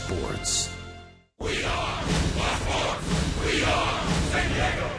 sports. We are Baltimore. We are San Diego.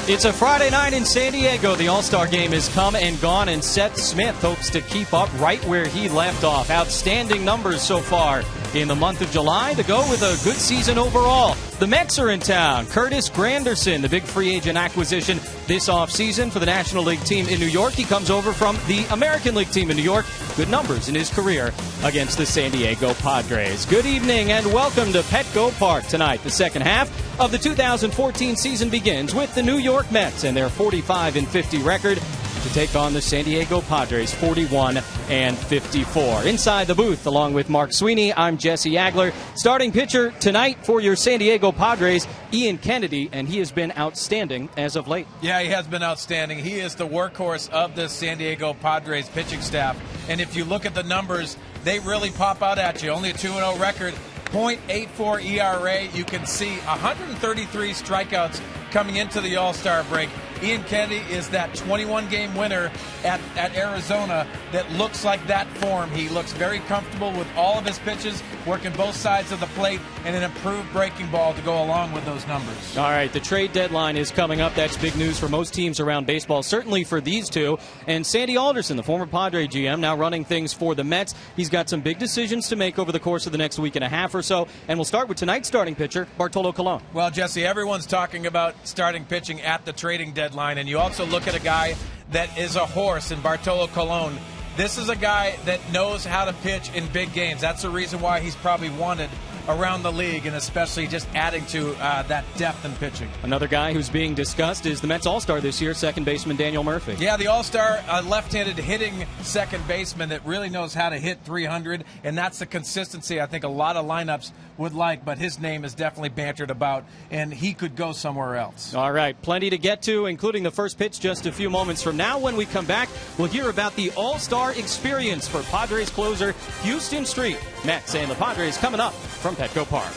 It's a Friday night in San Diego. The All-Star game has come and gone, and Seth Smith hopes to keep up right where he left off. Outstanding numbers so far in the month of July to go with a good season overall. The Mets are in town. Curtis Granderson, the big free agent acquisition this offseason for the National League team in New York. He comes over from the American League team in New York. Good numbers in his career against the San Diego Padres. Good evening and welcome to Petco Park tonight. The second half of the 2014 season begins with the New York Mets and their 45-50 record to take on the San Diego Padres 41-54. Inside the booth, along with Mark Sweeney, I'm Jesse Agler. Starting pitcher tonight for your San Diego Padres, Ian Kennedy, and he has been outstanding as of late. Yeah, he has been outstanding. He is the workhorse of the San Diego Padres pitching staff. And if you look at the numbers, they really pop out at you. Only a 2-0 record, .84 ERA. You can see 133 strikeouts coming into the All-Star break. Ian Kennedy is that 21-game winner at Arizona that looks like that form. He looks very comfortable with all of his pitches, working both sides of the plate, and an improved breaking ball to go along with those numbers. All right, the trade deadline is coming up. That's big news for most teams around baseball, certainly for these two. And Sandy Alderson, the former Padre GM, now running things for the Mets. He's got some big decisions to make over the course of the next week and a half or so. And we'll start with tonight's starting pitcher, Bartolo Colon. Well, Jesse, everyone's talking about starting pitching at the trading deadline, and you also look at a guy that is a horse in Bartolo Colon. This is a guy that knows how to pitch in big games. That's the reason why he's probably wanted around the league, and especially just adding to that depth in pitching. Another guy who's being discussed is the Mets All-Star this year, second baseman Daniel Murphy. Yeah, the All-Star left-handed hitting second baseman that really knows how to hit 300, and that's the consistency I think a lot of lineups would like, but his name is definitely bantered about, and he could go somewhere else. All right, plenty to get to, including the first pitch just a few moments from now. When we come back, we'll hear about the All-Star experience for Padres closer Houston Street. Mets and the Padres coming up from Petco Park.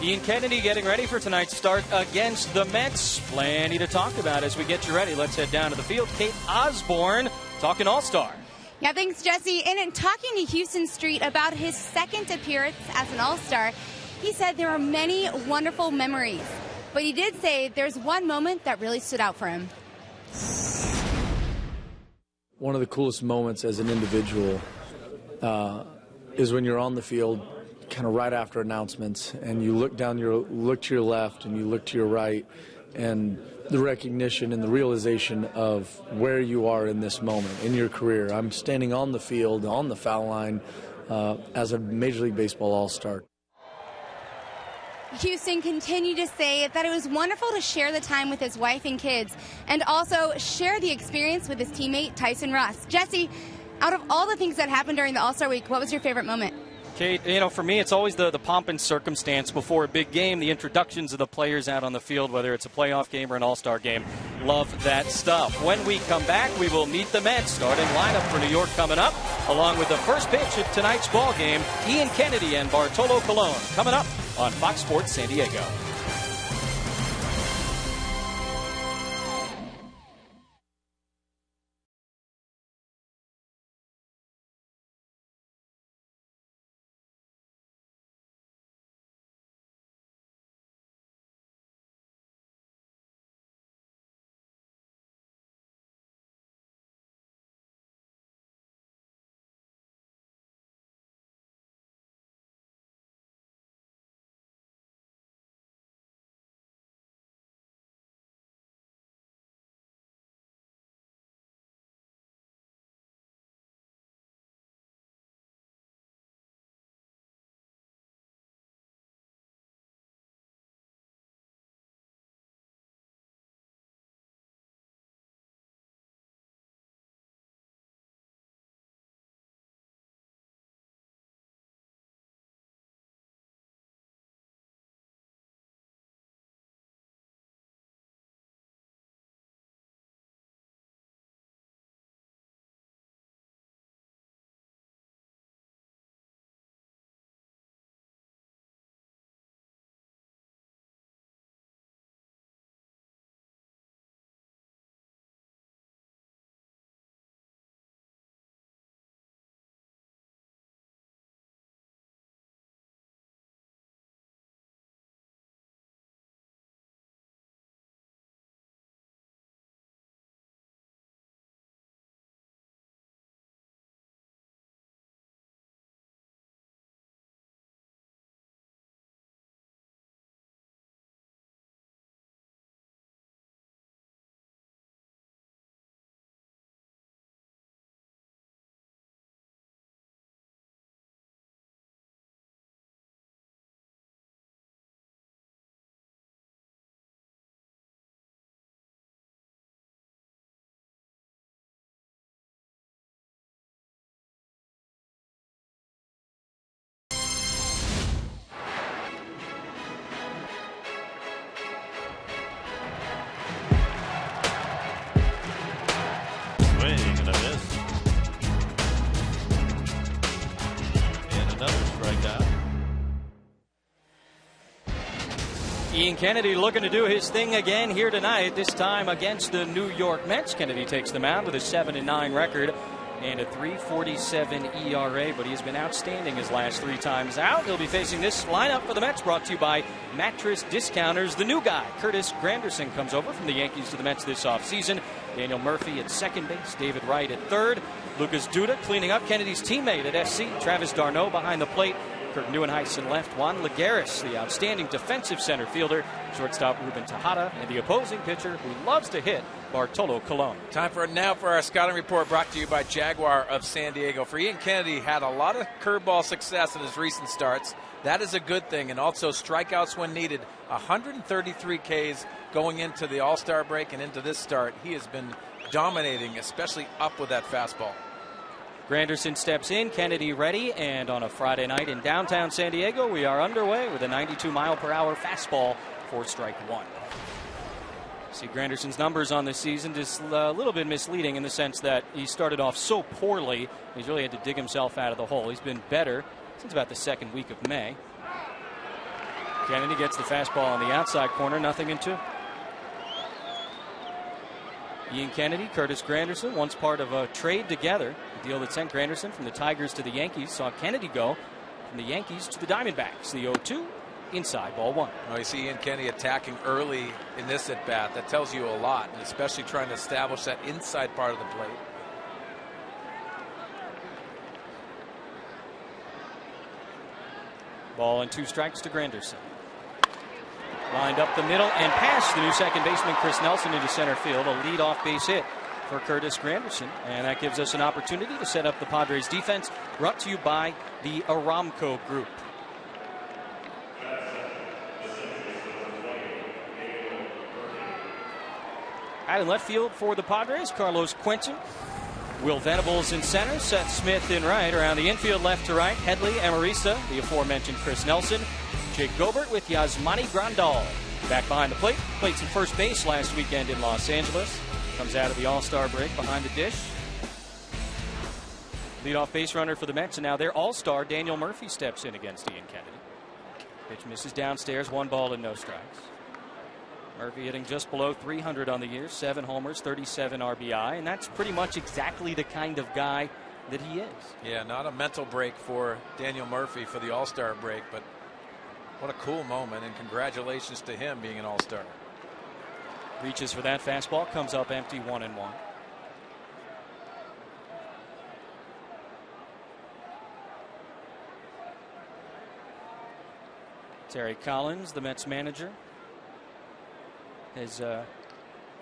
Ian Kennedy getting ready for tonight's start against the Mets. Plenty to talk about as we get you ready. Let's head down to the field. Kate Osborne talking All-Star. Yeah, thanks, Jesse. And in talking to Houston Street about his second appearance as an All-Star, he said there are many wonderful memories. But he did say there's one moment that really stood out for him. One of the coolest moments as an individual is when you're on the field, kind of right after announcements, and you look to your left and you look to your right, and the recognition and the realization of where you are in this moment in your career. I'm standing on the field, on the foul line, as a Major League Baseball All-Star. Houston continued to say that it was wonderful to share the time with his wife and kids and also share the experience with his teammate Tyson Russ. Jesse, out of all the things that happened during the All-Star Week, what was your favorite moment? Kate, for me, it's always the pomp and circumstance before a big game, the introductions of the players out on the field, whether it's a playoff game or an All-Star game. Love that stuff. When we come back, we will meet the Mets. Starting lineup for New York coming up, along with the first pitch of tonight's ball game, Ian Kennedy and Bartolo Colon coming up on Fox Sports San Diego. Ian Kennedy looking to do his thing again here tonight, this time against the New York Mets. Kennedy takes the mound with a 7-9 record and a 3.47 ERA, but he has been outstanding his last 3 times out. He'll be facing this lineup for the Mets, brought to you by Mattress Discounters. The new guy, Curtis Granderson, comes over from the Yankees to the Mets this offseason. Daniel Murphy at second base, David Wright at third. Lucas Duda cleaning up, Kennedy's teammate at SC. Travis d'Arnaud behind the plate. Kirk Neuenhuis left, Juan Lagares, the outstanding defensive center fielder, shortstop Ruben Tejada, and the opposing pitcher who loves to hit, Bartolo Colon. Time for our scouting report, brought to you by Jaguar of San Diego. For Ian Kennedy, had a lot of curveball success in his recent starts. That is a good thing, and also strikeouts when needed. 133 Ks going into the All-Star break and into this start. He has been dominating, especially up with that fastball. Granderson steps in, Kennedy ready, and on a Friday night in downtown San Diego, we are underway with a 92-mile-per-hour fastball for strike one. See Granderson's numbers on the season just a little bit misleading in the sense that he started off so poorly, he's really had to dig himself out of the hole. He's been better since about the second week of May. Kennedy gets the fastball on the outside corner, 0-2. Ian Kennedy, Curtis Granderson, once part of a trade together. The deal that sent Granderson from the Tigers to the Yankees saw Kennedy go from the Yankees to the Diamondbacks. The 0-2, inside, ball 1. Well, you see Ian Kennedy attacking early in this at bat. That tells you a lot, and especially trying to establish that inside part of the plate. Ball and 2 strikes to Granderson. Lined up the middle and past the new second baseman Chris Nelson into center field. A leadoff base hit for Curtis Granderson. And that gives us an opportunity to set up the Padres defense, brought to you by the Aramco Group. Out in left field for the Padres, Carlos Quentin. Will Venables in center, Seth Smith in right. Around the infield, left to right, Headley, Amarista, the aforementioned Chris Nelson. Jake Gobert with Yasmani Grandal. Back behind the plate. Played some first base last weekend in Los Angeles. Comes out of the All-Star break behind the dish. Leadoff base runner for the Mets, and now their All-Star Daniel Murphy steps in against Ian Kennedy. Pitch misses downstairs, 1 ball and no strikes. Murphy hitting just below 300 on the year, 7 homers, 37 RBI, and that's pretty much exactly the kind of guy that he is. Yeah, not a mental break for Daniel Murphy for the All-Star break, but what a cool moment, and congratulations to him being an All-Star. Reaches for that fastball, comes up empty, 1-1. Terry Collins, the Mets manager, has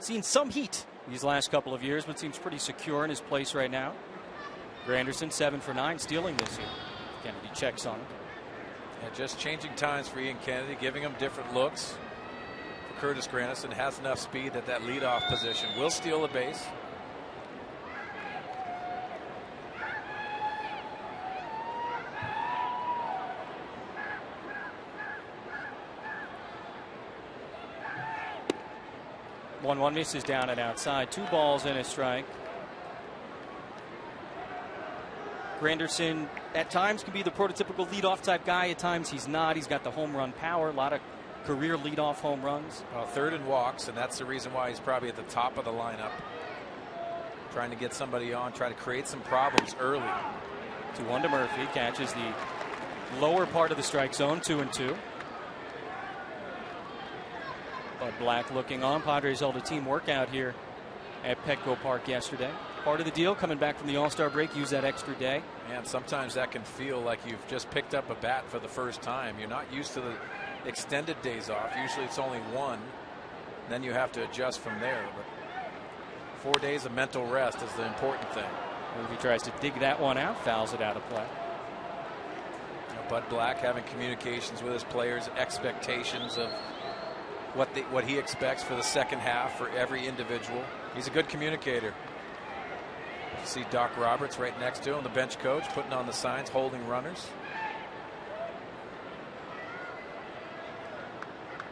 seen some heat these last couple of years, but seems pretty secure in his place right now. Granderson 7 for 9 stealing this year. Kennedy checks on him. Yeah, just changing times for Ian Kennedy, giving him different looks. For Curtis Granderson, has enough speed that leadoff position will steal a base. One misses down and outside. 2 balls and a strike. Granderson at times can be the prototypical leadoff type guy. At times he's not. He's got the home run power. A lot of career leadoff home runs. Well, 3rd in walks, and that's the reason why he's probably at the top of the lineup. Trying to get somebody on, try to create some problems early. 2-1 to Murphy. Catches the lower part of the strike zone. 2-2. Bud Black looking on. Padres held a team workout here at Petco Park yesterday. Part of the deal, coming back from the All-Star break, use that extra day. And sometimes that can feel like you've just picked up a bat for the first time. You're not used to the extended days off. Usually it's only 1. Then you have to adjust from there. But 4 days of mental rest is the important thing. Murphy tries to dig that one out, fouls it out of play. Bud Black having communications with his players, expectations of what he expects for the second half for every individual. He's a good communicator. You see Doc Roberts right next to him, the bench coach, putting on the signs, holding runners.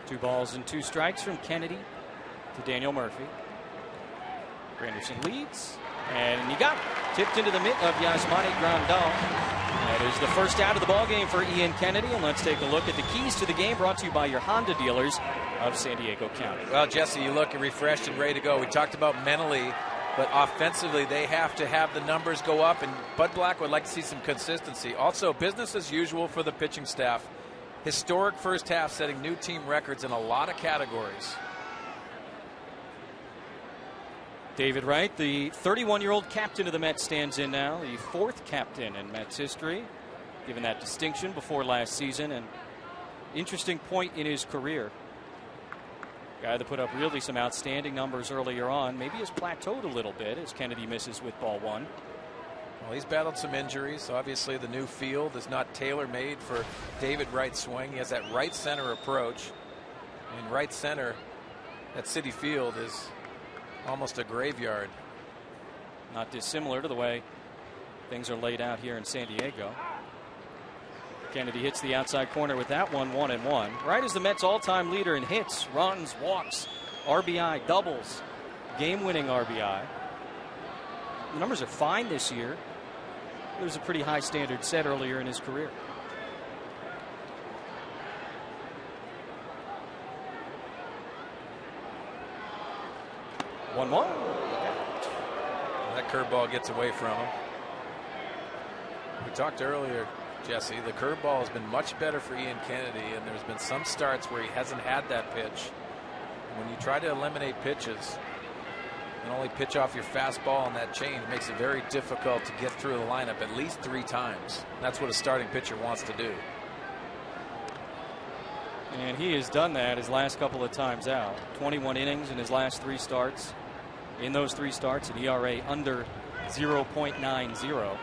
2 balls and 2 strikes from Kennedy to Daniel Murphy. Granderson leads, and he got it. Tipped into the mitt of Yasmani Grandal. That is the first out of the ball game for Ian Kennedy, and let's take a look at the keys to the game, brought to you by your Honda dealers of San Diego County. Well, Jesse, you look refreshed and ready to go. We talked about mentally, but offensively they have to have the numbers go up, and Bud Black would like to see some consistency. Also, business as usual for the pitching staff. Historic first half, setting new team records in a lot of categories. David Wright, the 31-year-old captain of the Mets, stands in now, the 4th captain in Mets history, given that distinction before last season. An interesting point in his career. Guy that put up really some outstanding numbers earlier on, maybe has plateaued a little bit as Kennedy misses with ball 1. Well, he's battled some injuries. Obviously, the new field is not tailor-made for David Wright's swing. He has that right center approach. And right center at Citi Field is almost a graveyard. Not dissimilar to the way things are laid out here in San Diego. Kennedy hits the outside corner with that one, 1-1. Wright is the Mets' all-time leader in hits, runs, walks, RBI, doubles, game-winning RBI. The numbers are fine this year. There was a pretty high standard set earlier in his career. 1-1. That curveball gets away from him. We talked earlier, Jesse, the curveball has been much better for Ian Kennedy, and there's been some starts where he hasn't had that pitch. When you try to eliminate pitches and only pitch off your fastball on that chain, it makes it very difficult to get through the lineup at least 3 times. That's what a starting pitcher wants to do. And he has done that his last couple of times out. 21 innings in his last 3 starts. In those 3 starts, an ERA under 0.90.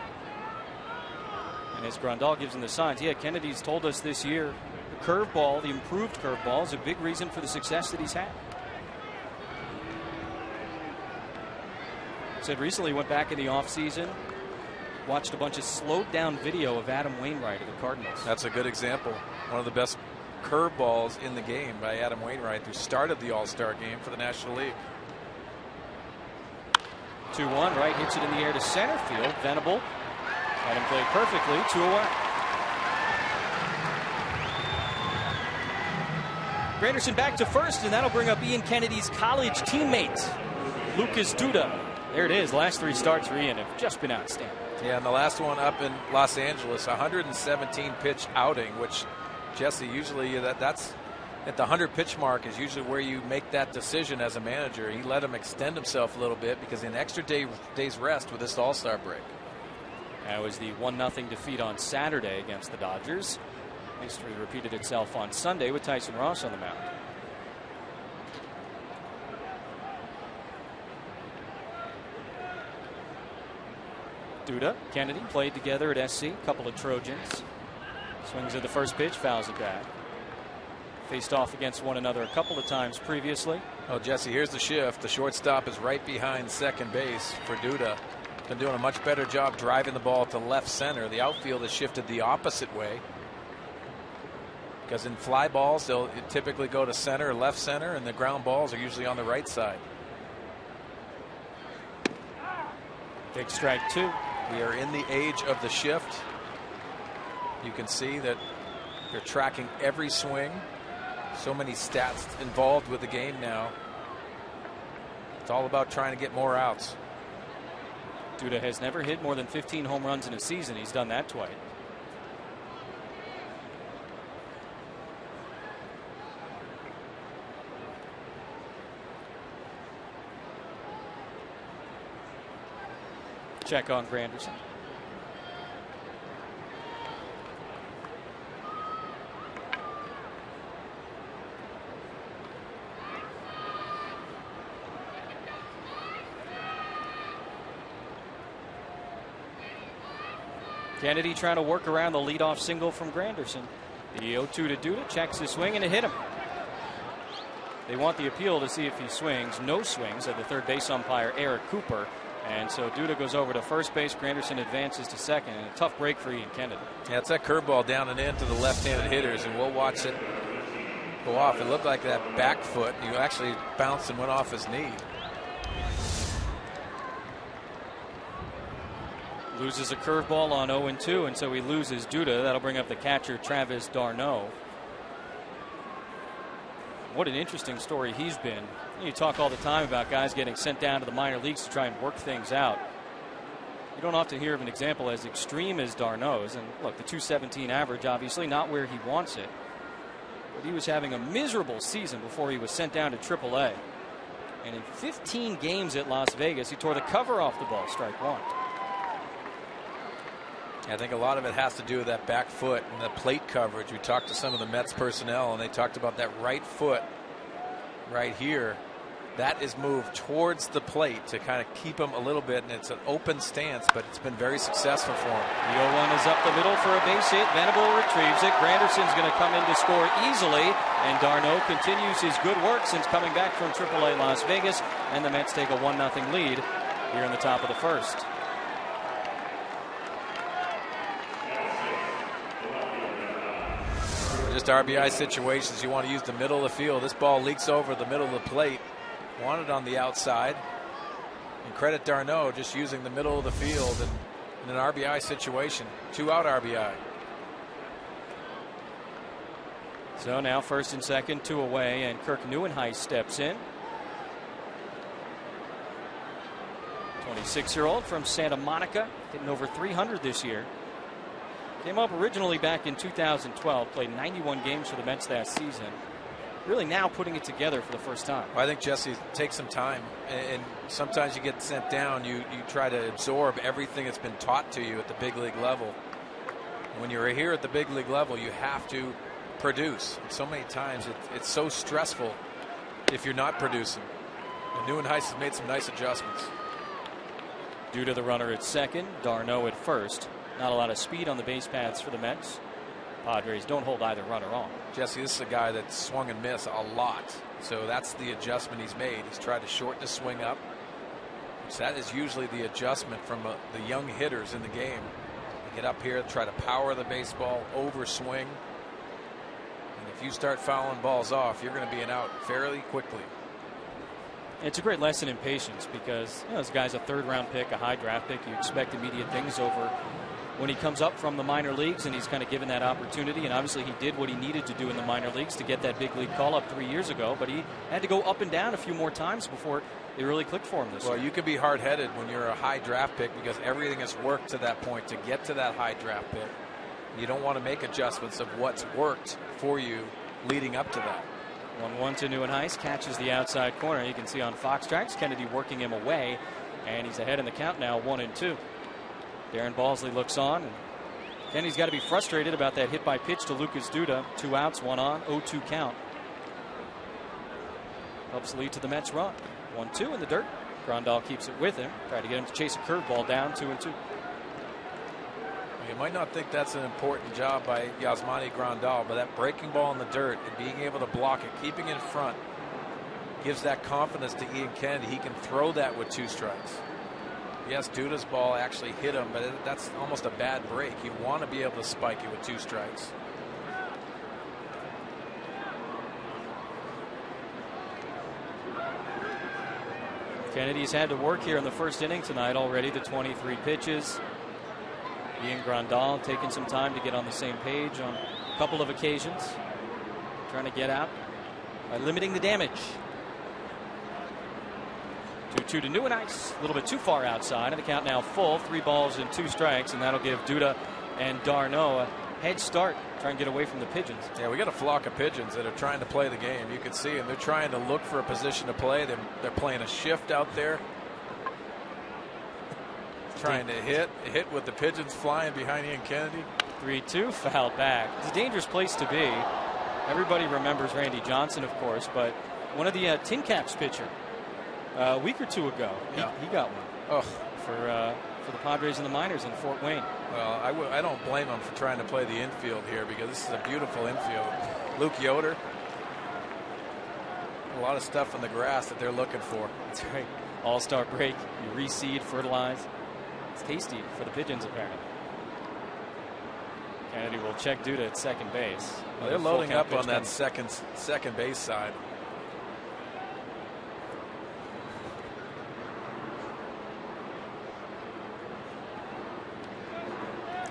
And as Grandal gives him the signs, yeah, Kennedy's told us this year the curveball, the improved curveball, is a big reason for the success that he's had. Said recently went back in the offseason, watched a bunch of slowed down video of Adam Wainwright of the Cardinals. That's a good example. One of the best curveballs in the game by Adam Wainwright, who started the All-Star game for the National League. 2-1, right, hits it in the air to center field. Venable had him play perfectly. 2 away. Granderson back to first, and that'll bring up Ian Kennedy's college teammate, Lucas Duda. There it is. Last 3 starts for Ian have just been outstanding. Yeah, and the last one up in Los Angeles, 117 pitch outing, which, Jesse, usually that's at the 100 pitch mark is usually where you make that decision as a manager. He let him extend himself a little bit because an extra day's rest with this All-Star break. That was the 1-0 defeat on Saturday against the Dodgers. History repeated itself on Sunday with Tyson Ross on the mound. Duda, Kennedy played together at SC. Couple of Trojans. Swings at the first pitch, fouls it back. Faced off against one another a couple of times previously. Oh, Jesse, here's the shift. The shortstop is right behind second base for Duda. Been doing a much better job driving the ball to left center. The outfield has shifted the opposite way, because in fly balls they'll typically go to center or left center, and the ground balls are usually on the right side. Big strike 2. We are in the age of the shift. You can see that they're tracking every swing. So many stats involved with the game now. It's all about trying to get more outs. Duda has never hit more than 15 home runs in a season. He's done that twice. Check on Granderson. Kennedy trying to work around the leadoff single from Granderson. The 0-2 to Duda, checks his swing, and it hit him. They want the appeal to see if he swings. No swings at the third base umpire, Eric Cooper. And so Duda goes over to first base. Granderson advances to second, and a tough break for Ian Kennedy. Yeah, it's that curveball down and in to the left-handed hitters, and we'll watch it go off. It looked like that back foot. You actually bounced and went off his knee. Loses a curveball on 0-2, and so he loses Duda. That'll bring up the catcher, Travis d'Arnaud. What an interesting story he's been. You talk all the time about guys getting sent down to the minor leagues to try and work things out. You don't often hear of an example as extreme as d'Arnaud's. And look, the .217 average, obviously not where he wants it. But he was having a miserable season before he was sent down to AAA. And in 15 games at Las Vegas, he tore the cover off the ball, strike 1. I think a lot of it has to do with that back foot and the plate coverage. We talked to some of the Mets personnel, and they talked about that right foot right here. That is moved towards the plate to kind of keep him a little bit, and it's an open stance, but it's been very successful for him. The 0-1 is up the middle for a base hit. Venable retrieves it. Granderson's going to come in to score easily, and d'Arnaud continues his good work since coming back from AAA Las Vegas, and the Mets take a 1-0 lead here in the top of the first. Just RBI situations, you want to use the middle of the field. This ball leaks over the middle of the plate. Wanted on the outside. And credit d'Arnaud just using the middle of the field in an RBI situation. 2-out RBI. So now first and second, 2 away, and Kirk Neuenhuis steps in. 26-year-old from Santa Monica, hitting over 300 this year. Came up originally back in 2012, played 91 games for the Mets that season. Really now putting it together for the first time. I think, Jesse, take some time, and sometimes you get sent down. You try to absorb everything that's been taught to you at the big league level. When you're here at the big league level, you have to produce. And so many times it's so stressful if you're not producing. And NYN has made some nice adjustments. Due to the runner at second, d'Arnaud at first. Not a lot of speed on the base paths for the Mets. Padres don't hold either runner on. Jesse, this is a guy that swung and missed a lot. So that's the adjustment he's made. He's tried to shorten the swing up. So that is usually the adjustment from the young hitters in the game. They get up here, try to power the baseball, overswing. And if you start fouling balls off, you're going to be an out fairly quickly. It's a great lesson in patience because this guy's a third-round pick, a high draft pick. You expect immediate things over when he comes up from the minor leagues, and he's kind of given that opportunity. And obviously he did what he needed to do in the minor leagues to get that big league call-up 3 years ago. But he had to go up and down a few more times before it really clicked for him this year. Well, you can be hard-headed when you're a high draft pick because everything has worked to that point to get to that high draft pick. You don't want to make adjustments of what's worked for you leading up to that. 1-1 to NYN. Catches the outside corner. You can see on Fox Tracks Kennedy working him away, and he's ahead in the count now, 1-2. Darren Balsley looks on, and Kennedy's got to be frustrated about that hit by pitch to Lucas Duda. 2 outs, 1 on, 0-2 count. Helps lead to the Mets run. 1-2 in the dirt. Grandal keeps it with him. Try to get him to chase a curveball down, 2-2. You might not think that's an important job by Yasmani Grandal, but that breaking ball in the dirt and being able to block it, keeping it in front, gives that confidence to Ian Kennedy. He can throw that with 2 strikes. Yes, Duda's ball actually hit him, but that's almost a bad break. You want to be able to spike it with 2 strikes. Kennedy's had to work here in the first inning tonight already, the 23 pitches. Ian Grandal taking some time to get on the same page on a couple of occasions. Trying to get out by limiting the damage. 2-2 to NYN. A little bit too far outside, and the count now full. 3 balls and 2 strikes, and that'll give Duda and d'Arnaud a head start. Try and get away from the pigeons. Yeah, we got a flock of pigeons that are trying to play the game. You can see them. They're trying to look for a position to play. They're playing a shift out there. Trying to hit with the pigeons flying behind Ian Kennedy. 3-2, fouled back. It's a dangerous place to be. Everybody remembers Randy Johnson, of course, but one of the Tin Caps pitcher a week or 2 ago, he got one for the Padres in the minors in Fort Wayne. Well, I don't blame him for trying to play the infield here because this is a beautiful infield. Luke Yoder, a lot of stuff in the grass that they're looking for. That's right. All-star break, you reseed, fertilize. It's tasty for the pigeons, apparently. Kennedy will check Duda at second base. Well, they're loading up on that second base side.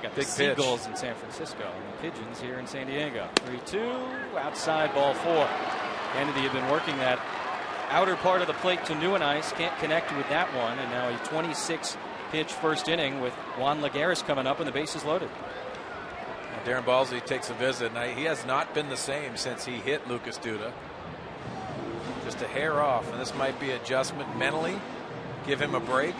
Got the Seagulls in San Francisco and the Pigeons here in San Diego. 3-2, outside, ball 4. Kennedy had been working that outer part of the plate to NYN. Can't connect with that one, and now a 26-pitch first inning with Juan Lagares coming up and the bases loaded. Darren Balsley takes a visit. Now, he has not been the same since he hit Lucas Duda. Just a hair off, and this might be adjustment mentally. Give him a break.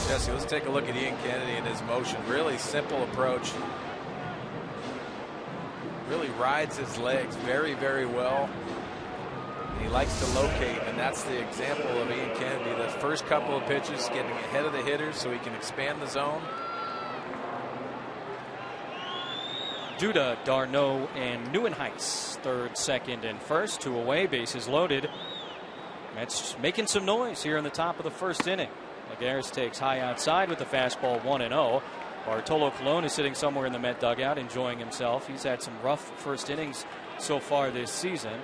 Jesse, let's take a look at Ian Kennedy and his motion. Really simple approach. Really rides his legs very, very well. And he likes to locate, and that's the example of Ian Kennedy. The first couple of pitches, getting ahead of the hitters so he can expand the zone. Duda, d'Arnaud, and NYN. Third, second, and first. 2 away, bases loaded. Mets making some noise here in the top of the first inning. Lagares takes high outside with the fastball, 1-0. Bartolo Colon is sitting somewhere in the Met dugout enjoying himself. He's had some rough first innings so far this season.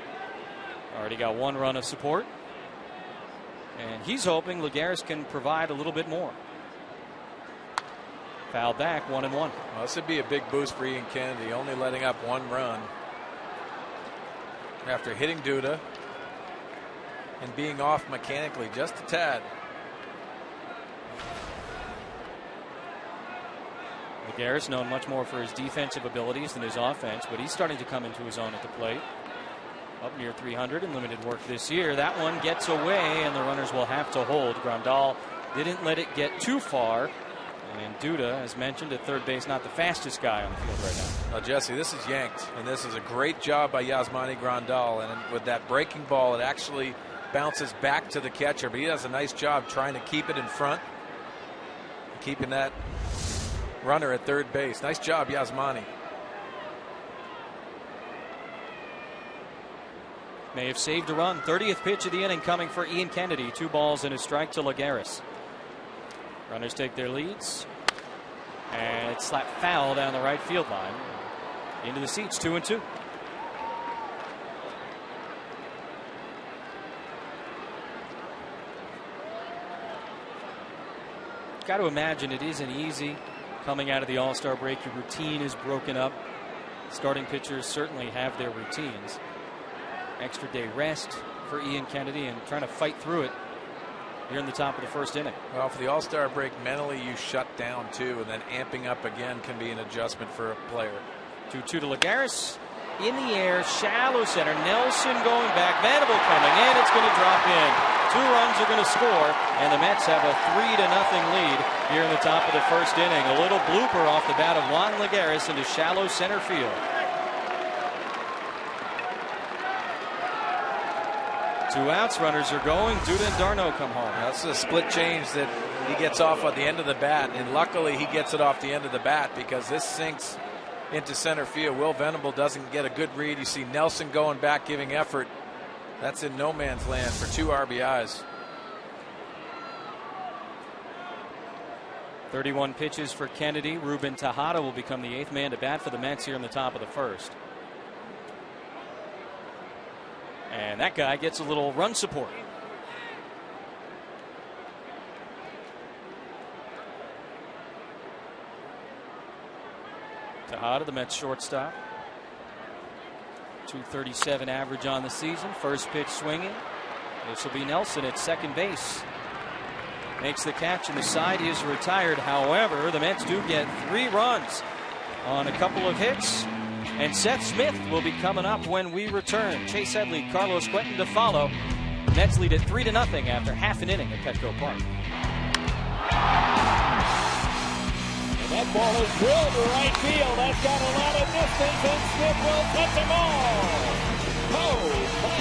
Already got 1 run of support. And he's hoping Lagares can provide a little bit more. Fouled back, 1-1. Well, this would be a big boost for Ian Kennedy, only letting up 1 run after hitting Duda and being off mechanically just a tad. Lagares known much more for his defensive abilities than his offense, but he's starting to come into his own at the plate. Up near 300 in limited work this year. That one gets away, and the runners will have to hold. Grandal didn't let it get too far. And Duda, as mentioned, at third base, not the fastest guy on the field right now. Jesse, this is yanked, and this is a great job by Yasmani Grandal. And with that breaking ball, it actually bounces back to the catcher, but he does a nice job trying to keep it in front, keeping that runner at third base. Nice job, Yasmani. May have saved a run. 30th pitch of the inning coming for Ian Kennedy. 2 balls and a strike to Lagares. Runners take their leads. And it's slapped foul down the right field line. Into the seats, 2-2. Got to imagine it isn't easy coming out of the All-Star break. Your routine is broken up. Starting pitchers certainly have their routines. Extra day rest for Ian Kennedy and trying to fight through it here in the top of the first inning. Well, for the All-Star break, mentally you shut down too, and then amping up again can be an adjustment for a player. 2-2 to Lagares. In the air, shallow center. Nelson going back. Venable coming in. It's going to drop in. 2 runs are going to score, and the Mets have a 3-0 lead here in the top of the first inning. A little blooper off the bat of Juan Lagares into shallow center field. 2 outs, runners are going. Duda and Darno come home. That's a split change that he gets off at the end of the bat, and luckily he gets it off the end of the bat because this sinks into center field. Will Venable doesn't get a good read. You see Nelson going back, giving effort. That's in no man's land for 2 RBIs. 31 pitches for Kennedy. Ruben Tejada will become the 8th man to bat for the Mets here in the top of the first. And that guy gets a little run support. Tejada, the Mets shortstop. 237 average on the season. First pitch swinging. This will be Nelson at second base. Makes the catch, and the side is retired. However, the Mets do get 3 runs on a couple of hits. And Seth Smith will be coming up when we return. Chase Headley, Carlos Quentin to follow. Mets lead at 3-0 after half an inning at Petco Park. And that ball is drilled to right field. That's got a lot of distance, and Smith will touch them all. Oh, my.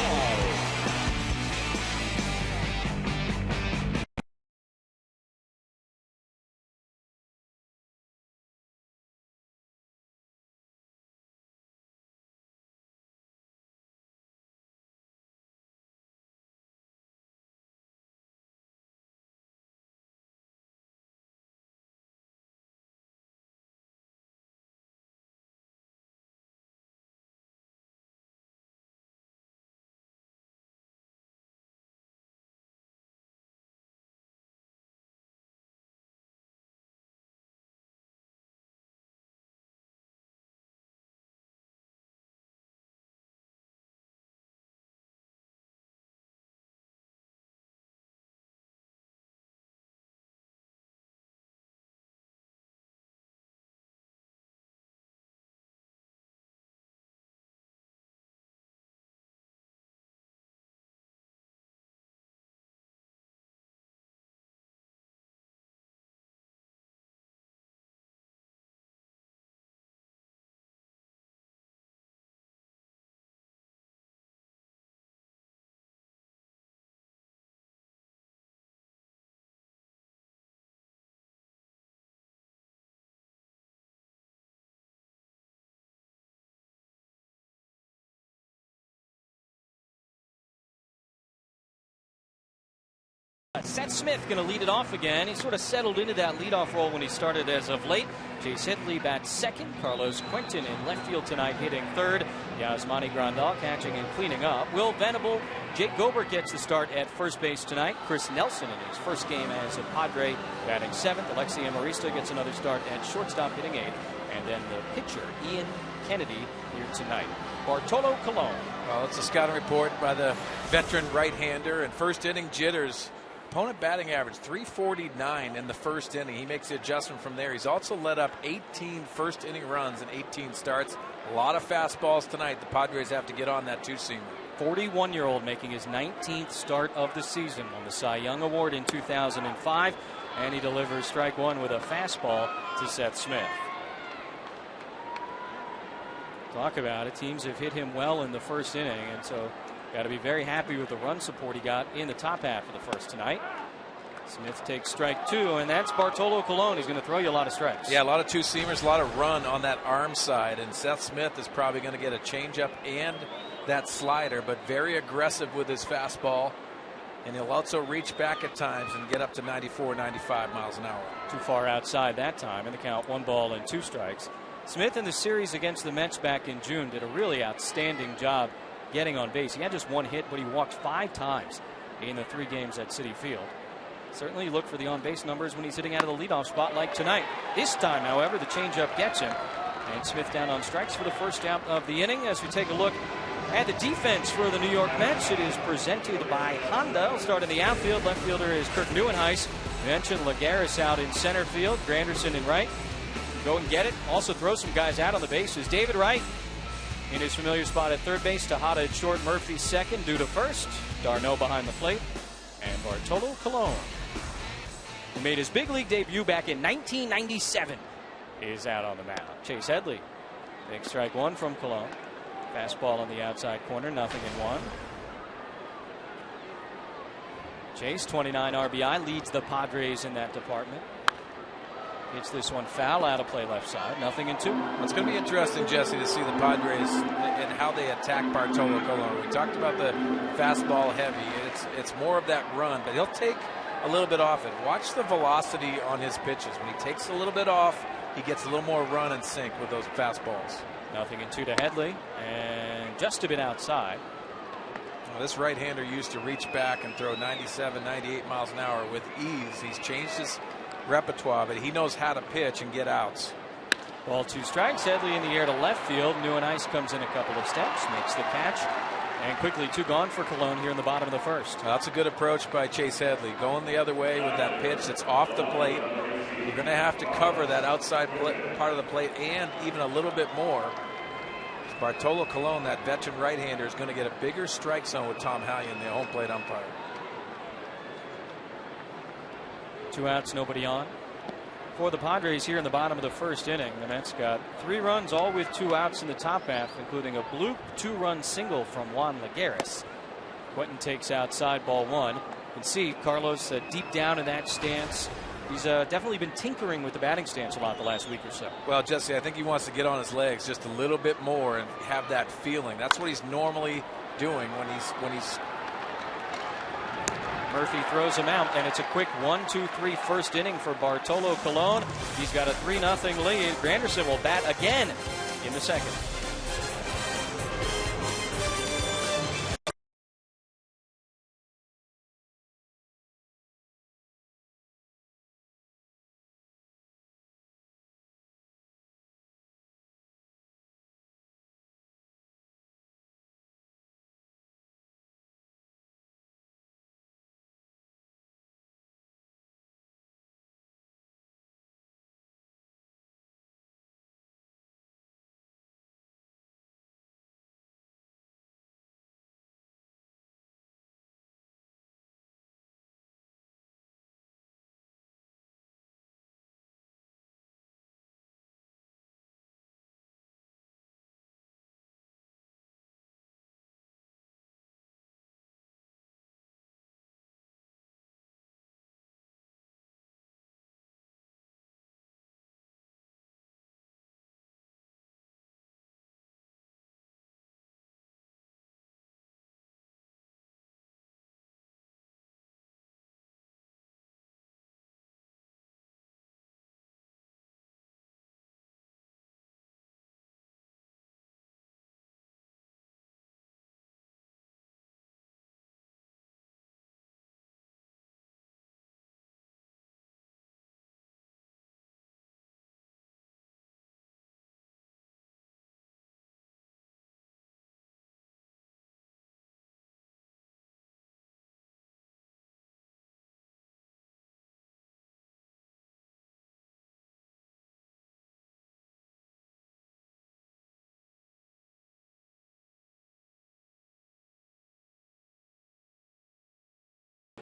Seth Smith going to lead it off again. He sort of settled into that leadoff role when he started as of late. Chase Headley bats second. Carlos Quentin in left field tonight hitting third. Yasmani Grandal catching and cleaning up. Will Venable, Jake Gobert gets the start at first base tonight. Chris Nelson in his first game as a Padre batting seventh. Alexi Amarista gets another start at shortstop hitting eighth. And then the pitcher, Ian Kennedy, here tonight. Bartolo Colon. Well, it's a scouting report by the veteran right-hander. And first inning jitters. Opponent batting average 349 in the first inning. He makes the adjustment from there. He's also led up 18 first inning runs in 18 starts. A lot of fastballs tonight. The Padres have to get on that two-seamer. 41-year-old making his 19th start of the season. Won the Cy Young Award in 2005. And he delivers strike one with a fastball to Seth Smith. Talk about it. Teams have hit him well in the first inning, and so got to be very happy with the run support he got in the top half of the first tonight. Smith takes strike two, and that's Bartolo Colon. He's going to throw you a lot of strikes. Yeah, a lot of two-seamers, a lot of run on that arm side, and Seth Smith is probably going to get a changeup and that slider, but very aggressive with his fastball, and he'll also reach back at times and get up to 94, 95 miles an hour. Too far outside that time, and the count 1 ball and 2 strikes. Smith in the series against the Mets back in June did a really outstanding job getting on base. He had just 1 hit, but he walked 5 times in the 3 games at Citi Field. Certainly look for the on-base numbers when he's hitting out of the leadoff spot like tonight. This time, however, the changeup gets him. And Smith down on strikes for the first out of the inning. As we take a look at the defense for the New York Mets, it is presented by Honda. We'll start in the outfield. Left fielder is Kirk Neuenhuis. Mentioned Lagares out in center field. Granderson in right. Go and get it. Also throw some guys out on the bases. David Wright in his familiar spot at third base. Tejada at short. Murphy second. Due to first. Darno behind the plate. And Bartolo Colon, who made his big league debut back in 1997, is out on the mound. Chase Headley. Big strike one from Colon. Fastball on the outside corner. 0-1. Chase, 29 RBI, leads the Padres in that department. Hits this one foul out of play left side. 0-2. It's going to be interesting, Jesse, to see the Padres and how they attack Bartolo Colon. We talked about the fastball heavy. It's more of that run, but he'll take a little bit off it. Watch the velocity on his pitches. When he takes a little bit off, he gets a little more run and sink with those fastballs. 0-2 to Headley, and just a bit outside. Well, this right-hander used to reach back and throw 97, 98 miles an hour with ease. He's changed his repertoire, but he knows how to pitch and get outs. Ball 2 strikes. Headley in the air to left field. Neuenhuis comes in a couple of steps, makes the catch, and quickly 2 gone for Colon here in the bottom of the first. Well, that's a good approach by Chase Headley, going the other way with that pitch that's off the plate. You're going to have to cover that outside part of the plate and even a little bit more. Bartolo Colon, that veteran right-hander, is going to get a bigger strike zone with Tom Hallion, the home plate umpire. 2 outs, nobody on. For the Padres here in the bottom of the first inning, the Mets got 3 runs, all with 2 outs in the top half, including a bloop 2-run single from Juan Lagares. Quentin takes outside, ball 1. You can see Carlos deep down in that stance. He's definitely been tinkering with the batting stance a lot the last week or so. Well, Jesse, I think he wants to get on his legs just a little bit more and have that feeling. That's what he's normally doing when he's. Murphy throws him out, and it's a quick 1-2-3 first inning for Bartolo Colon. He's got a 3-0 lead. Granderson will bat again in the second.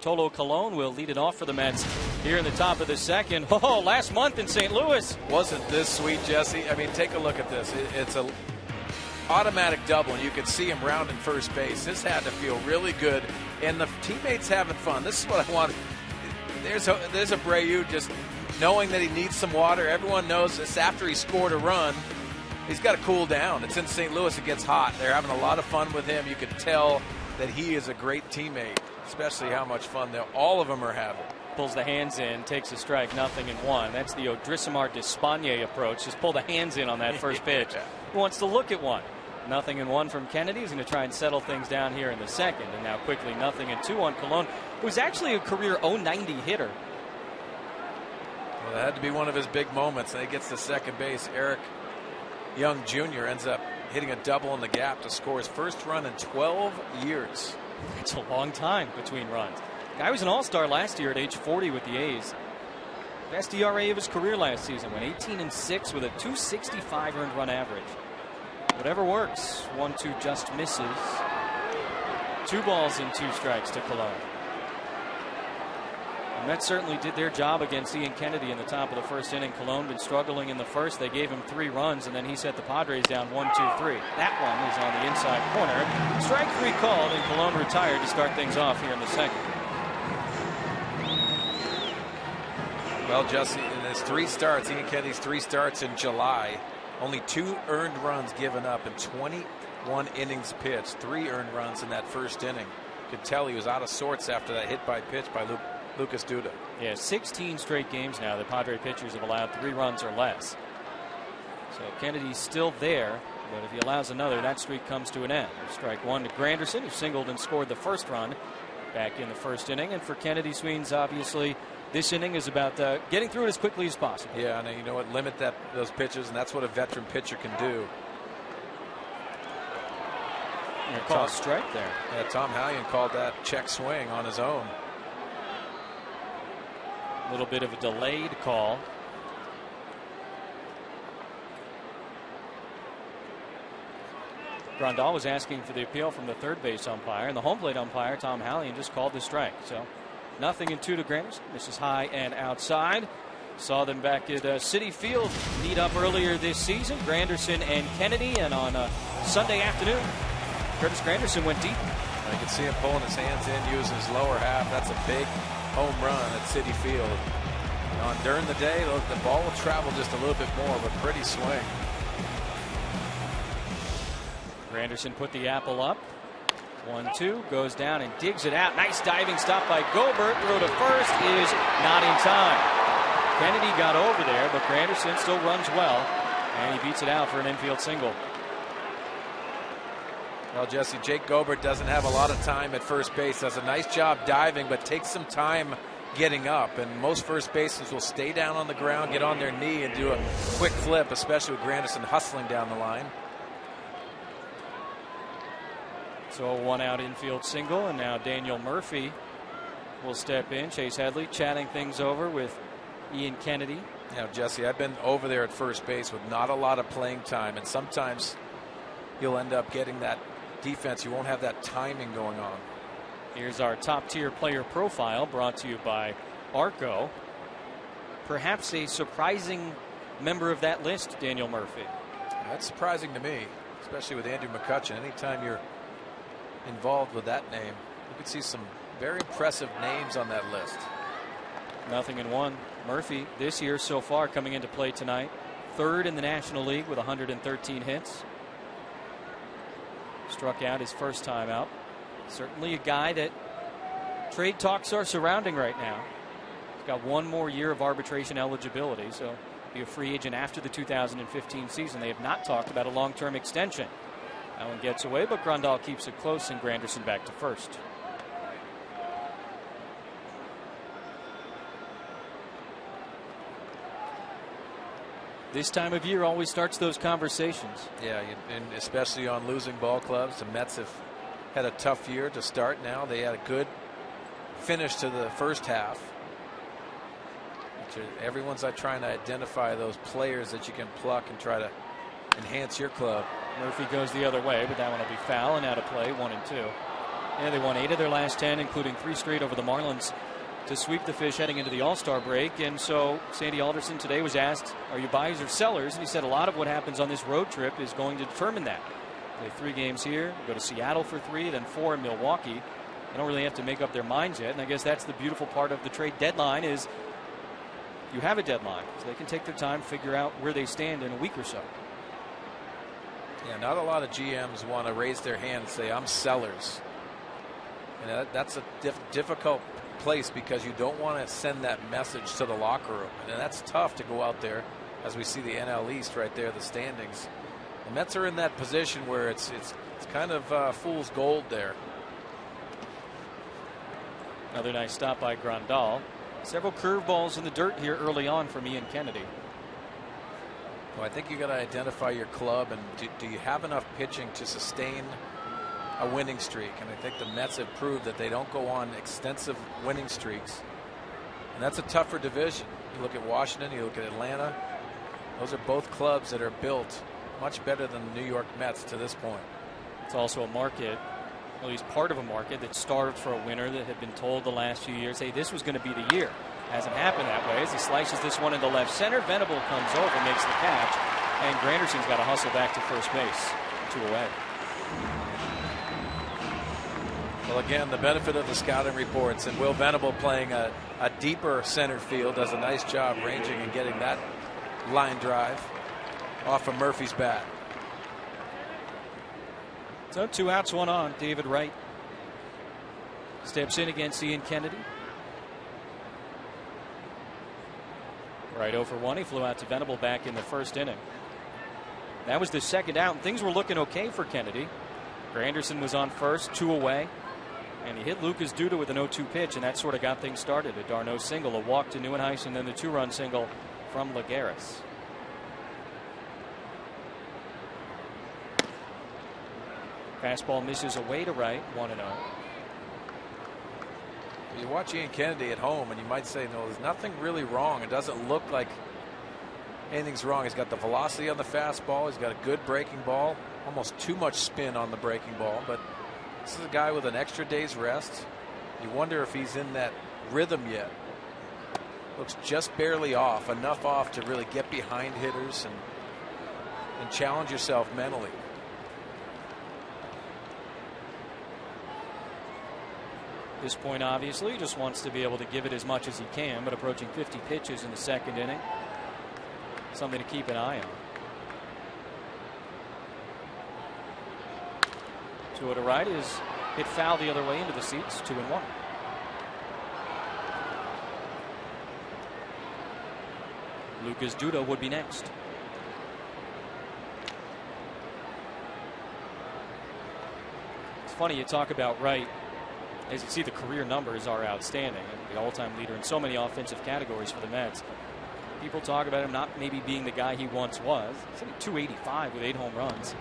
Bartolo Colon will lead it off for the Mets here in the top of the second. Oh, last month in St. Louis. Wasn't this sweet, Jesse? I mean, take a look at this. It's a automatic double, and you can see him rounding first base. This had to feel really good, and the teammates having fun. This is what I want. There's Abreu just knowing that he needs some water. Everyone knows this after he scored a run. He's got to cool down. It's in St. Louis. It gets hot. They're having a lot of fun with him. You can tell that he is a great teammate, especially how much fun all of them are having. Pulls the hands in, takes a strike, 0-1. That's the Odrisamar Despaigne approach. Just pull the hands in on that first pitch. He wants to look at one. 0-1 from Kennedy. He's going to try and settle things down here in the second. And now quickly 0-2 on Colon, who's actually a career 090 hitter. Well, that had to be one of his big moments. And he gets to second base. Eric Young Jr. ends up hitting a double in the gap to score his first run in 12 years. It's a long time between runs. Guy was an all-star last year at age 40 with the A's. Best ERA of his career last season, went 18-6 with a 265 earned run average. Whatever works. 1-2 just misses. 2 balls and 2 strikes to Colon. The Mets certainly did their job against Ian Kennedy in the top of the first inning. Colon been struggling in the first. They gave him 3 runs, and then he set the Padres down 1-2-3. That one is on the inside corner. Strike 3 called, and Colon retired to start things off here in the second. Well, Jesse, in his 3 starts, Ian Kennedy's 3 starts in July, only 2 earned runs given up in 21 innings pitched. 3 earned runs in that first inning. You could tell he was out of sorts after that hit by pitch by Lucas Duda. Yeah, 16 straight games now the Padre pitchers have allowed 3 runs or less. So Kennedy's still there, but if he allows another, that streak comes to an end. Strike 1 to Granderson, who singled and scored the first run back in the first inning. And for Kennedy, Sween's obviously this inning is about getting through it as quickly as possible. Yeah, and you know what? Limit those pitches, and that's what a veteran pitcher can do. Call a strike there. Yeah, Tom Hallion called that check swing on his own. A little bit of a delayed call. Grandal was asking for the appeal from the third base umpire, and the home plate umpire, Tom Hallion, just called the strike. So 0-2 to Granderson. This is high and outside. Saw them back at Citi Field meet up earlier this season, Granderson and Kennedy, and on Sunday afternoon, Curtis Granderson went deep. You can see him pulling his hands in, using his lower half. That's a big home run at Citi Field. During the day, the ball will travel just a little bit more, but pretty swing. Granderson put the apple up. 1-2, goes down and digs it out. Nice diving stop by Gobert. Throw to first is not in time. Kennedy got over there, but Granderson still runs well, and he beats it out for an infield single. Well, Jesse, Jake Gobert doesn't have a lot of time at first base. Does a nice job diving, but takes some time getting up. And most first basemen will stay down on the ground, get on their knee, and do a quick flip, especially with Granderson hustling down the line. So a 1-out infield single, and now Daniel Murphy will step in. Chase Headley chatting things over with Ian Kennedy. Now, Jesse, I've been over there at first base with not a lot of playing time, and sometimes you'll end up getting that defense. You won't have that timing going on. Here's our top tier player profile brought to you by Arco. Perhaps a surprising member of that list, Daniel Murphy. That's surprising to me, especially with Andrew McCutchen. Anytime you're involved with that name, you can see some very impressive names on that list. 0-1. Murphy this year so far coming into play tonight, 3rd in the National League with 113 hits. Struck out his first time out. Certainly a guy that trade talks are surrounding right now. He's got 1 more year of arbitration eligibility, so be a free agent after the 2015 season. They have not talked about a long-term extension. That one gets away, but Grandal keeps it close, and Granderson back to first. This time of year always starts those conversations. Yeah, and especially on losing ball clubs. The Mets have had a tough year to start now. They had a good finish to the first half. Everyone's trying to identify those players that you can pluck and try to enhance your club. Murphy goes the other way, but that one will be foul and out of play. 1-2. Yeah, they won 8 of their last 10, including 3 straight over the Marlins to sweep the Fish heading into the All-Star break. And so Sandy Alderson today was asked, are you buyers or sellers? And he said a lot of what happens on this road trip is going to determine that. They have 3 games here, go to Seattle for 3, then 4 in Milwaukee. They don't really have to make up their minds yet. And I guess that's the beautiful part of the trade deadline is you have a deadline. So they can take their time, figure out where they stand in a week or so. Yeah, not a lot of GMs want to raise their hand and say, I'm sellers. And that's a difficult place because you don't want to send that message to the locker room. And that's tough to go out there as we see the NL East right there, the standings. The Mets are in that position where it's kind of fool's gold there. Another nice stop by Grandal. Several curveballs in the dirt here early on from Ian Kennedy. Well, I think you got to identify your club and do you have enough pitching to sustain a winning streak? And I think the Mets have proved that they don't go on extensive winning streaks. And that's a tougher division. You look at Washington, you look at Atlanta. Those are both clubs that are built much better than the New York Mets to this point. It's also a market, at least part of a market, that starved for a winner, that had been told the last few years, hey, this was going to be the year. Hasn't happened that way as he slices this one into left center. Venable comes over, makes the catch, and Granderson's got to hustle back to first base. 2 away. Well, again, the benefit of the scouting reports, and Will Venable playing a deeper center field does a nice job ranging and getting that line drive off of Murphy's bat. So 2 outs, 1 on. David Wright steps in against Ian Kennedy. Right 0 for 1. He flew out to Venable back in the first inning. That was the second out, and things were looking okay for Kennedy. Granderson was on first, 2 away, and he hit Lucas Duda with an 0-2 pitch, and that sort of got things started. A d'Arnaud single, a walk to Nieuwenhuis, and then the 2-run single from Lagares. Fastball misses away to right, 1-0. You watch Ian Kennedy at home and you might say, no, there's nothing really wrong. It doesn't look like anything's wrong. He's got the velocity on the fastball. He's got a good breaking ball, almost too much spin on the breaking ball. But this is a guy with an extra day's rest. You wonder if he's in that rhythm yet. Looks just barely off, enough off to really get behind hitters and challenge yourself mentally. This point, obviously, just wants to be able to give it as much as he can, but approaching 50 pitches in the second inning. Something to keep an eye on. 2 to right is hit foul the other way into the seats, 2-1. Lucas Duda would be next. It's funny you talk about Wright. As you see, the career numbers are outstanding, and the all-time leader in so many offensive categories for the Mets. People talk about him not maybe being the guy he once was. He's hitting 285 with 8 home runs.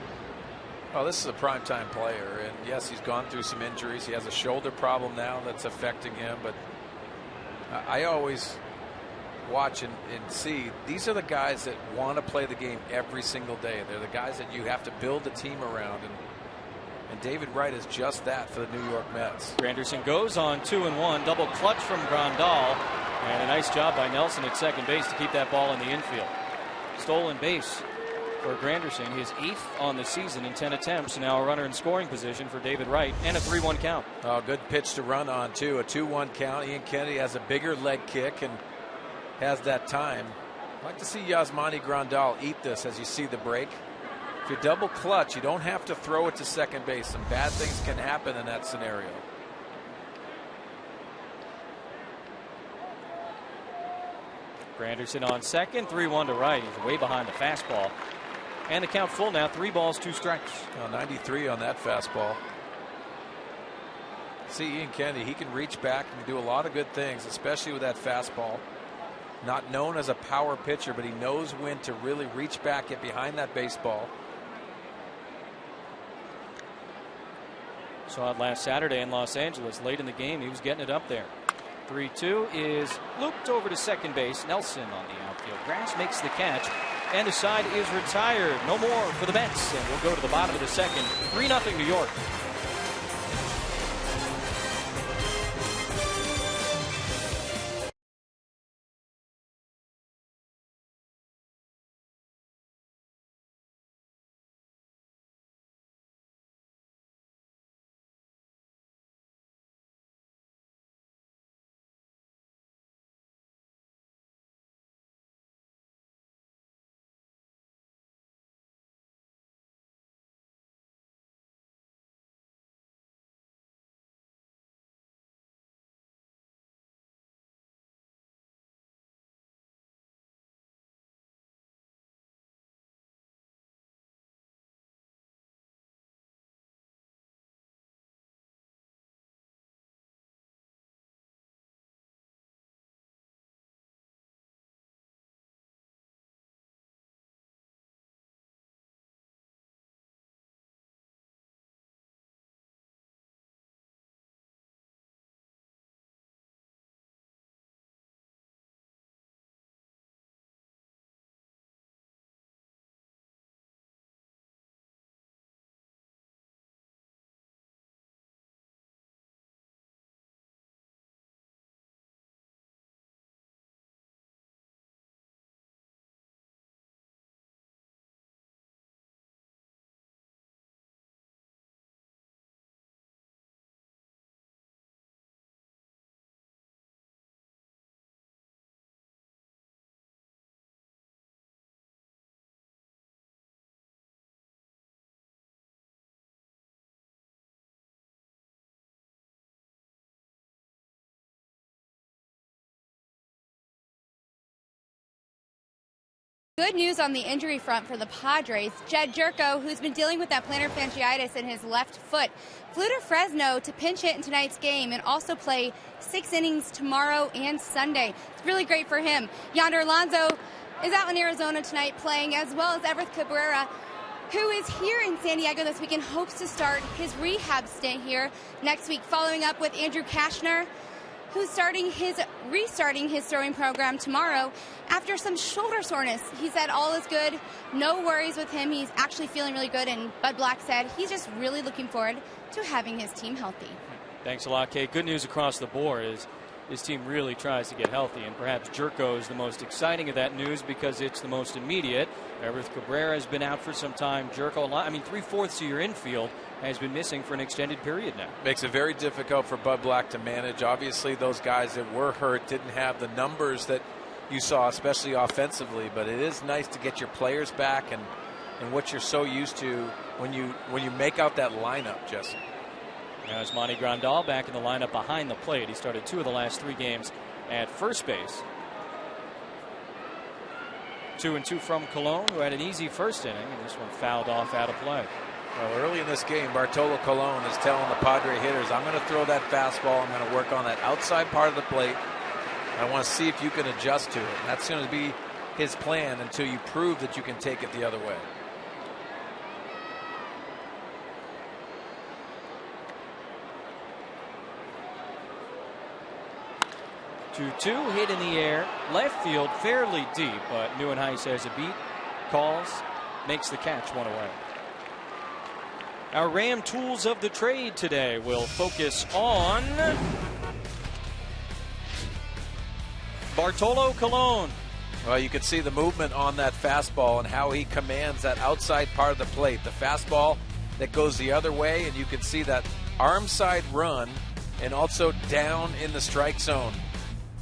Well, this is a primetime player, and yes, he's gone through some injuries. He has a shoulder problem now that's affecting him, but I always watch and see these are the guys that want to play the game every single day. They're the guys that you have to build a team around, and David Wright is just that for the New York Mets. Granderson goes on 2-1, double clutch from Grandal, and a nice job by Nelson at second base to keep that ball in the infield. Stolen base for Granderson, his 8th on the season in 10 attempts. Now a runner in scoring position for David Wright, and a 3-1 count. Oh, good pitch to run on too. A 2-1 count. Ian Kennedy has a bigger leg kick and has that time. I'd like to see Yasmani Grandal eat this as you see the break. If you double clutch, you don't have to throw it to second base. Some bad things can happen in that scenario. Granderson on second, 3-1 to right. He's way behind the fastball. And the count full now, 3 balls, 2 strikes. 93 on that fastball. See Ian Kennedy, he can reach back and do a lot of good things, especially with that fastball. Not known as a power pitcher, but he knows when to really reach back, get behind that baseball. Saw it last Saturday in Los Angeles. Late in the game, he was getting it up there. 3-2 is looped over to second base. Nelson on the outfield. Grass makes the catch, and the side is retired. No more for the Mets, and we'll go to the bottom of the second. 3-0 New York. Good news on the injury front for the Padres. Jed Jerko, who's been dealing with that plantar fasciitis in his left foot, flew to Fresno to pinch hit in tonight's game and also play 6 innings tomorrow and Sunday. It's really great for him. Yonder Alonso is out in Arizona tonight playing, as well as Everth Cabrera, who is here in San Diego this week and hopes to start his rehab stint here next week, following up with Andrew Kashner, who's restarting his throwing program tomorrow after some shoulder soreness. He said all is good, no worries with him. He's actually feeling really good, and Bud Black said he's just really looking forward to having his team healthy. Thanks a lot, Kate. Good news across the board is his team really tries to get healthy, and perhaps Jerko is the most exciting of that news because it's the most immediate. Everth Cabrera has been out for some time. Jerko, 3/4 of your infield has been missing for an extended period now. Makes it very difficult for Bud Black to manage. Obviously, those guys that were hurt didn't have the numbers that you saw, especially offensively, but it is nice to get your players back and what you're so used to when you make out that lineup, Jesse. As Monty Grandal back in the lineup behind the plate. He started 2 of the last 3 games at first base. 2-2 from Colon, who had an easy first inning, and this one fouled off out of play. Well, early in this game, Bartolo Colon is telling the Padre hitters, I'm going to throw that fastball. I'm going to work on that outside part of the plate. I want to see if you can adjust to it. And that's going to be his plan until you prove that you can take it the other way. Two hit in the air, left field fairly deep, but Neuenhuis has a beat, calls, makes the catch, one away. Our Ram tools of the trade today will focus on Bartolo Colon. Well, you can see the movement on that fastball and how he commands that outside part of the plate. The fastball that goes the other way, and you can see that arm side run and also down in the strike zone.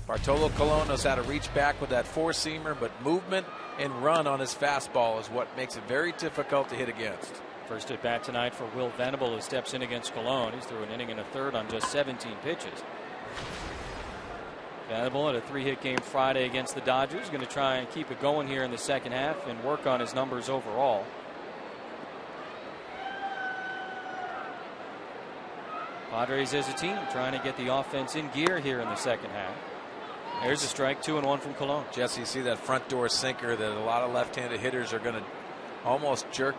Bartolo Colon knows how to reach back with that 4-seamer, but movement and run on his fastball is what makes it very difficult to hit against. First at bat tonight for Will Venable, who steps in against Colon. He's through an inning and a third on just 17 pitches. Venable had a 3-hit game Friday against the Dodgers. Going to try and keep it going here in the second half and work on his numbers overall. Padres as a team trying to get the offense in gear here in the second half. There's a strike, 2-1 from Colon. Jesse, you see that front door sinker that a lot of left-handed hitters are going to almost jerk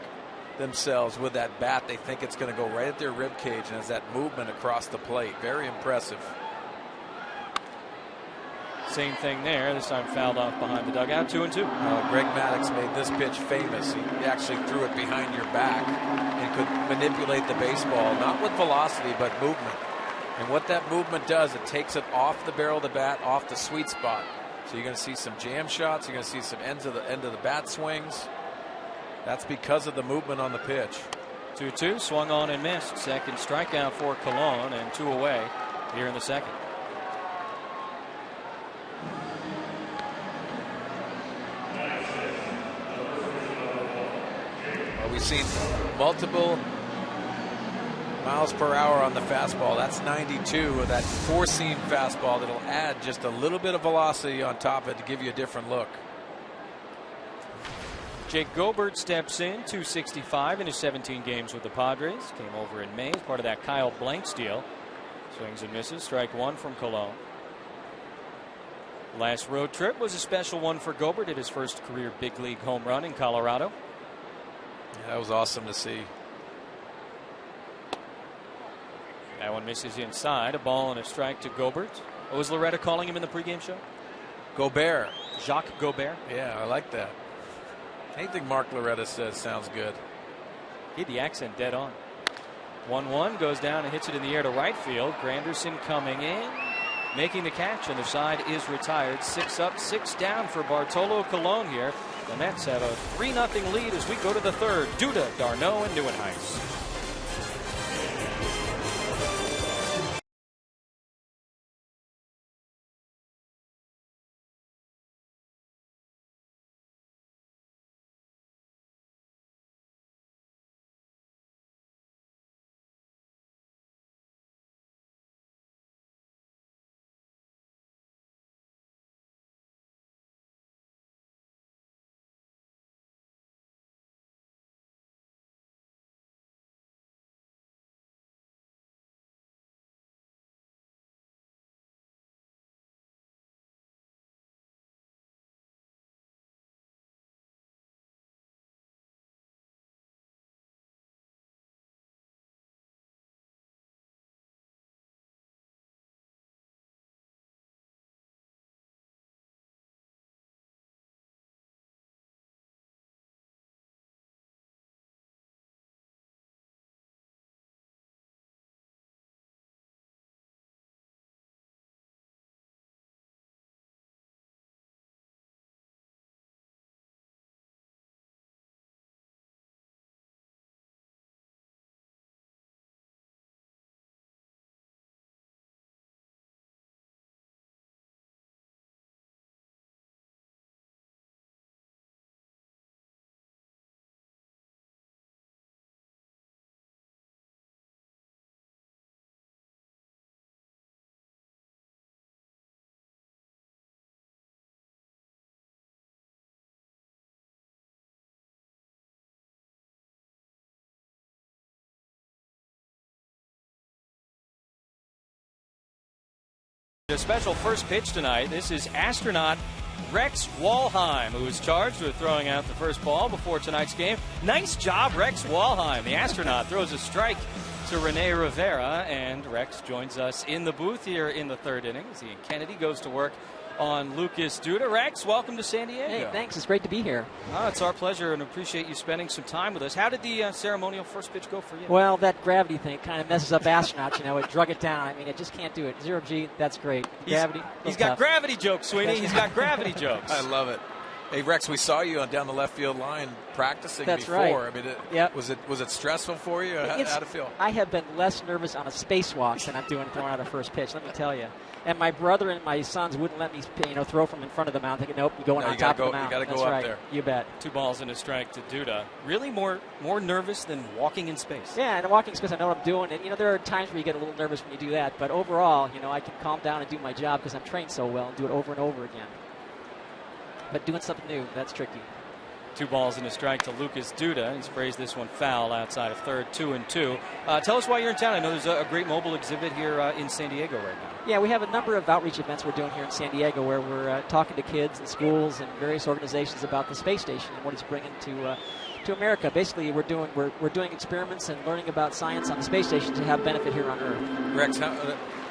themselves with that bat. They think it's going to go right at their rib cage, and has that movement across the plate. Very impressive. Same thing there. This time fouled off behind the dugout. 2-2. Greg Maddux made this pitch famous. He actually threw it behind your back and could manipulate the baseball, not with velocity, but movement. And what that movement does, it takes it off the barrel of the bat, off the sweet spot. So you're going to see some jam shots. You're going to see some end of the bat swings. That's because of the movement on the pitch. 2-2, swung on and missed. Second strikeout for Colon, and 2 away here in the second. Well, we've seen multiple miles per hour on the fastball. That's 92 with that 4-seam fastball that'll add just a little bit of velocity on top of it to give you a different look. Jake Gobert steps in, 265 in his 17 games with the Padres. Came over in May as part of that Kyle Blanks deal. Swings and misses. Strike 1 from Colon. Last road trip was a special one for Gobert. Hit his first career big league home run in Colorado. Yeah, that was awesome to see. That one misses inside. A ball and a strike to Gobert. What was Loretta calling him in the pregame show? Gobert. Jacques Gobert. Yeah, I like that. Anything Mark Loretta says sounds good. He had the accent dead on. 1-1 goes down and hits it in the air to right field. Granderson coming in, making the catch, and the side is retired. 6 up, 6 down for Bartolo Colon here. The Mets have a 3-0 lead as we go to the third. Duda, Darno, and Neuenhuis. A special first pitch tonight. This is astronaut Rex Walheim, who is charged with throwing out the first ball before tonight's game. Nice job, Rex Walheim. The astronaut throws a strike to Rene Rivera, and Rex joins us in the booth here in the third inning as Ian Kennedy goes to work on Lucas Duda. Rex, welcome to San Diego. Hey, thanks. It's great to be here. It's our pleasure and appreciate you spending some time with us. How did the ceremonial first pitch go for you? Well, that gravity thing kind of messes up astronauts. It drug it down. I mean, it just can't do it. 0G, that's great. Gravity. He's got gravity jokes, Sweeney. He's got gravity jokes. I love it. Hey, Rex, we saw you down the left field line practicing That's before. right. I mean, Yep. was it stressful for you? How'd it feel? I have been less nervous on a spacewalk than I'm doing throwing out a first pitch, let me tell you. And my brother and my sons wouldn't let me throw from in front of the mound. They go, nope, you're going on top of the mound. You got to That's go up right. there. You bet. 2 balls and a strike to Duda. Really more nervous than walking in space. Yeah, and walking space, I know what I'm doing. And, there are times where you get a little nervous when you do that. But overall, I can calm down and do my job because I'm trained so well and do it over and over again. But doing something new, that's tricky. 2 balls and a strike to Lucas Duda. He sprays this one foul outside of third, 2-2. Tell us why you're in town. I know there's a great mobile exhibit here in San Diego right now. Yeah, we have a number of outreach events we're doing here in San Diego where we're talking to kids and schools and various organizations about the space station and what it's bringing to America. Basically, we're doing experiments and learning about science on the space station to have benefit here on Earth. Rex,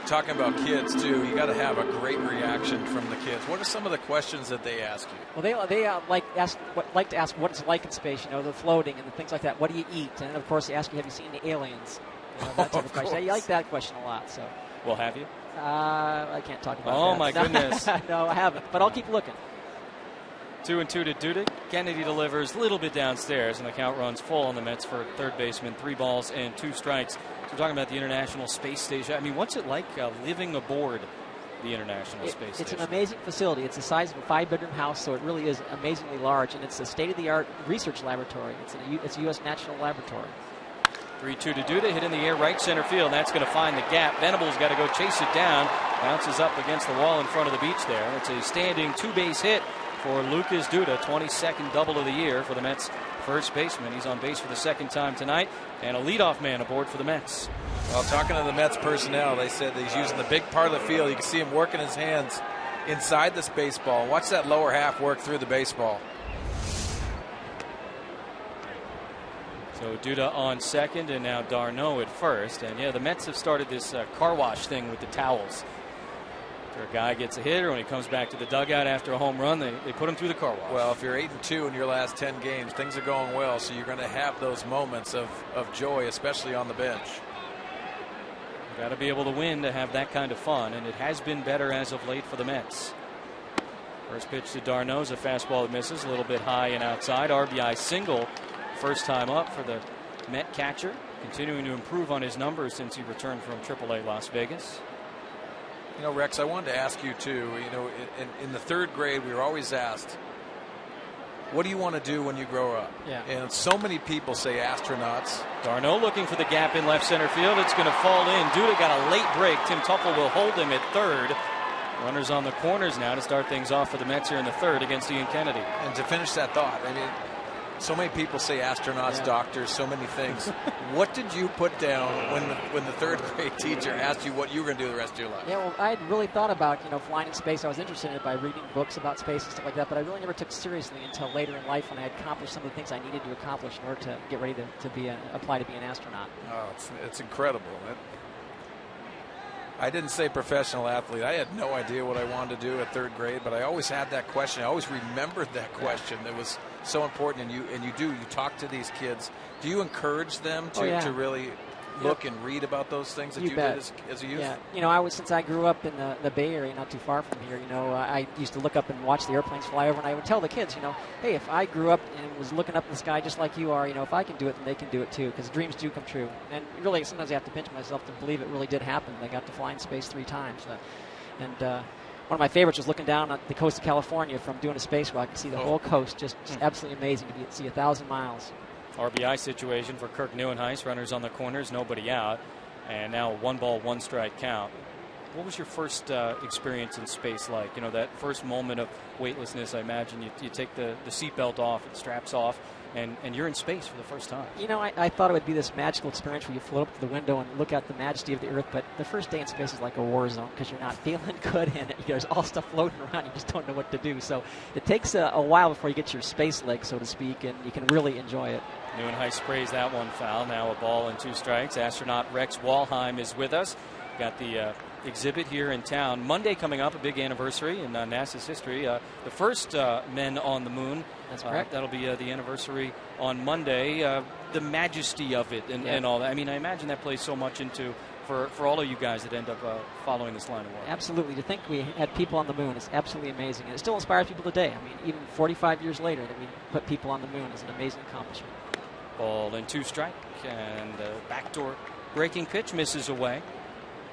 talking about kids too, you got to have a great reaction from the kids. What are some of the questions that they ask you? Well, they like to ask what it's like in space. The floating and the things like that. What do you eat? And of course, they ask you, have you seen the aliens? That type of question. I like that question a lot. So. Well, have you? I can't talk about that. Oh my goodness! No, I haven't. But I'll keep looking. 2-2 to Duda. Kennedy delivers a little bit downstairs, and the count runs full on the Mets for third baseman. 3 balls and 2 strikes. So we're talking about the International Space Station. I mean, what's it like living aboard the International Space Station? It's an amazing facility. It's the size of a 5-bedroom house, so it really is amazingly large, and it's a state-of-the-art research laboratory. It's a U.S. National Laboratory. 3-2 to Duda, hit in the air, right center field. That's going to find the gap. Venable's got to go chase it down. Bounces up against the wall in front of the beach there. It's a standing 2-base hit for Lucas Duda, 22nd double of the year for the Mets first baseman. He's on base for the second time tonight, and a leadoff man aboard for the Mets. Well, talking to the Mets personnel, they said that he's using the big part of the field. You can see him working his hands inside this baseball. Watch that lower half work through the baseball. So Duda on second, and now d'Arnaud at first. And yeah, the Mets have started this car wash thing with the towels. After a guy gets a hit, or when he comes back to the dugout after a home run, they put him through the car wash. Well, if you're 8-2 in your last 10 games, things are going well, so you're going to have those moments of joy, especially on the bench. Got to be able to win to have that kind of fun, and it has been better as of late for the Mets. First pitch to d'Arnaud is a fastball that misses, a little bit high and outside. RBI single. First time up for the Met catcher, continuing to improve on his numbers since he returned from AAA Las Vegas. Rex, I wanted to ask you too, in the third grade, we were always asked, what do you want to do when you grow up? Yeah. And so many people say astronauts. d'Arnaud looking for the gap in left center field. It's going to fall in. Duda got a late break. Tim Tuffle will hold him at third. Runners on the corners now to start things off for the Mets here in the third against Ian Kennedy. And to finish that thought, so many people say astronauts, doctors, so many things. What did you put down when the third grade teacher asked you what you were going to do the rest of your life? Yeah, well, I had really thought about flying in space. I was interested in it by reading books about space and stuff like that, but I really never took it seriously until later in life when I had accomplished some of the things I needed to accomplish in order to get ready to apply to be an astronaut. Oh, it's incredible. I didn't say professional athlete. I had no idea what I wanted to do at third grade, but I always had that question. I always remembered that question. It was so important, and you talk to these kids. Do you encourage them to really look and read about those things that you did as a youth? Yeah, since I grew up in the Bay Area, not too far from here, I used to look up and watch the airplanes fly over, and I would tell the kids, hey, if I grew up and was looking up in the sky just like you are, if I can do it, then they can do it too, because dreams do come true. And really, sometimes I have to pinch myself to believe it really did happen. I got to fly in space 3 times. One of my favorites was looking down on the coast of California from doing a spacewalk. I could see the whole coast, just absolutely amazing to see 1,000 miles. RBI situation for Kirk Neuenhuis. Runners on the corners, nobody out. And now 1 ball, 1 strike count. What was your first experience in space like? That first moment of weightlessness, I imagine you take the seatbelt off, it straps off, and you're in space for the first time. You know, I thought it would be this magical experience where you float up to the window and look at the majesty of the earth, but the first day in space is like a war zone because you're not feeling good in it. There's all stuff floating around. You just don't know what to do. So it takes a while before you get your space leg, so to speak, and you can really enjoy it. Neuenhuis sprays that one foul. Now a ball and 2 strikes. Astronaut Rex Walheim is with us. Got the exhibit here in town. Monday coming up, a big anniversary in NASA's history. The first men on the moon. That's correct. That'll be the anniversary on Monday. The majesty of it and all that. I mean, I imagine that plays so much into for all of you guys that end up following this line of work. Absolutely. To think we had people on the moon is absolutely amazing. And it still inspires people today. I mean, even 45 years later that we put people on the moon is an amazing accomplishment. Ball and 2 strike, and backdoor breaking pitch misses away.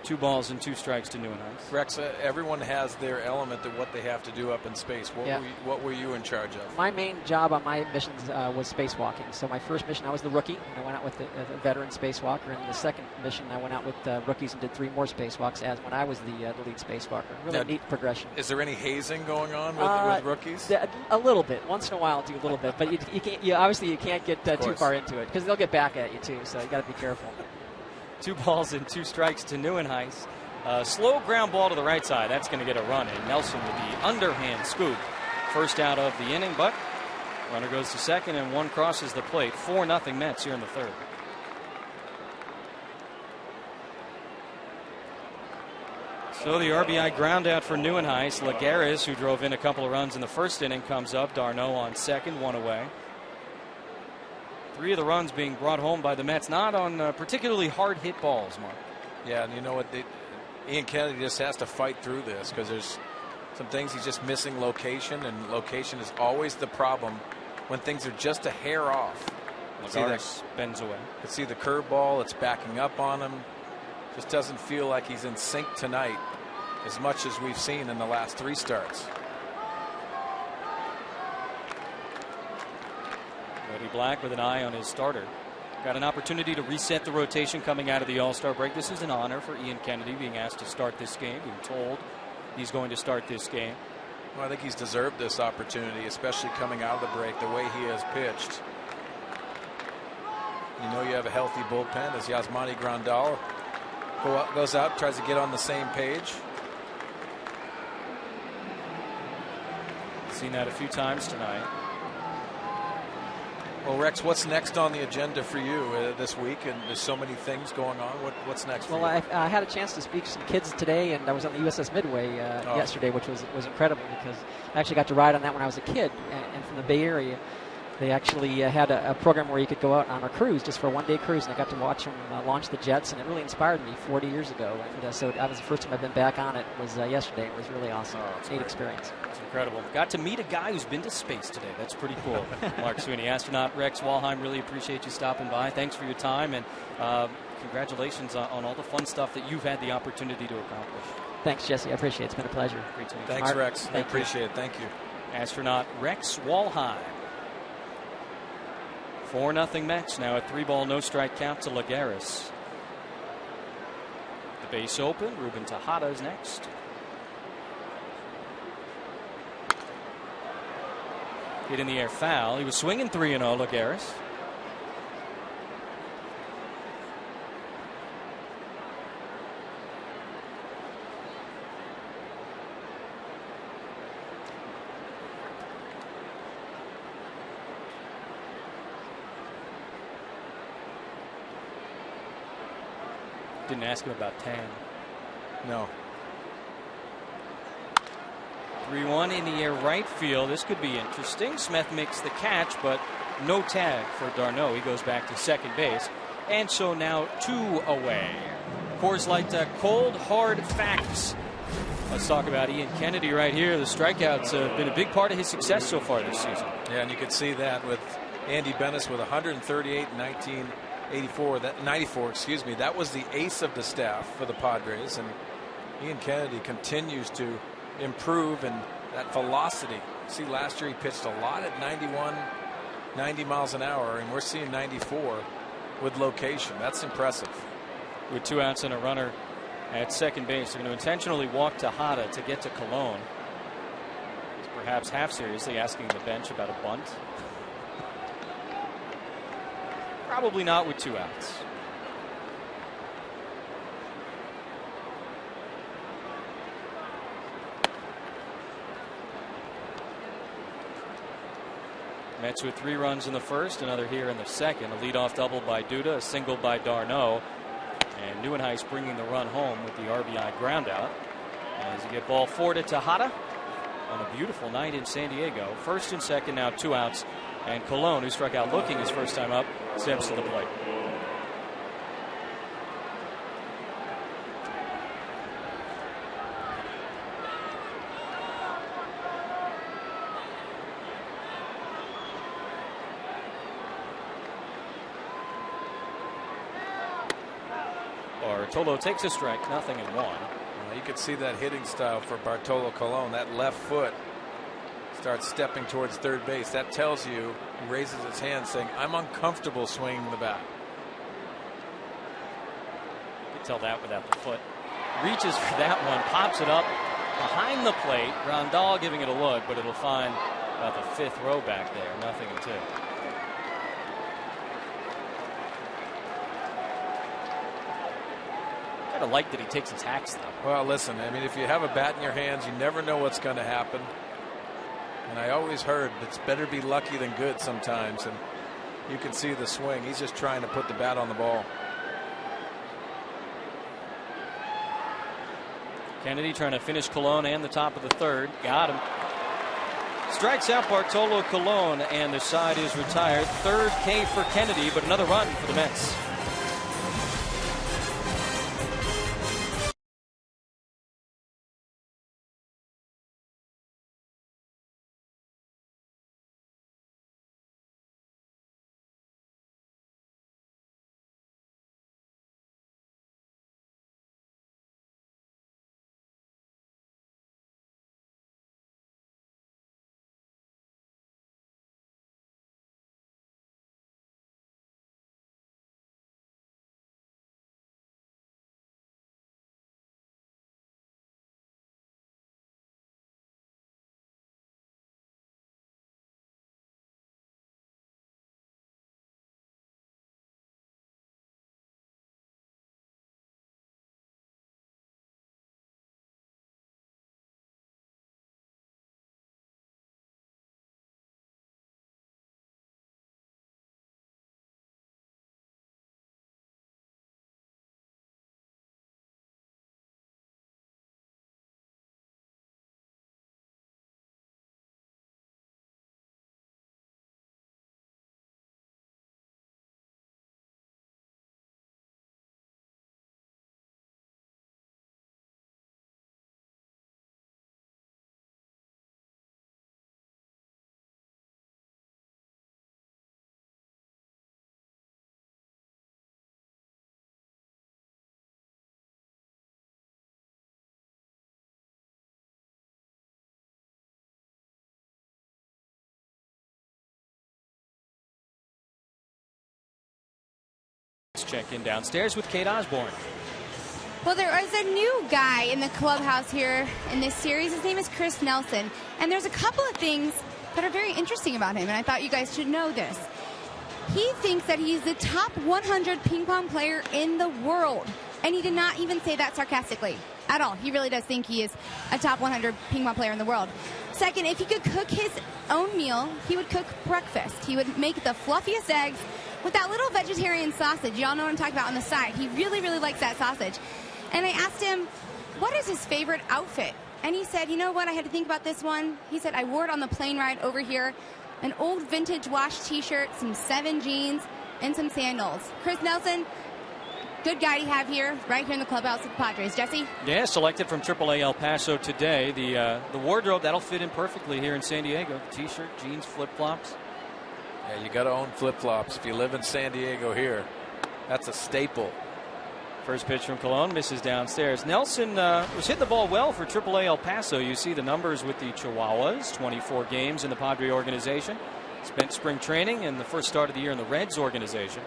2 balls and 2 strikes to Neuenhuis. Rex, everyone has their element of what they have to do up in space. What were you in charge of? My main job on my missions was spacewalking. So my first mission, I was the rookie. And I went out with a veteran spacewalker. And the second mission, I went out with rookies and did 3 more spacewalks as when I was the lead spacewalker. Really neat progression. Is there any hazing going on with rookies? A little bit. Once in a while, do a little bit. But you can't. Obviously, you can't get too far into it because they'll get back at you too. So you got to be careful. 2 balls and 2 strikes to Neuenhuis. Slow ground ball to the right side. That's going to get a run. And Nelson with the underhand scoop. First out of the inning, but runner goes to second and 1 crosses the plate. 4-0 Mets here in the 3rd. So the RBI ground out for Neuenhuis. Lagares, who drove in a couple of runs in the 1st inning, comes up. D'Arnaud on second, 1 away. 3 of the runs being brought home by the Mets, not on particularly hard hit balls, Mark. Yeah, and you know what? Ian Kennedy just has to fight through this because there's some things he's just missing location, and location is always the problem when things are just a hair off. Lagares bends away. You can see the curveball, it's backing up on him. Just doesn't feel like he's in sync tonight as much as we've seen in the last 3 starts. Cody Black with an eye on his starter. Got an opportunity to reset the rotation coming out of the All-Star break. This is an honor for Ian Kennedy being asked to start this game, being told he's going to start this game. Well, I think he's deserved this opportunity, especially coming out of the break, the way he has pitched. You know you have a healthy bullpen as Yasmani Grandal goes out, tries to get on the same page. Seen that a few times tonight. Well, Rex, what's next on the agenda for you this week? And there's so many things going on. What's next for you? Well, I had a chance to speak to some kids today, and I was on the USS Midway yesterday, which was incredible because I actually got to ride on that when I was a kid. And from the Bay Area, they actually had a program where you could go out on a cruise just for a 1-day cruise, and I got to watch them launch the jets, and it really inspired me 40 years ago. And so that was the first time I've been back on it. Was yesterday. It was really awesome. Neat experience. It's incredible. Got to meet a guy who's been to space today. That's pretty cool. Mark Sweeney, astronaut Rex Walheim, really appreciate you stopping by. Thanks for your time, and congratulations on all the fun stuff that you've had the opportunity to accomplish. Thanks, Jesse. I appreciate it. It's been a pleasure. Great to meet you. Thanks, Mark, Rex. I appreciate it. Thank you. Astronaut Rex Walheim. 4-0 Mets. Now a 3-ball, no strike count to Lagares. The base open. Ruben Tejada is next. Hit in the air foul. He was swinging 3-0, Lagares. Didn't ask him about Tan. No. 3-1 in the air right field. This could be interesting. Smith makes the catch, but no tag for D'Arnaud. He goes back to second base. And so now 2 away. Coors Light cold, hard facts. Let's talk about Ian Kennedy right here. The strikeouts have been a big part of his success so far this season. Yeah, and you can see that with Andy Bennis with 138 in 1994. 94, excuse me. That was the ace of the staff for the Padres. And Ian Kennedy continues to improve, and that velocity. See, last year he pitched a lot at 91, 90 miles an hour, and we're seeing 94 with location. That's impressive. With 2 outs and a runner at second base, they're going to intentionally walk Tejada to get to Colon. He's perhaps half seriously asking the bench about a bunt. Probably not with 2 outs. Mets with 3 runs in the first, another here in the second. A leadoff double by Duda, a single by d'Arnaud. And Neuenhuis bringing the run home with the RBI groundout. As you get ball 4 to Tejada on a beautiful night in San Diego. First and second, now 2 outs. And Colon, who struck out looking his first time up, steps to the plate. Bartolo takes a strike, 0-1. You could see that hitting style for Bartolo Colon. That left foot starts stepping towards third base. That tells you, he raises his hand saying, I'm uncomfortable swinging the bat. You can tell that without the foot. Reaches for that one, pops it up behind the plate. Grandal giving it a look, but it'll find about the 5th row back there. 0-2. I kind of like that he takes his hacks, though. Well, listen, I mean, if you have a bat in your hands, you never know what's going to happen. And I always heard it's better be lucky than good sometimes. And you can see the swing. He's just trying to put the bat on the ball. Kennedy trying to finish Colon and the top of the 3rd. Got him. Strikes out Bartolo Colon, and the side is retired. 3rd K for Kennedy, but another run for the Mets. Let's check in downstairs with Kate Osborne. Well, there is a new guy in the clubhouse here in this series. His name is Chris Nelson. And there's a couple of things that are very interesting about him, and I thought you guys should know this. He thinks that he's the top 100 ping pong player in the world. And he did not even say that sarcastically at all. He really does think he is a top 100 ping pong player in the world. Second, if he could cook his own meal, he would cook breakfast. He would make the fluffiest eggs with that little vegetarian sausage. Y'all know what I'm talking about on the side. He really, really likes that sausage. And I asked him, what is his favorite outfit? And he said, you know what, I had to think about this one. He said, I wore it on the plane ride over here. An old vintage wash t-shirt, some 7 jeans, and some sandals. Chris Nelson, good guy to have here, right here in the clubhouse of the Padres. Jesse? Yeah, selected from AAA El Paso today. The wardrobe, that'll fit in perfectly here in San Diego. T-shirt, jeans, flip-flops. Yeah, you got to own flip-flops if you live in San Diego here. That's a staple. First pitch from Colon, misses downstairs. Nelson was hitting the ball well for AAA El Paso. You see the numbers with the Chihuahuas, 24 games in the Padre organization. Spent spring training and the first start of the year in the Reds organization.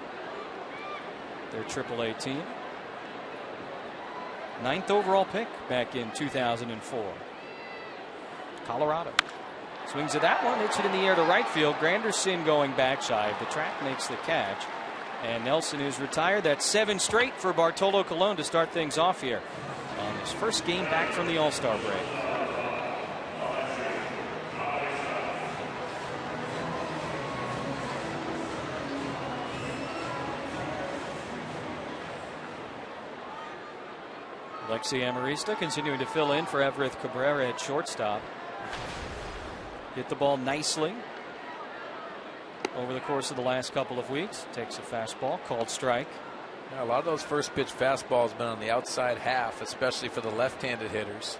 Their AAA team. 9th overall pick back in 2004. Colorado. Swings at that one, hits it in the air to right field. Granderson going back shy of the track, makes the catch. And Nelson is retired. That's 7 straight for Bartolo Colon to start things off here on his first game back from the All-Star break. Alexi Amarista continuing to fill in for Everett Cabrera at shortstop. Hit the ball nicely over the course of the last couple of weeks. Takes a fastball, called strike. Yeah, a lot of those first pitch fastballs have been on the outside half, especially for the left-handed hitters.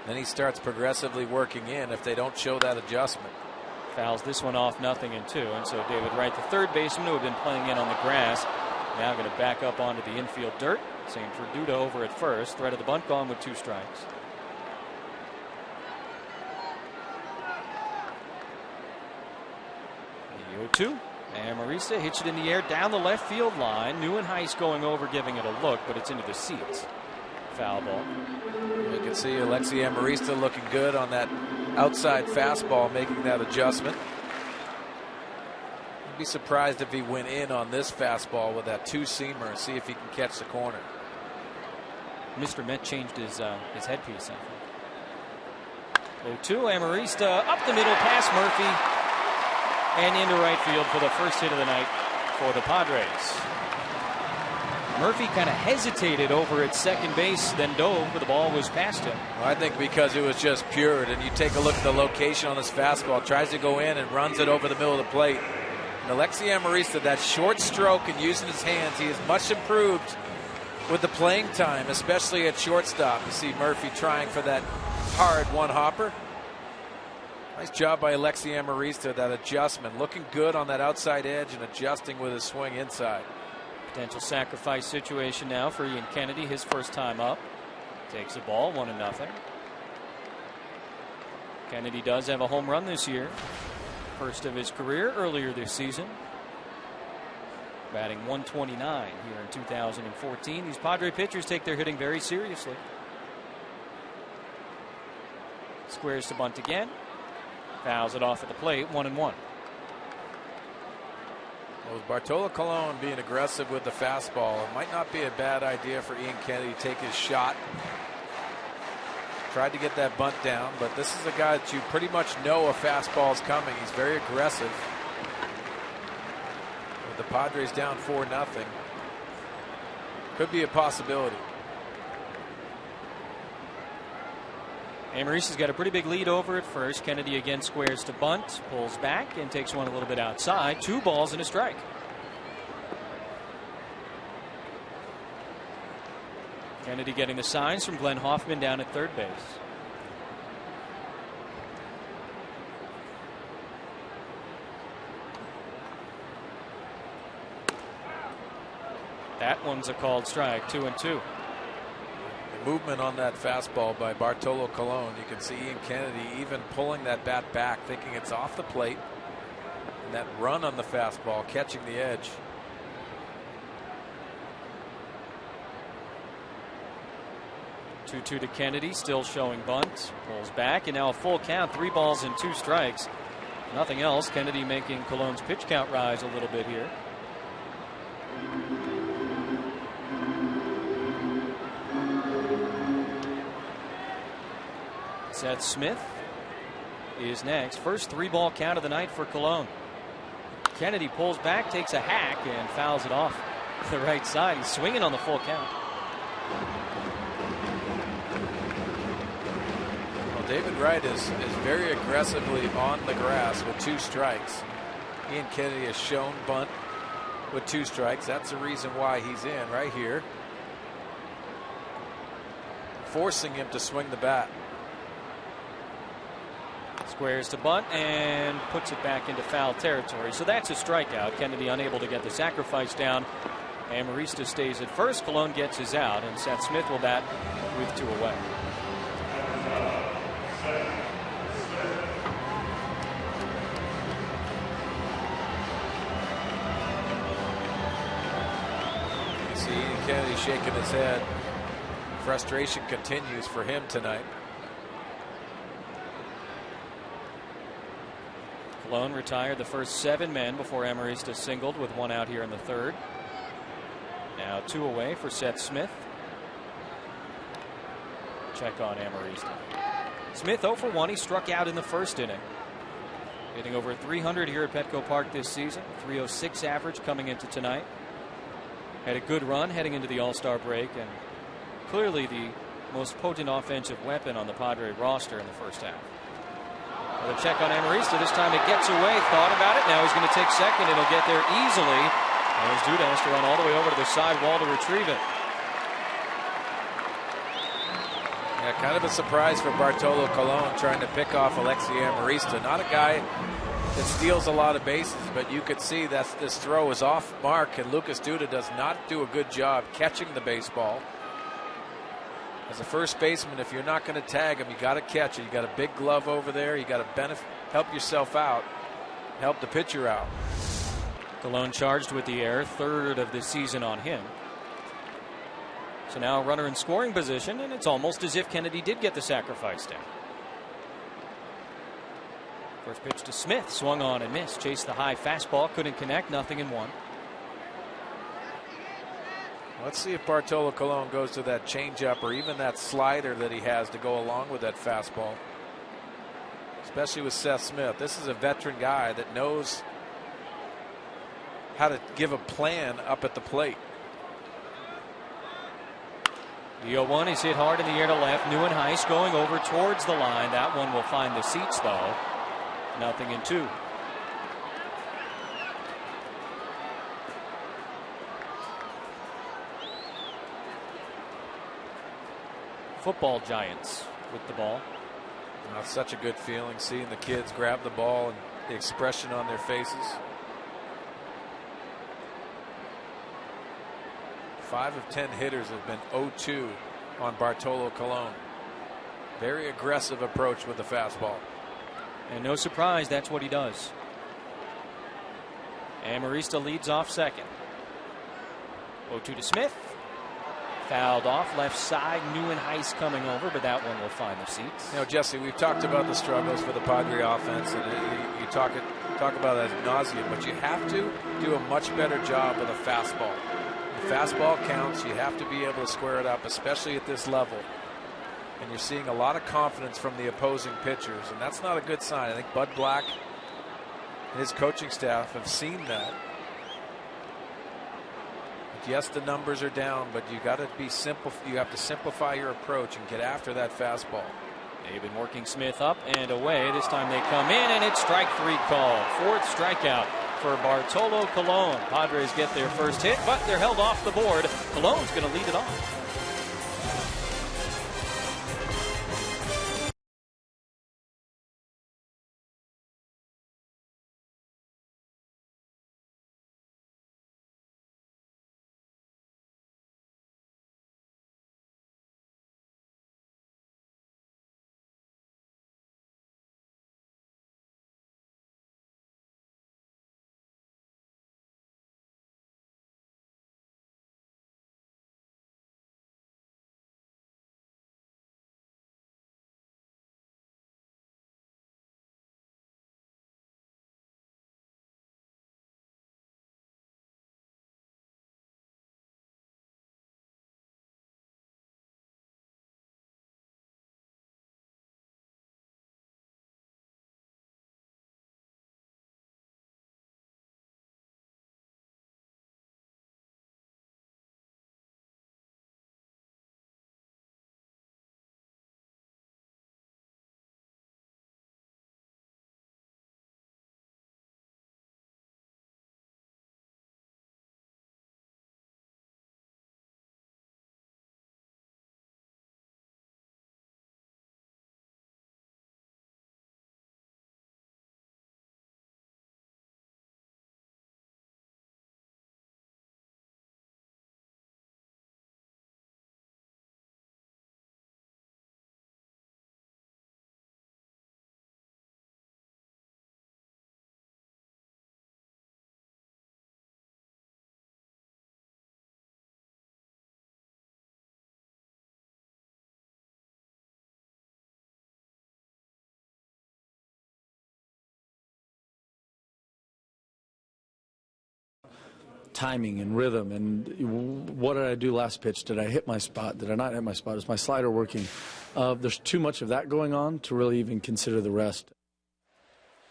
Then he starts progressively working in if they don't show that adjustment. Fouls this one off 0-2, and so David Wright, the third baseman who had been playing in on the grass, now going to back up onto the infield dirt. Same for Duda over at first. Threat of the bunt gone with 2 strikes. The 0-2. Amarista hits it in the air down the left field line. Neuenhuis going over, giving it a look, but it's into the seats. Foul ball. You can see Alexi Amarista looking good on that outside fastball, making that adjustment. I'd be surprised if he went in on this fastball with that 2-seamer and see if he can catch the corner. Mr. Met changed his headpiece. 0-2. Amarista up the middle past Murphy and into right field for the first hit of the night for the Padres. Murphy kind of hesitated over at second base, then dove, but the ball was past him. Well, I think because it was just pured, and you take a look at the location on this fastball, tries to go in and runs it over the middle of the plate. And Alexi Amarista, that short stroke and using his hands, he is much improved with the playing time, especially at shortstop. You see Murphy trying for that hard one-hopper. Nice job by Alexi Amarista, that adjustment. Looking good on that outside edge and adjusting with his swing inside. Potential sacrifice situation now for Ian Kennedy, his first time up. Takes the ball, 1-0. Kennedy does have a home run this year. First of his career earlier this season. Batting 129 here in 2014. These Padre pitchers take their hitting very seriously. Squares to bunt again. Fouls it off at the plate, 1-1. Well, with Bartolo Colon being aggressive with the fastball, it might not be a bad idea for Ian Kennedy to take his shot. Tried to get that bunt down, but this is a guy that you pretty much know a fastball is coming. He's very aggressive. With the Padres down 4-0, could be a possibility. Amarista's got a pretty big lead over at first. Kennedy again squares to bunt, pulls back and takes one a little bit outside. 2 balls and a strike. Kennedy getting the signs from Glenn Hoffman down at third base. That one's a called strike, 2-2. Movement on that fastball by Bartolo Colon. You can see Ian Kennedy even pulling that bat back, thinking it's off the plate. And that run on the fastball, catching the edge. To Kennedy, still showing bunt, pulls back, and now a full count, 3 balls and 2 strikes. Nothing else. Kennedy making Colon's pitch count rise a little bit here. Seth Smith is next. First 3-ball count of the night for Colon. Kennedy pulls back, takes a hack, and fouls it off the right side. He's swinging on the full count. Well, David Wright is very aggressively on the grass with 2 strikes. Ian Kennedy has shown bunt with 2 strikes. That's the reason why he's in right here, forcing him to swing the bat. Squares to bunt and puts it back into foul territory. So that's a strikeout. Kennedy unable to get the sacrifice down. Amarista stays at first. Colon gets his out, and Seth Smith will bat with 2 away. You see Ian Kennedy shaking his head. Frustration continues for him tonight. Colon retired the first 7 men before Amarista singled with 1 out here in the 3rd. Now 2 away for Seth Smith. Check on Amarista. Smith 0 for 1. He struck out in the 1st inning. Hitting over 300 here at Petco Park this season. 306 average coming into tonight. Had a good run heading into the All-Star break, and clearly the most potent offensive weapon on the Padre roster in the first half. Another check on Amarista. This time it gets away. Thought about it. Now he's going to take second. It'll get there easily. There's Dudas to run all the way over to the side wall to retrieve it. Yeah, kind of a surprise for Bartolo Colon trying to pick off Alexi Amarista. Not a guy that steals a lot of bases, but you could see that this throw is off mark, and Lucas Duda does not do a good job catching the baseball. As a first baseman, if you're not going to tag him, you got to catch it. You got a big glove over there. You got to help yourself out, help the pitcher out. Colon charged with the error, 3rd of the season on him. So now a runner in scoring position, and it's almost as if Kennedy did get the sacrifice down. First pitch to Smith, swung on and missed. Chased the high fastball, couldn't connect, 0-1. Let's see if Bartolo Colon goes to that changeup or even that slider that he has to go along with that fastball. Especially with Seth Smith. This is a veteran guy that knows how to give a plan up at the plate. The 0-1 is hit hard in the air to left. NYN going over towards the line. That one will find the seats though. 0-2. Football giants with the ball. It's such a good feeling seeing the kids grab the ball and the expression on their faces. 5 of 10 hitters have been 0-2 on Bartolo Colon. Very aggressive approach with the fastball. And no surprise, that's what he does. Amarista leads off second. 0-2 to Smith. Fouled off left side. NYN coming over, but that one will find the seats. You know, Jesse, we've talked about the struggles for the Padre offense, and you talk about it ad nauseum, but you have to do a much better job with a fastball. The fastball counts. You have to be able to square it up, especially at this level. And you're seeing a lot of confidence from the opposing pitchers, and that's not a good sign. I think Bud Black and his coaching staff have seen that. But yes, the numbers are down, but you got to be simple. You have to simplify your approach and get after that fastball. They've been working Smith up and away. This time they come in, and it's strike 3 call. 4th strikeout for Bartolo Colon. Padres get their first hit, but they're held off the board. Colon's going to lead it off. timing and rhythm and what did I do last pitch? Did I hit my spot? Did I not hit my spot? Is my slider working? There's too much of that going on to really even consider the rest.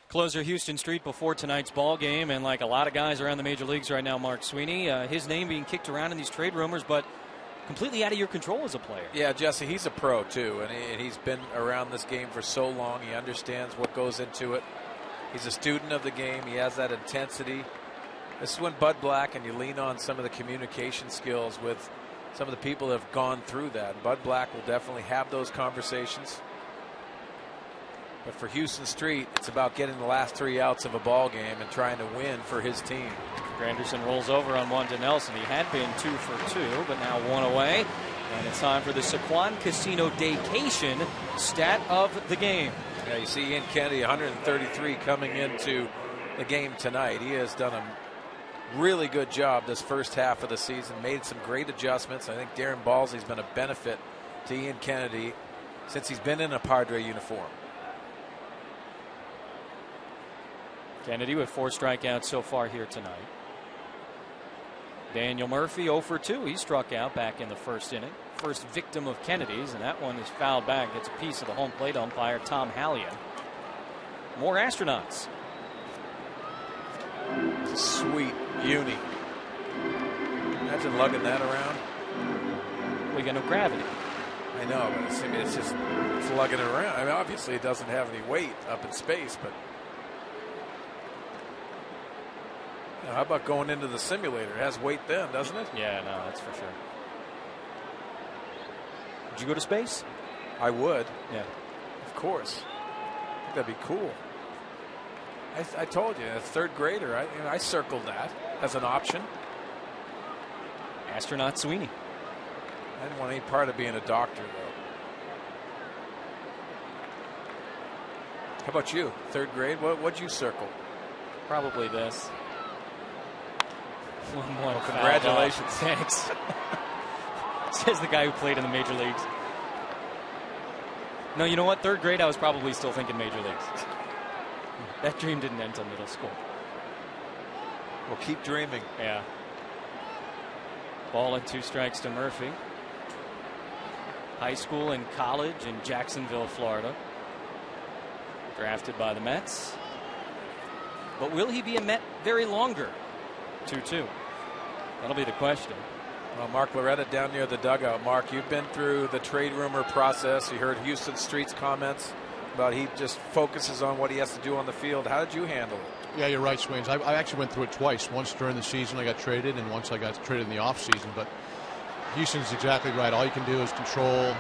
Closer Houston Street before tonight's ball game, and like a lot of guys around the major leagues right now, Mark Sweeney, his name being kicked around in these trade rumors, but completely out of your control as a player. Yeah, Jesse, he's a pro too, and he's been around this game for so long. He understands what goes into it. He's a student of the game. He has that intensity. This is when Bud Black, and you lean on some of the communication skills with some of the people that have gone through that. Bud Black will definitely have those conversations. But for Houston Street, it's about getting the last 3 outs of a ball game and trying to win for his team. Granderson rolls over on one to Nelson. He had been 2 for 2, but now 1 away. And it's time for the Saquon Casino Daycation stat of the game. Yeah, you see Ian Kennedy, 133 coming into the game tonight. He has done a really good job this first half of the season, made some great adjustments. I think Darren Balsley's been a benefit to Ian Kennedy since he's been in a Padre uniform. Kennedy with 4 strikeouts so far here tonight. Daniel Murphy 0 for 2. He struck out back in the first inning. First victim of Kennedy's, and that one is fouled back. Gets a piece of the home plate umpire, Tom Hallion. More Astronauts. Sweet uni. Imagine lugging that around. We got no gravity. I know, but it's just lugging it around. I mean, obviously it doesn't have any weight up in space, but how about going into the simulator? It has weight then, doesn't it? Yeah, no, that's for sure. Would you go to space? I would. Yeah. Of course. I think that'd be cool. I told you, as 3rd grader, I circled that as an option. Astronaut Sweeney. I didn't want any part of being a doctor, though. How about you? 3rd grade? What'd you circle? Probably this. One more. Well, congratulations. Thanks. Says the guy who played in the major leagues. No, you know what? 3rd grade, I was probably still thinking major leagues. That dream didn't end until middle school. Well, keep dreaming. Yeah. Ball and 2 strikes to Murphy. High school and college in Jacksonville, Florida. Drafted by the Mets. But will he be a Met very longer? 2-2. That'll be the question. Well, Mark Loretta down near the dugout. Mark, you've been through the trade rumor process. You heard Houston Street's comments about he just focuses on what he has to do on the field. How did you handle it? Yeah, you're right, Swains. I actually went through it twice. Once during the season I got traded, and once I got traded in the offseason. But Houston's exactly right. All you can do is control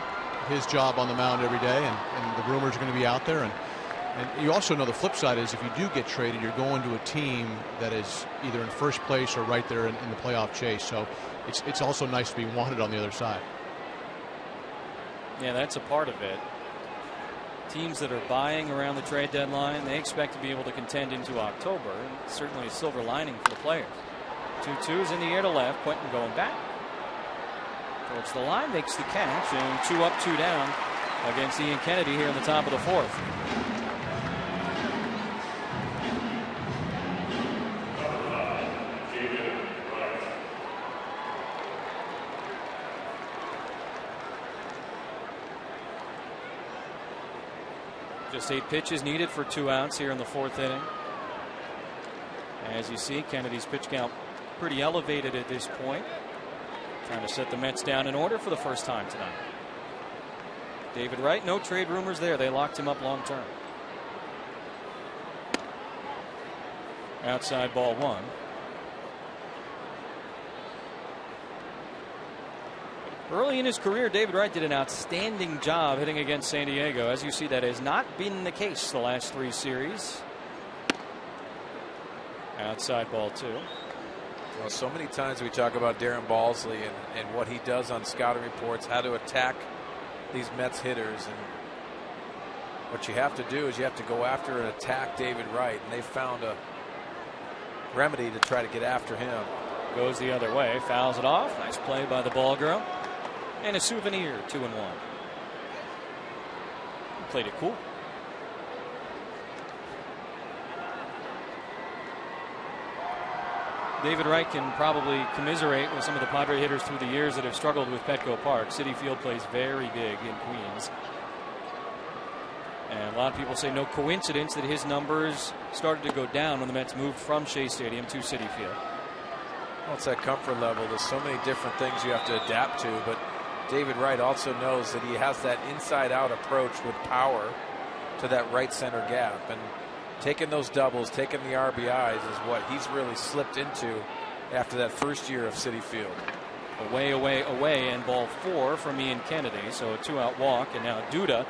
his job on the mound every day, and the rumors are going to be out there. And you also know the flip side is if you do get traded, you're going to a team that is either in first place or right there in the playoff chase. So it's also nice to be wanted on the other side. Yeah, that's a part of it. Teams that are buying around the trade deadline, they expect to be able to contend into October. And certainly a silver lining for the players. 2-2 is in the air to left. Quentin going back towards the line, makes the catch, and 2 up, 2 down against Ian Kennedy here in the top of the 4th. Just 8 pitches needed for 2 outs here in the 4th inning. As you see, Kennedy's pitch count pretty elevated at this point. Trying to set the Mets down in order for the first time tonight. David Wright, no trade rumors there. They locked him up long term. Outside ball 1. Early in his career, David Wright did an outstanding job hitting against San Diego. As you see, that has not been the case the last 3 series. Outside ball 2. Well, so many times we talk about Darren Balsley and what he does on scouting reports, how to attack these Mets hitters. And what you have to do is you have to go after and attack David Wright. And they found a remedy to try to get after him. Goes the other way, fouls it off. Nice play by the ball girl. And a souvenir, 2-1. Played it cool. David Wright can probably commiserate with some of the Padre hitters through the years that have struggled with Petco Park. Citi Field plays very big in Queens. And a lot of people say no coincidence that his numbers started to go down when the Mets moved from Shea Stadium to Citi Field. Well, it's that comfort level. There's so many different things you have to adapt to, but David Wright also knows that he has that inside-out approach with power to that right center gap. And taking those doubles, taking the RBIs is what he's really slipped into after that first year of Citi Field. Away, away, away, and ball 4 from Ian Kennedy. So a 2-out walk, and now Duda,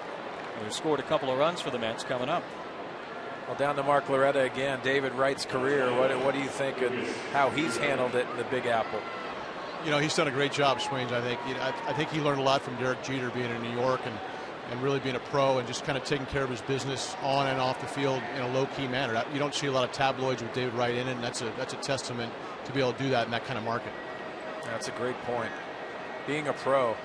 who scored a couple of runs for the Mets, coming up. Well, down to Mark Loretta again. David Wright's career. What do you think of how he's handled it in the Big Apple? You know, he's done a great job, Swains. I think. I think he learned a lot from Derek Jeter being in New York and really being a pro and just kind of taking care of his business on and off the field in a low-key manner. You don't see a lot of tabloids with David Wright in it, and that's a testament to be able to do that in that kind of market. That's a great point. Being a pro.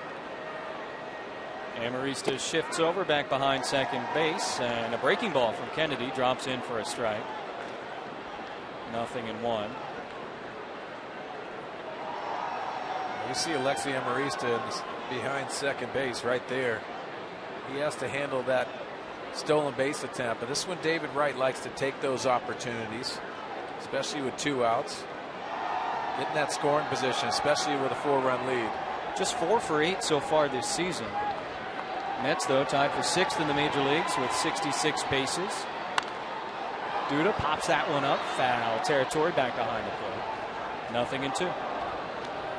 Amarista shifts over back behind second base, and a breaking ball from Kennedy drops in for a strike. 0-1. You see Alexi Amarista behind second base right there. He has to handle that stolen base attempt. But this one, David Wright likes to take those opportunities, especially with 2 outs. Getting that scoring position, especially with a 4-run lead. Just 4 for 8 so far this season. Mets, though, tied for 6th in the major leagues with 66 bases. Duda pops that one up. Foul territory back behind the plate. 0-2.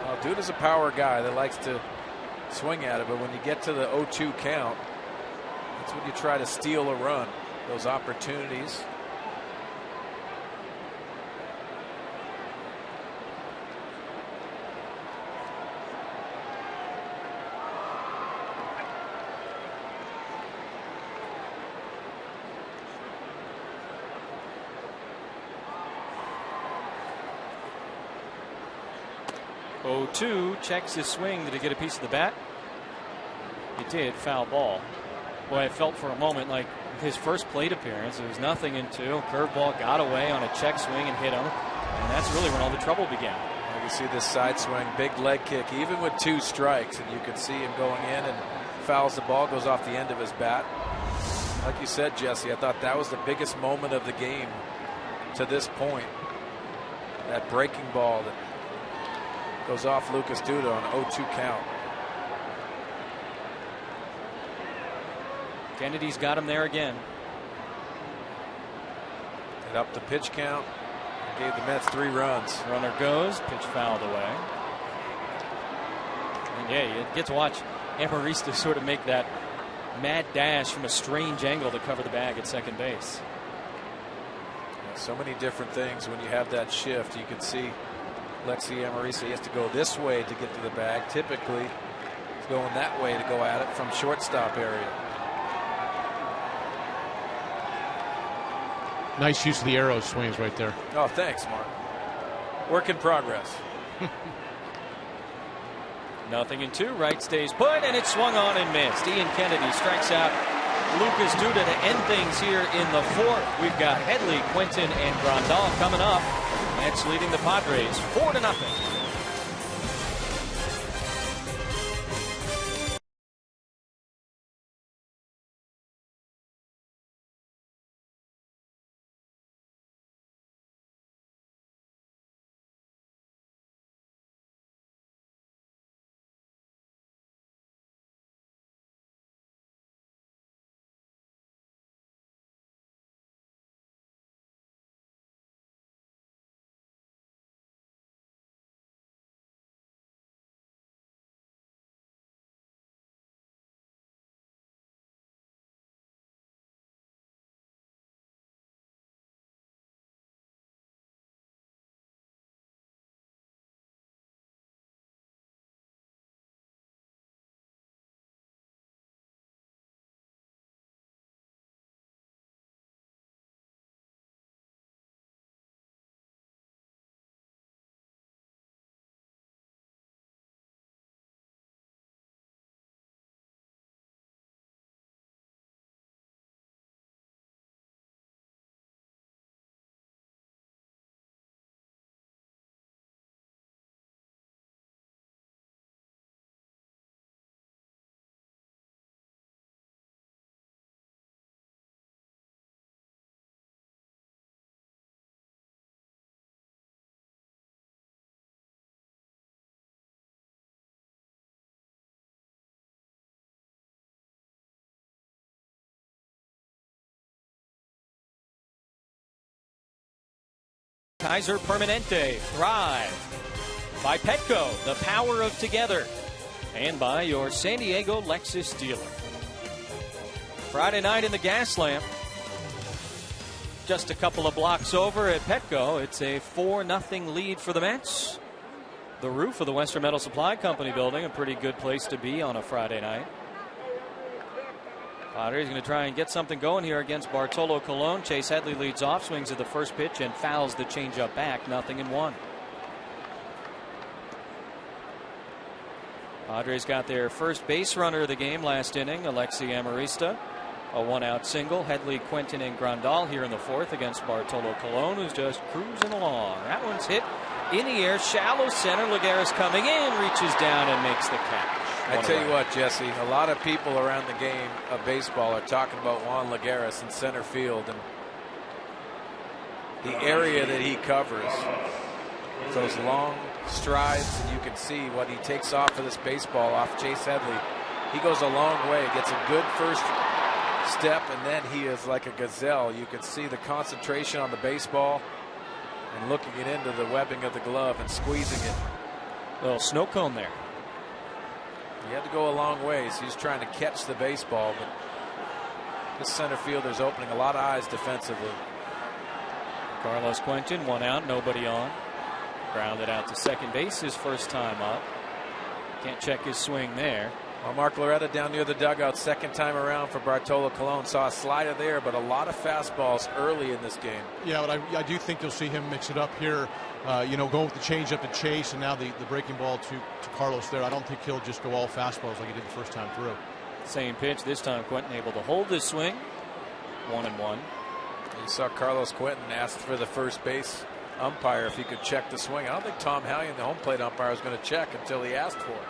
Well, Duda's a power guy that likes to swing at it, but when you get to the 0-2 count, that's when you try to steal a run. Those opportunities. Checks his swing. Did he get a piece of the bat? He did. Foul ball. Boy, it felt for a moment like his first plate appearance. It was 0-2. Curveball got away on a check swing and hit him. And that's really when all the trouble began. You can see this side swing, big leg kick, even with 2 strikes, and you can see him going in and fouls the ball, goes off the end of his bat. Like you said, Jesse, I thought that was the biggest moment of the game to this point. That breaking ball that goes off Lucas Duda on 0-2 count. Kennedy's got him there again. And up the pitch count. Gave the Mets 3 runs. Runner goes. Pitch fouled away. And yeah, you get to watch Amarista sort of make that mad dash from a strange angle to cover the bag at second base. So many different things when you have that shift. You can see Alexi Amarista, he has to go this way to get to the bag. Typically, he's going that way to go at it from shortstop area. Nice use of the arrow swings right there. Oh, thanks, Mark. Work in progress. 0-2. Wright stays put, and it swung on and missed. Ian Kennedy strikes out Lucas Duda to end things here in the 4th. We've got Headley, Quinton, and Grandal coming up. Mets leading the Padres 4-0. Kaiser Permanente, Thrive. By Petco, the power of together. And by your San Diego Lexus dealer. Friday night in the gas lamp. Just a couple of blocks over at Petco. It's a 4-0 lead for the Mets. The roof of the Western Metal Supply Company building, a pretty good place to be on a Friday night. Padres going to try and get something going here against Bartolo Colon. Chase Headley leads off, swings at the first pitch, and fouls the changeup back. 0-1. Padres got their first base runner of the game last inning, Alexi Amarista. A 1-out single. Headley, Quentin, and Grandal here in the fourth against Bartolo Colon, who's just cruising along. That one's hit in the air, shallow center. Lagares coming in, reaches down and makes the catch. I tell you what, Jesse, a lot of people around the game of baseball are talking about Juan Lagares in center field and the area that he covers. Those long strides, and you can see what he takes off of this baseball off Chase Headley. He goes a long way, gets a good first step, and then he is like a gazelle. You can see the concentration on the baseball and looking it into the webbing of the glove and squeezing it. Little snow cone there. He had to go a long ways. He's trying to catch the baseball, but this center fielder's opening a lot of eyes defensively. Carlos Quentin, 1 out, nobody on. Grounded out to second base his first time up. Can't check his swing there. Well, Mark Loretta down near the dugout, second time around for Bartolo Colon. Saw a slider there, but a lot of fastballs early in this game. Yeah, but I do think you'll see him mix it up here. Going with the changeup to Chase, and now the breaking ball to Carlos there. I don't think he'll just go all fastballs like he did the first time through. Same pitch this time. Quentin able to hold this swing. 1-1. You saw Carlos Quentin asked for the first base umpire if he could check the swing. I don't think Tom Hallion, the home plate umpire, was going to check until he asked for it.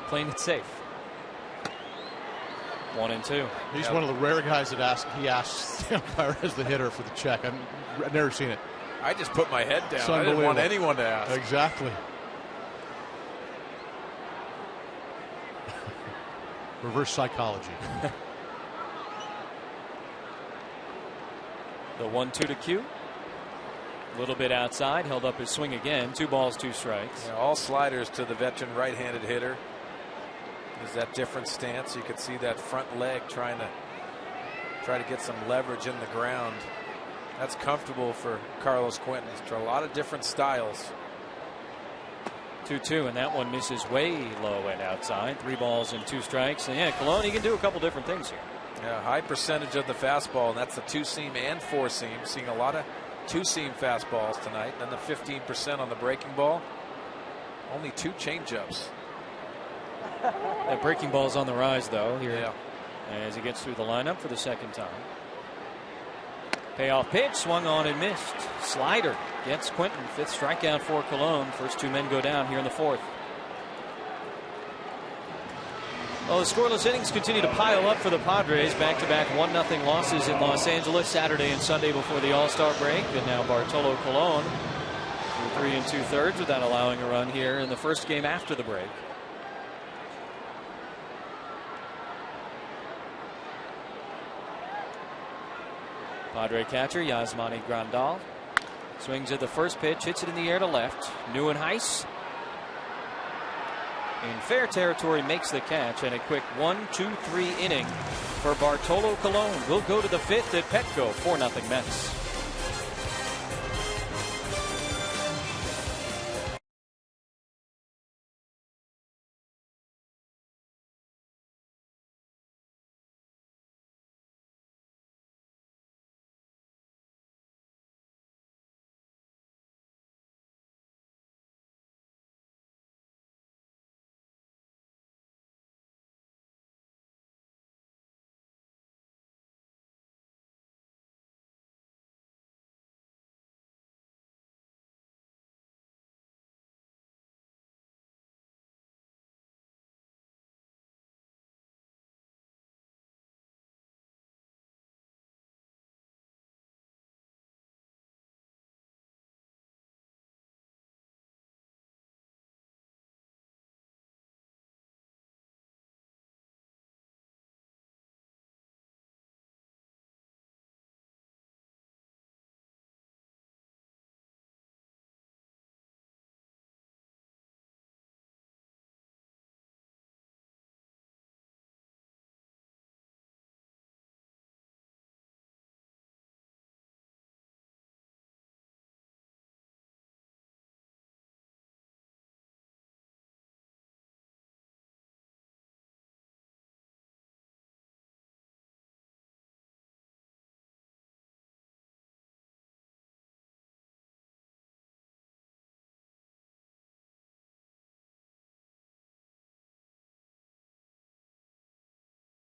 Playing it safe. 1-2. He's one of the rare guys that asks the umpire as the hitter for the check. I've never seen it. I just put my head down. I didn't want anyone to ask. Exactly. Reverse psychology. The 1-2 to Q. A little bit outside, held up his swing again. 2 balls, 2 strikes. Yeah, all sliders to the veteran right-handed hitter. There's that different stance. You could see that front leg trying to get some leverage in the ground. That's comfortable for Carlos Quentin. He's tried a lot of different styles. 2-2, and that one misses way low and outside. 3 balls and 2 strikes. And yeah, Colon, he can do a couple different things here. Yeah, high percentage of the fastball, and that's the 2-seam and 4-seam. Seeing a lot of 2-seam fastballs tonight, and then the 15% on the breaking ball. Only 2 changeups. That breaking ball's on the rise, though, here. Yeah. As he gets through the lineup for the second time. Payoff pitch, swung on and missed. Slider gets Quentin. 5th strikeout for Colon. First 2 men go down here in the 4th. Well, the scoreless innings continue to pile up for the Padres. Back-to-back 1-0 losses in Los Angeles Saturday and Sunday before the All-Star break. And now Bartolo Colon through 3 2/3 without allowing a run here in the first game after the break. Padre catcher Yasmani Grandal swings at the first pitch, hits it in the air to left. Neuenhuis in fair territory makes the catch, and a quick 1-2-3 inning for Bartolo Colon. We'll go to the 5th at Petco. 4-0 Mets.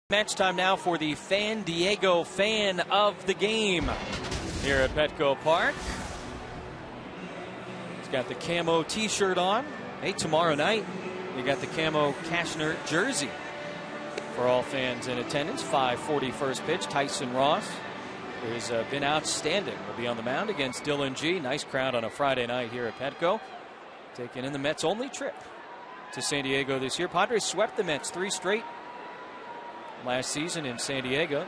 Match time now for the Fan Diego fan of the game here at Petco Park. He's got the camo t-shirt on. Hey, tomorrow night you got the camo Cashner jersey for all fans in attendance. 5:40 first pitch. Tyson Ross has been outstanding. Will be on the mound against Dylan G. Nice crowd on a Friday night here at Petco. Taking in the Mets' only trip to San Diego this year. Padres swept the Mets 3 straight last season in San Diego.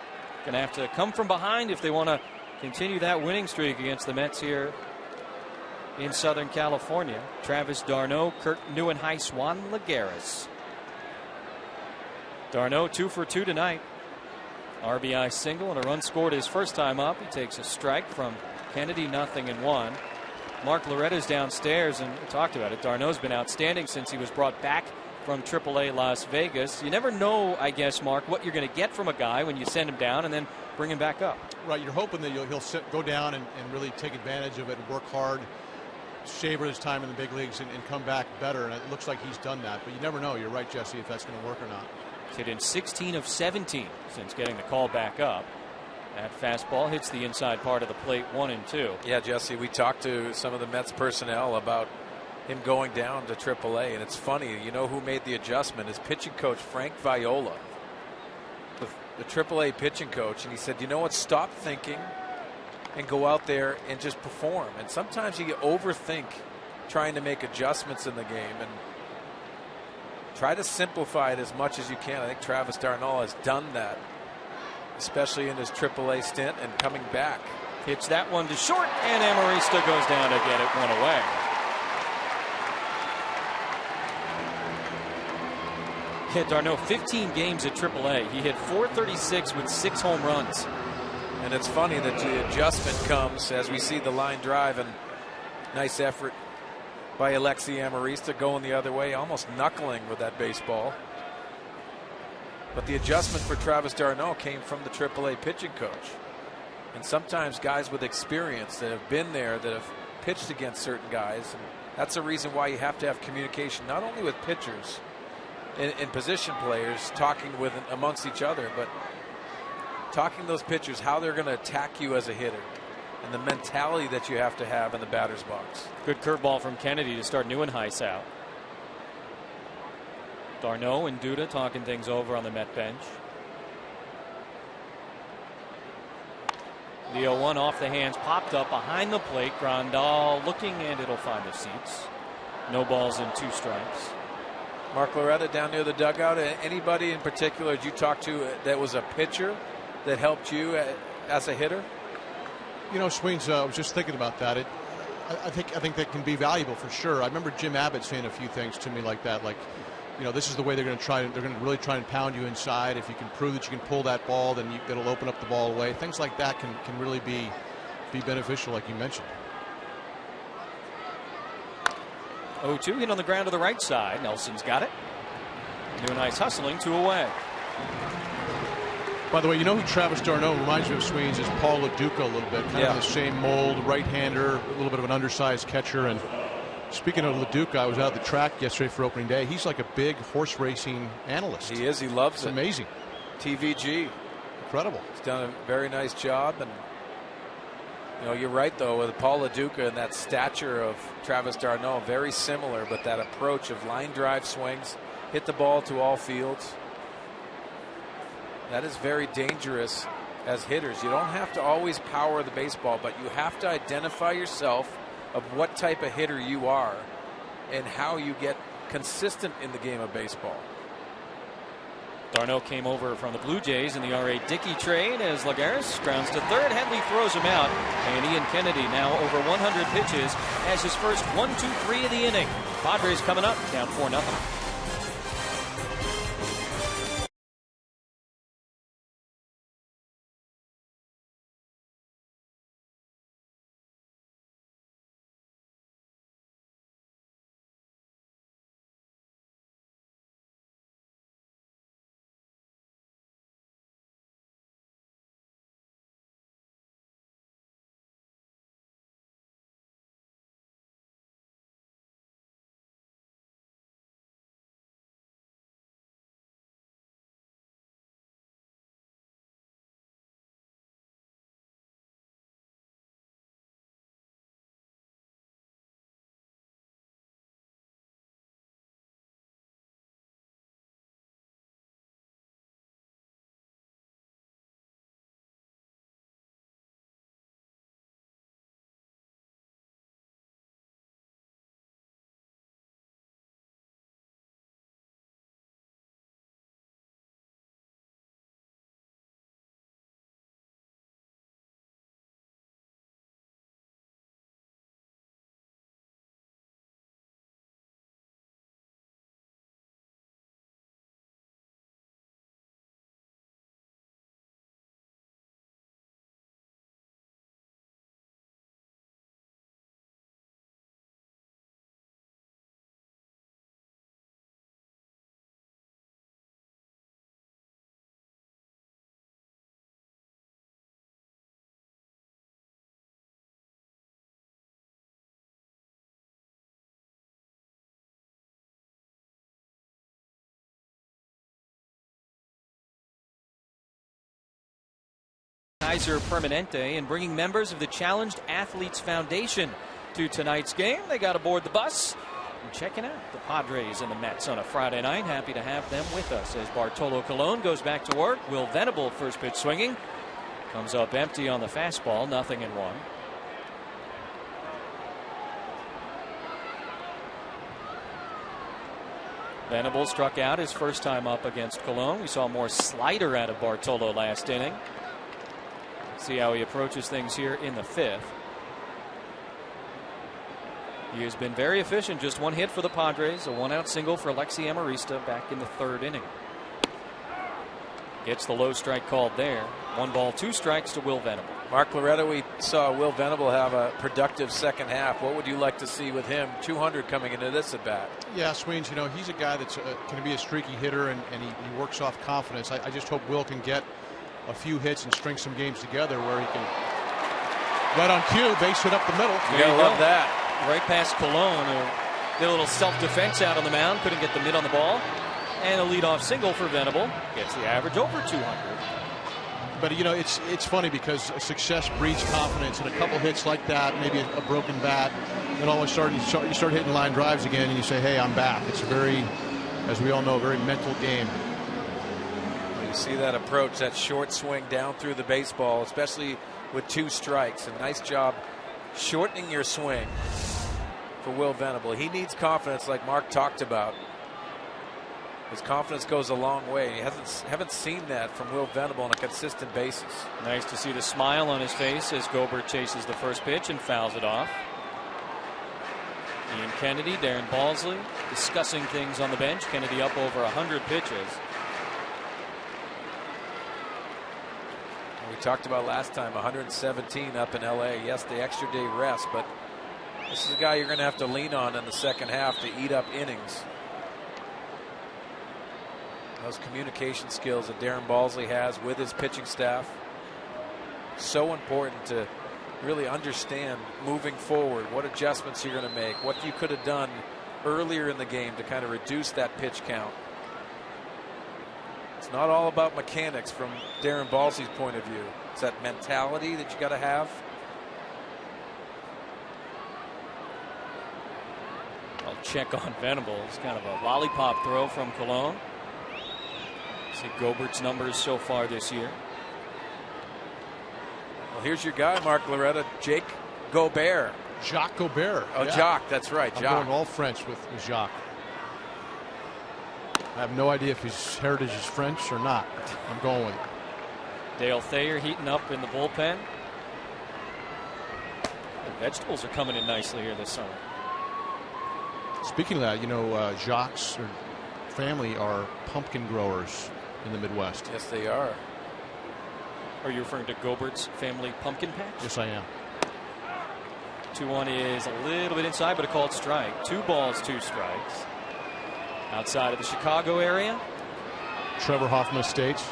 Going to have to come from behind if they want to continue that winning streak against the Mets here in Southern California. Travis d'Arnaud, Kurt Neuenhuis, Juan Lagares. d'Arnaud 2 for 2 tonight. RBI single and a run scored his first time up. He takes a strike from Kennedy, 0-1. Mark Loretta's downstairs, and we talked about it. d'Arnaud's been outstanding since he was brought back from AAA Las Vegas. You never know, I guess, Mark, what you're going to get from a guy when you send him down and then bring him back up. Right, you're hoping that he'll go down and really take advantage of it and work hard, savor his time in the big leagues, and come back better. And it looks like he's done that. But you never know. You're right, Jesse, if that's going to work or not. He's hit in 16 of 17 since getting the call back up. That fastball hits the inside part of the plate, 1 and 2. Yeah, Jesse, we talked to some of the Mets personnel about him going down to AAA, and it's funny, you know who made the adjustment? His pitching coach, Frank Viola, the AAA pitching coach, and he said, you know what, stop thinking and go out there and just perform. And sometimes you overthink trying to make adjustments in the game, and try to simplify it as much as you can. I think Travis d'Arnaud has done that, especially in his AAA stint and coming back. Hits that one to short, and Amarista goes down to get it 1 away. Hit d'Arnaud 15 games at AAA. He hit .436 with 6 home runs. And it's funny that the adjustment comes as we see the line drive, and nice effort by Alexi Amarista going the other way, almost knuckling with that baseball. But the adjustment for Travis d'Arnaud came from the AAA pitching coach. And sometimes guys with experience that have been there, that have pitched against certain guys, and that's the reason why you have to have communication, not only with pitchers and position players, talking with amongst each other, but talking to those pitchers how they're going to attack you as a hitter and the mentality that you have to have in the batter's box. Good curveball from Kennedy to start Neuenhuis out. d'Arnaud and Duda talking things over on the Met bench. The 0-1 off the hands, popped up behind the plate. Grandal looking, and it'll find the seats. No balls and 2 strikes. Mark Loretta down near the dugout. Anybody in particular did you talk to that was a pitcher that helped you as a hitter? You know, Sweens, I was just thinking about that. I think that can be valuable for sure. I remember Jim Abbott saying a few things to me like that, like, you know, this is the way they're going to really try and pound you inside. If you can prove that you can pull that ball, then it'll open up the ball away. Things like that can really be beneficial, like you mentioned. 0-2 hit on the ground to the right side. Nelson's got it. Neuenhuis hustling, 2 away. By the way, you know who Travis d'Arnaud reminds me of, Sweens, is Paul LaDuca a little bit. Kind of the same mold, right-hander, a little bit of an undersized catcher. And speaking of LaDuca, I was out at the track yesterday for opening day. He's like a big horse racing analyst. He is. He loves it. It's amazing. TVG. Incredible. He's done a very nice job. And you know, you're right, though, with Paul LaDuca and that stature of Travis d'Arnaud, very similar, but that approach of line drive swings, hit the ball to all fields. That is very dangerous as hitters. You don't have to always power the baseball, but you have to identify yourself of what type of hitter you are and how you get consistent in the game of baseball. d'Arnaud came over from the Blue Jays in the R.A. Dickey trade as Lagares grounds to third. Headley throws him out, and Ian Kennedy now over 100 pitches as his first 1-2-3 of the inning. Padres coming up, down 4-0. Kaiser Permanente and bringing members of the Challenged Athletes Foundation to tonight's game. They got aboard the bus and checking out the Padres and the Mets on a Friday night. Happy to have them with us as Bartolo Colon goes back to work. Will Venable, first pitch swinging. Comes up empty on the fastball, 0-1. Venable struck out his first time up against Colon. We saw more slider out of Bartolo last inning. See how he approaches things here in the 5th. He has been very efficient. Just one hit for the Padres. A 1-out single for Alexi Amarista back in the 3rd inning. Gets the low strike called there. 1 ball, 2 strikes to Will Venable. Mark Loretta, we saw Will Venable have a productive second half. What would you like to see with him? 200 coming into this at bat. Yeah, Sweens, you know, he's a guy that's going to be a streaky hitter, and he works off confidence. I just hope Will can get a few hits and string some games together where he can, right on cue, base hit up the middle. You gotta love that. Right past Colon, who did a little self-defense out on the mound, couldn't get the mid on the ball. And a leadoff single for Venable. Gets the average over 200. But, you know, it's funny because success breeds confidence, and a couple hits like that, maybe a broken bat, then all of a sudden you start hitting line drives again, and you say, hey, I'm back. It's a very, as we all know, a very mental game. You see that approach, that short swing down through the baseball, especially with 2 strikes. A nice job shortening your swing for Will Venable. He needs confidence like Mark talked about. His confidence goes a long way. He haven't seen that from Will Venable on a consistent basis. Nice to see the smile on his face as Gobert chases the first pitch and fouls it off. Ian Kennedy, Darren Balsley discussing things on the bench. Kennedy up over 100 pitches. We talked about last time, 117 up in LA. Yes, the extra day rest, but this is a guy you're going to have to lean on in the second half to eat up innings. Those communication skills that Darren Balsley has with his pitching staff, so important to really understand moving forward what adjustments you're going to make, what you could have done earlier in the game to kind of reduce that pitch count. It's not all about mechanics from Darren Balsley's point of view. It's that mentality that you got to have. I'll check on Venable. It's kind of a lollipop throw from Colon. See Gobert's numbers so far this year. Well, here's your guy, Mark Loretta, Jake Gobert. Jacques Gobert. Oh, yeah. Jacques, that's right. I'm Jacques. going all French with Jacques. I have no idea if his heritage is French or not. I'm going with it. Dale Thayer heating up in the bullpen. The vegetables are coming in nicely here this summer. Speaking of that, you know, Jacques' family are pumpkin growers in the Midwest. Yes, they are. Are you referring to Gobert's family pumpkin patch? Yes, I am. 2-1 is a little bit inside, but a called strike. 2 balls, 2 strikes. Outside of the Chicago area. Trevor Hoffman Estates.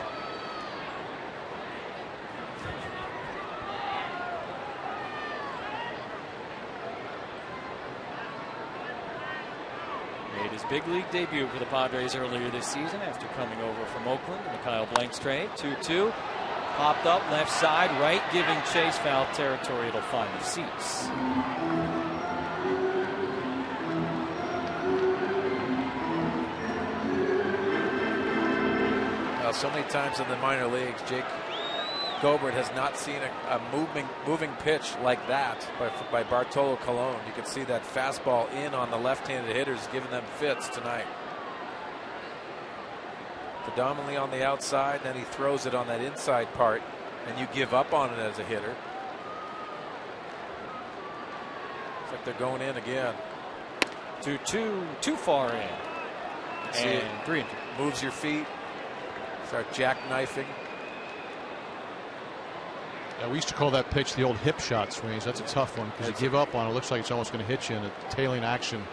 Made his big league debut for the Padres earlier this season after coming over from Oakland in the Kyle Blanks trade. 2-2. Popped up left side, right, giving chase, foul territory. It'll find the seats. Well, so many times in the minor leagues, Jake Gobert has not seen a moving pitch like that by Bartolo Colon. You can see that fastball in on the left-handed hitters, giving them fits tonight. Predominantly on the outside, then he throws it on that inside part, and you give up on it as a hitter. It's like they're going in again. 2-2, too far in. And 3-2. Moves your feet, start jackknifing. Yeah, we used to call that pitch the old hip shot swings. That's a tough one because you give up on it. It looks like it's almost going to hit you, and the tailing action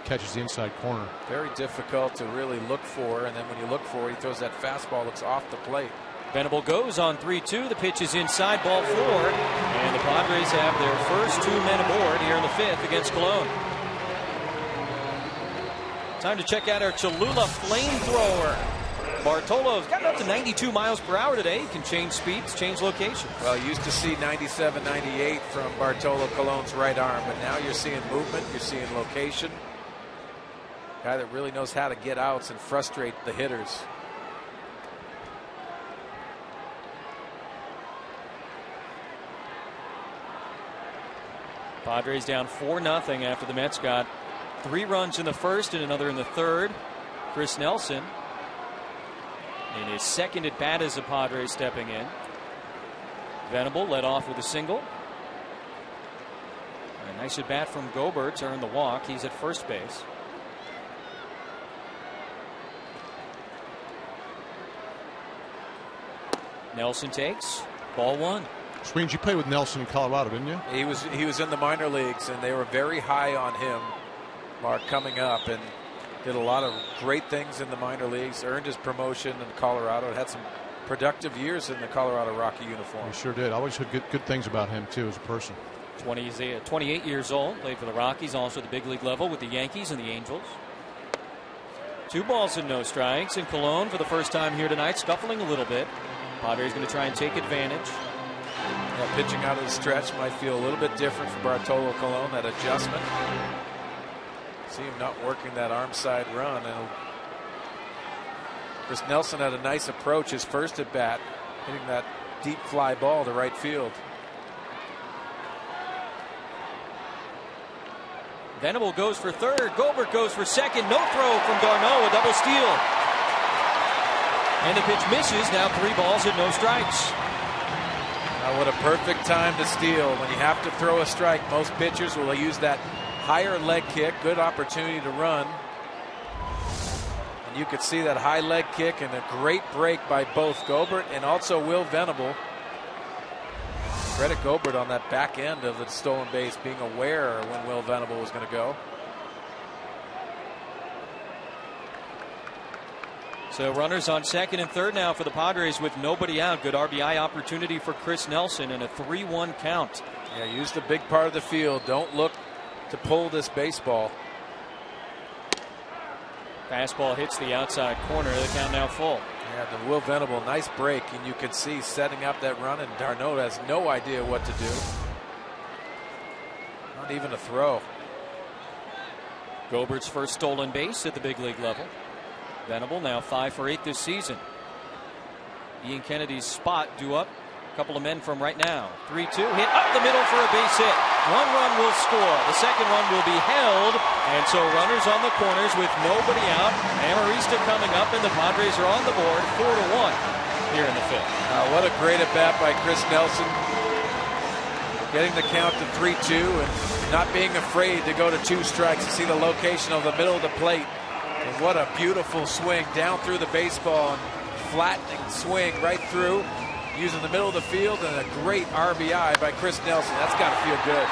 catches the inside corner. Very difficult to really look for, and then when you look for it, he throws that fastball, looks off the plate. Venable goes on 3-2. The pitch is inside, ball 4, and the Padres have their first 2 men aboard here in the 5th against Colon. Time to check out our Cholula flamethrower. Bartolo's got up to 92 miles per hour today. He can change speeds, change locations. Well, you used to see 97, 98 from Bartolo Colon's right arm, but now you're seeing movement, you're seeing location. Guy that really knows how to get outs and frustrate the hitters. Padres down 4-0 after the Mets got 3 runs in the first and another in the third. Chris Nelson in his second at bat as a Padre stepping in. Venable led off with a single. A nice at bat from Gobert to earn the walk. He's at first base. Nelson takes ball 1. Swings, you played with Nelson in Colorado, didn't you? He was in the minor leagues, and they were very high on him, Mark, coming up, and did a lot of great things in the minor leagues. Earned his promotion in Colorado. Had some productive years in the Colorado Rocky uniform. He sure did. I always heard good things about him too as a person. 28 years old, played for the Rockies, also at the big league level with the Yankees and the Angels. 2 balls and no strikes, and Colon for the first time here tonight scuffling a little bit. Padres going to try and take advantage. Yeah, pitching out of the stretch might feel a little bit different for Bartolo Colon, that adjustment. See him not working that arm side run. And Chris Nelson had a nice approach his first at bat, hitting that deep fly ball to right field. Venable goes for third. Gobert goes for second. No throw from Darno. A double steal. And the pitch misses. Now 3 balls and no strikes. Now what a perfect time to steal. When you have to throw a strike, most pitchers will use that higher leg kick. Good opportunity to run. And you could see that high leg kick and a great break by both Gobert and also Will Venable. Credit Gobert on that back end of the stolen base, being aware when Will Venable was going to go. So runners on second and third now for the Padres with nobody out. Good RBI opportunity for Chris Nelson and a 3-1 count. Yeah, use the big part of the field. Don't look to pull this baseball. Fastball hits the outside corner. The count now full. Yeah, the Will Venable, nice break, and you can see setting up that run, and Darno has no idea what to do. Not even a throw. Gobert's first stolen base at the big league level. Venable now 5 for 8 this season. Ian Kennedy's spot due up. A couple of men from right now. 3-2 hit up the middle for a base hit. 1 run will score. The second one will be held. And so runners on the corners with nobody out. Amarista coming up, and the Padres are on the board 4-1 here in the 5th. What a great at bat by Chris Nelson. Getting the count to 3-2 and not being afraid to go to 2 strikes. You see the location of the middle of the plate. And what a beautiful swing down through the baseball and flattening swing right through, using the middle of the field, and a great RBI by Chris Nelson. That's got to feel good.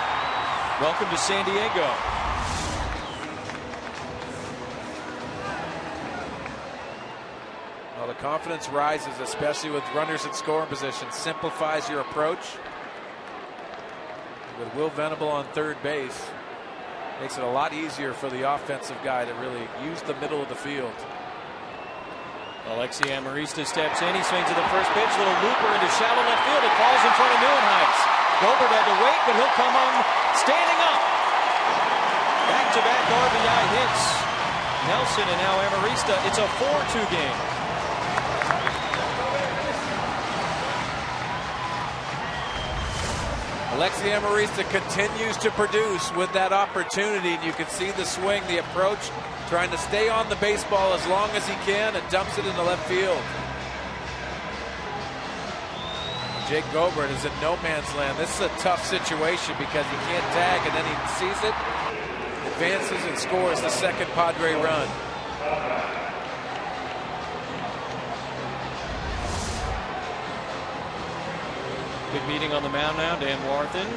Welcome to San Diego. Well, the confidence rises, especially with runners in scoring position. Simplifies your approach. With Will Venable on third base, makes it a lot easier for the offensive guy to really use the middle of the field. Alexi Amarista steps in. He swings at the first pitch. Little looper into shallow left field. It falls in front of Neuenhuis. Gobert had to wait, but he'll come on standing up. Back-to-back RBI hits. Nelson and now Amarista. It's a 4-2 game. Alexi Amarista continues to produce with that opportunity, and you can see the swing, the approach, trying to stay on the baseball as long as he can, and dumps it into left field. Jake Gobert is in no man's land. This is a tough situation because he can't tag, and then he sees it, advances, and scores the second Padre run. Big meeting on the mound now. Dan Warthen,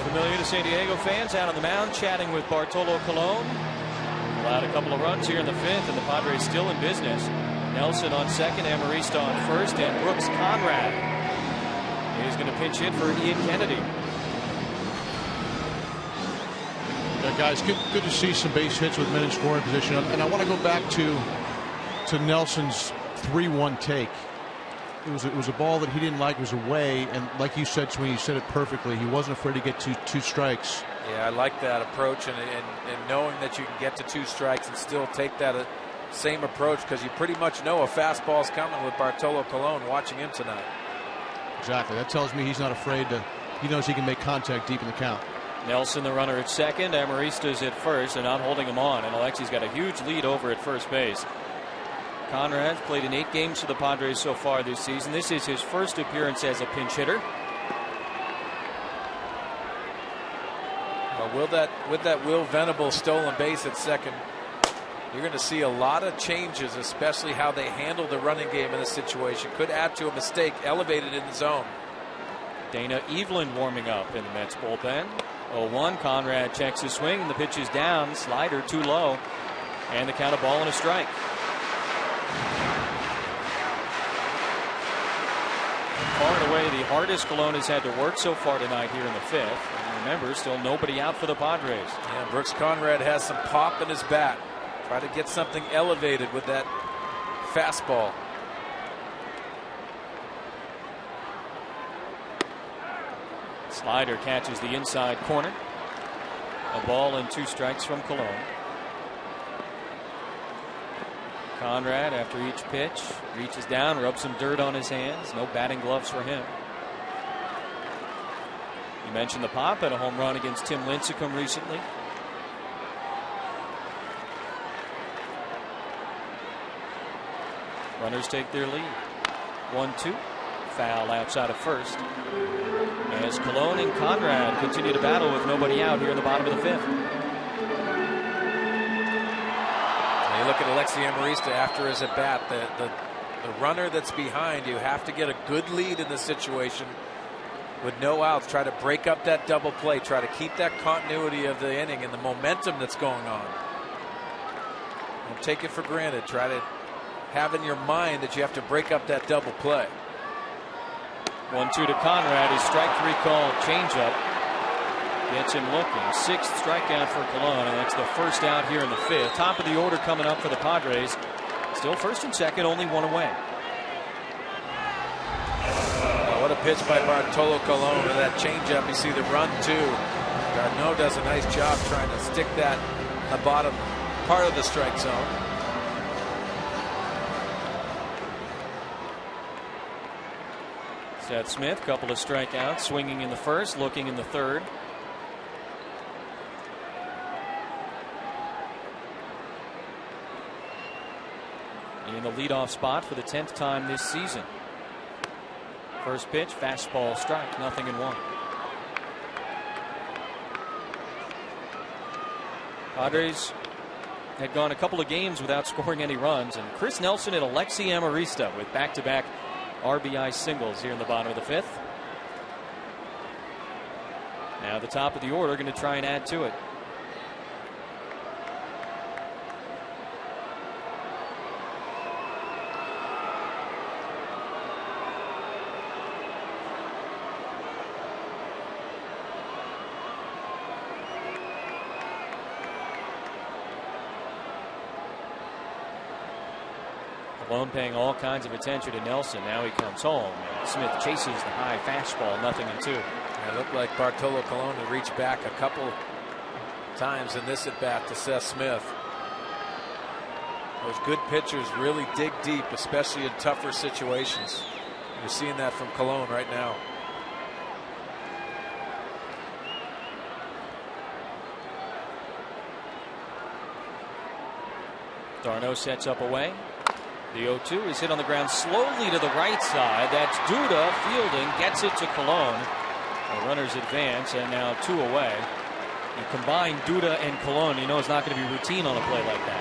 familiar to San Diego fans, out on the mound chatting with Bartolo Colon. Allowed a couple of runs here in the 5th, and the Padres still in business. Nelson on second, Amarista on first, and Brooks Conrad is going to pinch hit for Ian Kennedy. Yeah, guys, good to see some base hits with men in scoring position. And I want to go back to to Nelson's 3-1 take. It was a ball that he didn't like. It was away, and like you said, Sweeney, you said it perfectly. He wasn't afraid to get two strikes. Yeah, I like that approach, and knowing that you can get to 2 strikes and still take that same approach, because you pretty much know a fastball's coming with Bartolo Colon watching him tonight. Exactly. That tells me he's not afraid to. He knows he can make contact deep in the count. Nelson, the runner, at second. Amarista's at first. They're not holding him on, and Alexi's got a huge lead over at first base. Conrad's played in 8 games for the Padres so far this season. This is his first appearance as a pinch hitter. Well, with that Will Venable stolen base at second, you're going to see a lot of changes, especially how they handle the running game in this situation. Could add to a mistake elevated in the zone. Dana Evelyn warming up in the Mets bullpen. 0-1. Conrad checks his swing, and the pitch is down. Slider too low, and the count of ball and a strike. Far and away the hardest Colon has had to work so far tonight here in the 5th. And remember, still nobody out for the Padres. Yeah, Brooks Conrad has some pop in his bat. Try to get something elevated with that fastball. Slider catches the inside corner. A ball and 2 strikes from Colon. Conrad, after each pitch, reaches down, rubs some dirt on his hands. No batting gloves for him. You mentioned the pop at a home run against Tim Lincecum recently. Runners take their lead. 1-2. Foul outside of first. As Colon and Conrad continue to battle with nobody out here in the bottom of the 5th. You look at Alexi Amarista after his at bat. The runner that's behind you have to get a good lead in this situation with no outs. Try to break up that double play. Try to keep that continuity of the inning and the momentum that's going on. Don't take it for granted. Try to have in your mind that you have to break up that double play. 1-2 to Conrad. His strike 3 call changeup gets him looking. 6th strikeout for Colon, and that's the first out here in the 5th. Top of the order coming up for the Padres. Still first and second, only 1 away. What a pitch by Bartolo Colon with that changeup. You see the run too. Garneau does a nice job trying to stick that in the bottom part of the strike zone. Seth Smith, couple of strikeouts, swinging in the first, looking in the third. In the leadoff spot for the 10th time this season. First pitch, fastball strike, 0-1. Padres had gone a couple of games without scoring any runs, and Chris Nelson and Alexi Amarista with back-to-back RBI singles here in the bottom of the 5th. Now the top of the order going to try and add to it. Colon paying all kinds of attention to Nelson. Now he comes home. Smith chases the high fastball, 0-2. It looked like Bartolo Colon had reached back a couple times in this at bat to Seth Smith. Those good pitchers really dig deep, especially in tougher situations. You're seeing that from Colon right now. Darno sets up away. The 0-2 is hit on the ground slowly to the right side. That's Duda fielding, gets it to Colon. The runners advance, and now 2 away. You combine Duda and Colon, you know it's not going to be routine on a play like that.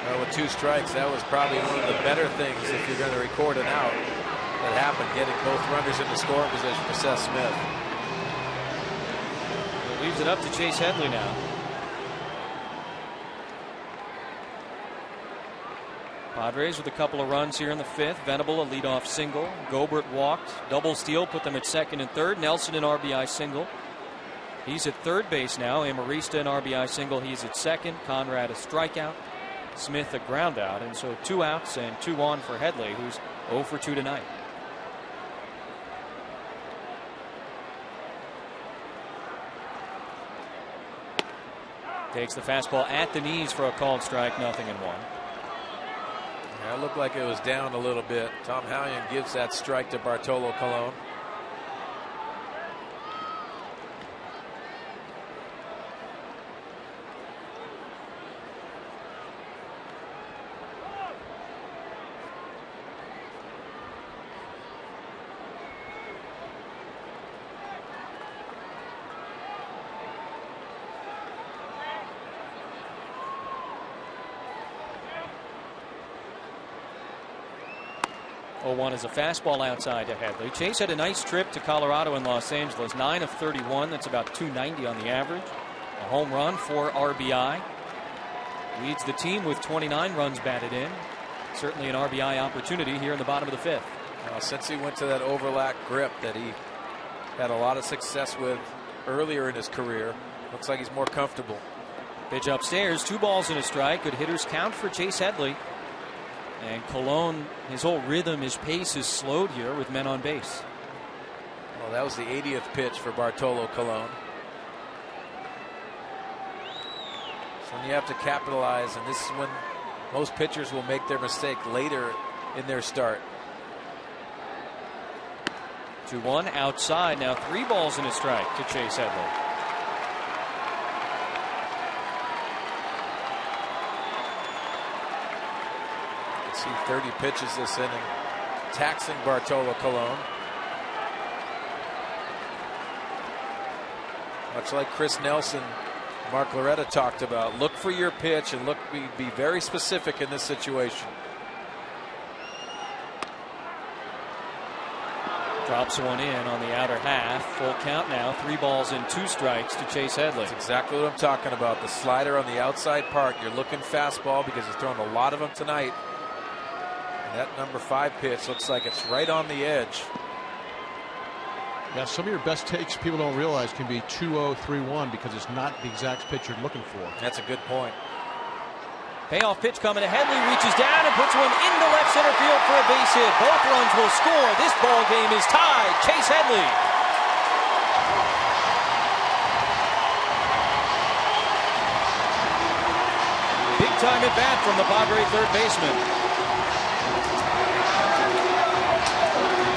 Well, with 2 strikes, that was probably one of the better things if you're going to record an out that happened, getting both runners into scoring position for Seth Smith. It leaves it up to Chase Headley now. Padres with a couple of runs here in the 5th. Venable a leadoff single. Gobert walked. Double steal put them at second and third. Nelson an RBI single. He's at third base now. Amarista an RBI single. He's at second. Conrad a strikeout. Smith a ground out, and so 2 outs and 2 on for Headley, who's 0 for 2 tonight. Takes the fastball at the knees for a called strike, 0-1. Yeah, it looked like it was down a little bit. Tom Hallion gives that strike to Bartolo Colon. One is a fastball outside to Headley. Chase had a nice trip to Colorado and Los Angeles. 9 of 31. That's about 290 on the average. A home run, 4 RBI. Leads the team with 29 runs batted in. Certainly an RBI opportunity here in the bottom of the 5th. Since he went to that overlap grip that he had a lot of success with earlier in his career, looks like he's more comfortable. Pitch upstairs, 2 balls and a strike. Good hitters count for Chase Headley. And Colon, his whole rhythm, his pace is slowed here with men on base. Well, that was the 80th pitch for Bartolo Colon. So when you have to capitalize, and this is when most pitchers will make their mistake later in their start. 2-1 outside. Now 3 balls and a strike to Chase Headley. See 30 pitches this inning, taxing Bartolo Colon. Much like Chris Nelson, Mark Loretta talked about, look for your pitch and be very specific in this situation. Drops one in on the outer half. Full count now. 3 balls and 2 strikes to Chase Headley. That's exactly what I'm talking about. The slider on the outside part. You're looking fastball because he's thrown a lot of them tonight. That number 5 pitch looks like it's right on the edge. Yeah, some of your best takes people don't realize can be 2-0, 3-1 because it's not the exact pitch you're looking for. That's a good point. Payoff pitch coming to Headley, reaches down and puts one into left center field for a base hit. Both runs will score. This ball game is tied. Chase Headley. Big time at bat from the Padre third baseman.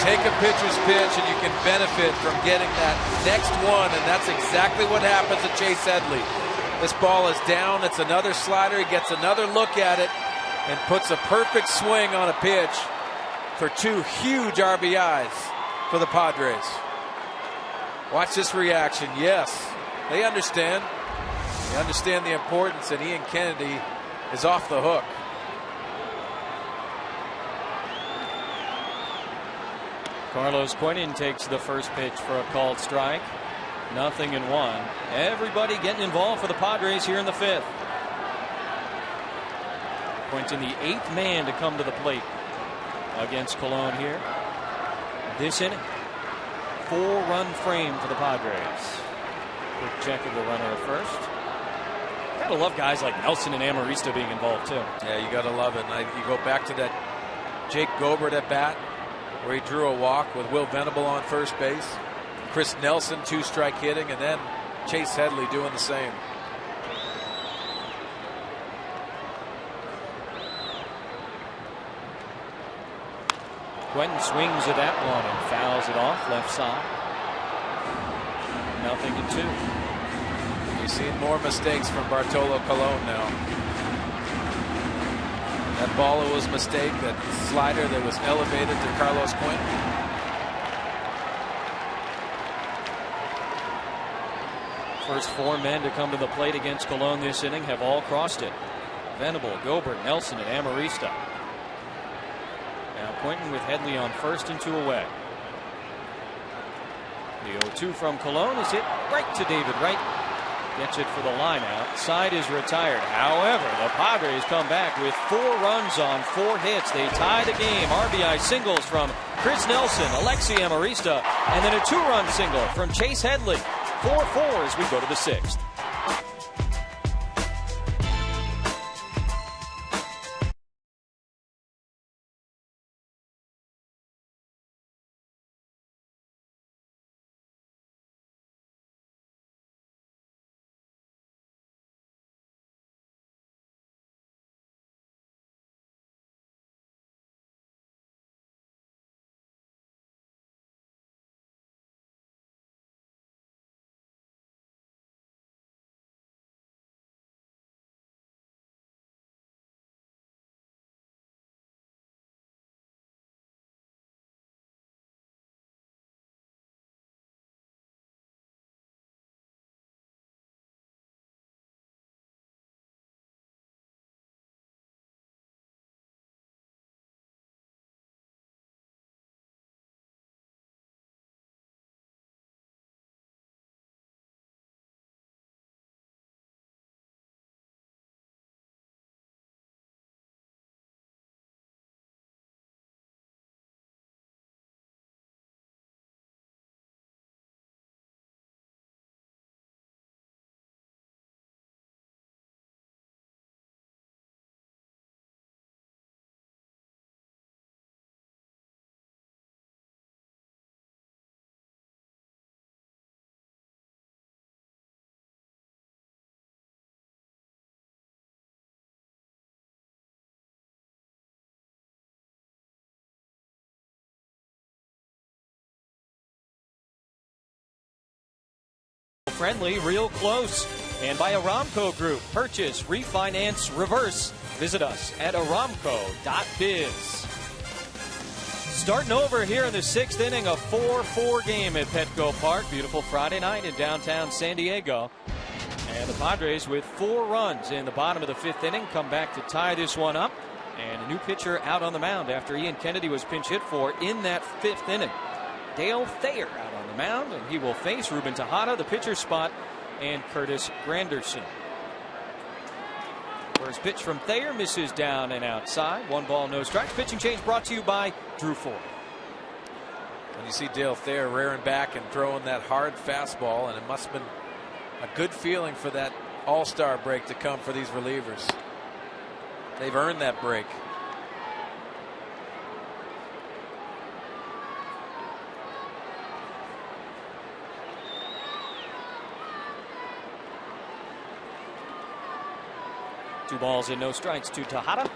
Take a pitcher's pitch and you can benefit from getting that next one, and that's exactly what happens to Chase Headley. This ball is down. It's another slider. He gets another look at it and puts a perfect swing on a pitch for 2 huge RBIs for the Padres. Watch this reaction. Yes, they understand. They understand the importance, and Ian Kennedy is off the hook. Carlos Quentin takes the first pitch for a called strike. 0-1. Everybody getting involved for the Padres here in the 5th. Quentin, the 8th man to come to the plate against Colon here. This inning, 4-run frame for the Padres. Quick check of the runner at first. Gotta love guys like Nelson and Amarista being involved too. Yeah, you gotta love it. And you go back to that Jake Gobert at bat, where he drew a walk with Will Venable on first base. Chris Nelson 2-strike hitting, and then Chase Headley doing the same. Quentin swings at that one and fouls it off left side. 0-2. You've seen more mistakes from Bartolo Colon now. That ball was a mistake. That slider that was elevated to Carlos Quentin. First 4 men to come to the plate against Colon this inning have all crossed it. Venable, Gobert, Nelson, and Amarista. Now Quentin with Headley on first and 2 away. The 0-2 from Colon is hit right to David Wright. Gets it for the line out. Side is retired. However, the Padres come back with 4 runs on 4 hits. They tie the game. RBI singles from Chris Nelson, Alexi Amarista, and then a 2-run single from Chase Headley. 4-4 as we go to the 6th. friendly, real close. And by Aramco Group. Purchase, refinance, reverse. Visit us at aramco.biz. Starting over here in the 6th inning, a 4-4 game at Petco Park. Beautiful Friday night in downtown San Diego. And the Padres, with 4 runs in the bottom of the 5th inning, come back to tie this one up. And a new pitcher out on the mound after Ian Kennedy was pinch hit for in that 5th inning. Dale Thayer out on the mound, and he will face Ruben Tejada, the pitcher spot, and Curtis Granderson. First pitch from Thayer misses down and outside. 1 ball, no strikes. Pitching change brought to you by Drew Ford. When you see Dale Thayer rearing back and throwing that hard fastball, and it must have been a good feeling for that all-star break to come for these relievers. They've earned that break. Two balls and no strikes to Tejada.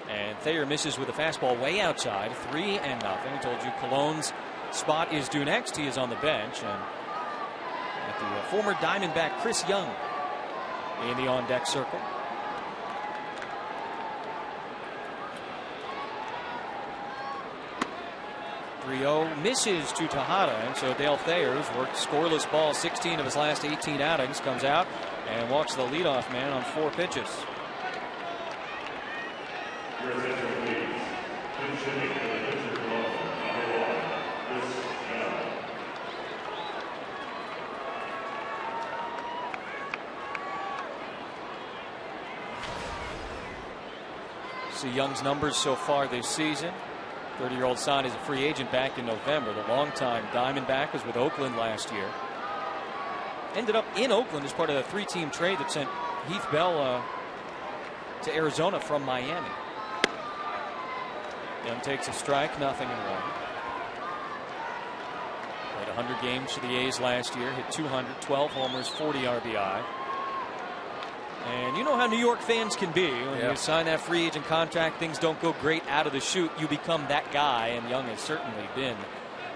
And Thayer misses with a fastball way outside. 3-0. I told you Cologne's spot is due next. He is on the bench. And at the former Diamondback Chris Young in the on-deck circle. Misses to Tejada, and so Dale Thayer, who's worked scoreless ball 16 of his last 18 outings, comes out and walks the leadoff man on 4 pitches. See Young's numbers so far this season. 30-year-old signed as a free agent back in November. The longtime Diamondback was with Oakland last year. Ended up in Oakland as part of a 3-team trade that sent Heath Bell to Arizona from Miami. Young takes a strike, 0-1. Played 100 games for the A's last year, hit 200, 12 homers, 40 RBI. And you know how New York fans can be. When you sign that free agent contract, things don't go great out of the chute. You become that guy, and Young has certainly been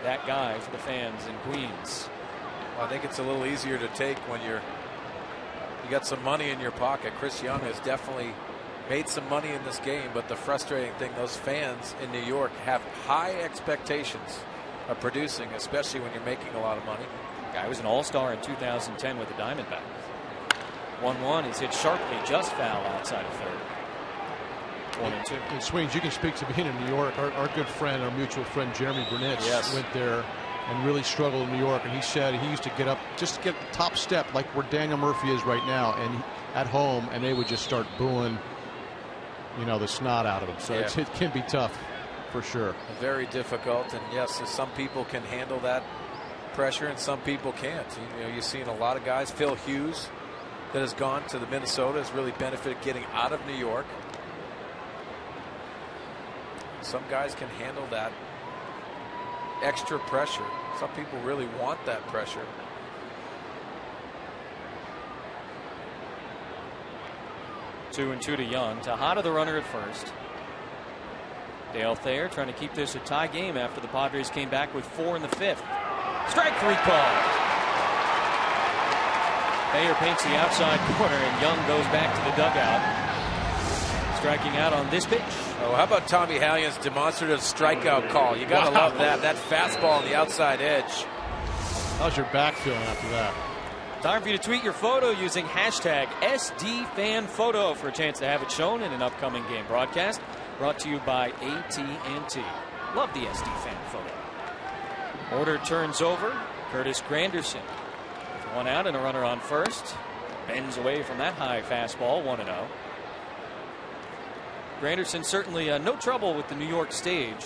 that guy for the fans in Queens. Well, I think it's a little easier to take when you got some money in your pocket. Chris Young has definitely made some money in this game, but the frustrating thing, those fans in New York have high expectations of producing, especially when you're making a lot of money. Guy was an all-star in 2010 with the Diamondbacks. 1-1. He's hit sharply, just foul outside of third. 1-2. And Swings, you can speak to being in New York. Our good friend, our mutual friend Jeremy Burnett, went there and really struggled in New York. And he said he used to get up, just to get the top step, like where Daniel Murphy is right now, and at home, and they would just start booing, you know, the snot out of him. So it can be tough, for sure. Very difficult. And yes, some people can handle that pressure, and some people can't. You know, you've seen a lot of guys. Phil Hughes, that has gone to the Minnesota, has really benefited getting out of New York. Some guys can handle that extra pressure. Some people really want that pressure. Two and two to Young. Tejada the runner at first. Dale Thayer trying to keep this a tie game after the Padres came back with 4 in the 5th. Strike 3 called. Thayer paints the outside corner, and Young goes back to the dugout. Striking out on this pitch. Oh, how about Tommy Hallion's demonstrative strikeout call? You got to love that. That fastball on the outside edge. How's your back feeling after that? Time for you to tweet your photo using hashtag SDFanPhoto for a chance to have it shown in an upcoming game broadcast. Brought to you by AT&T. Love the SD Fan photo. Order turns over. Curtis Granderson. 1 out and a runner on first. Bends away from that high fastball. 1-0. Granderson certainly no trouble with the New York stage.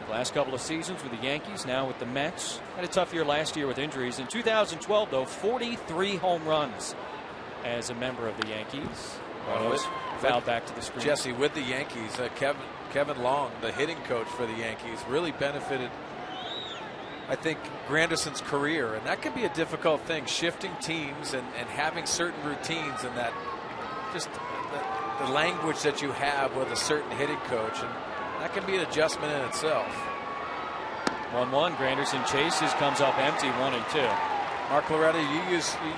The last couple of seasons with the Yankees, now with the Mets. Had a tough year last year with injuries. In 2012, though, 43 home runs as a member of the Yankees. Fouled back to the screen. Jesse, with the Yankees, Kevin Long, the hitting coach for the Yankees, really benefited, I think, Granderson's career. And that can be a difficult thing, shifting teams and having certain routines, and that just the language that you have with a certain hitting coach. And that can be an adjustment in itself. 1-1. Granderson chases, comes up empty. 1-2. Mark Loretta,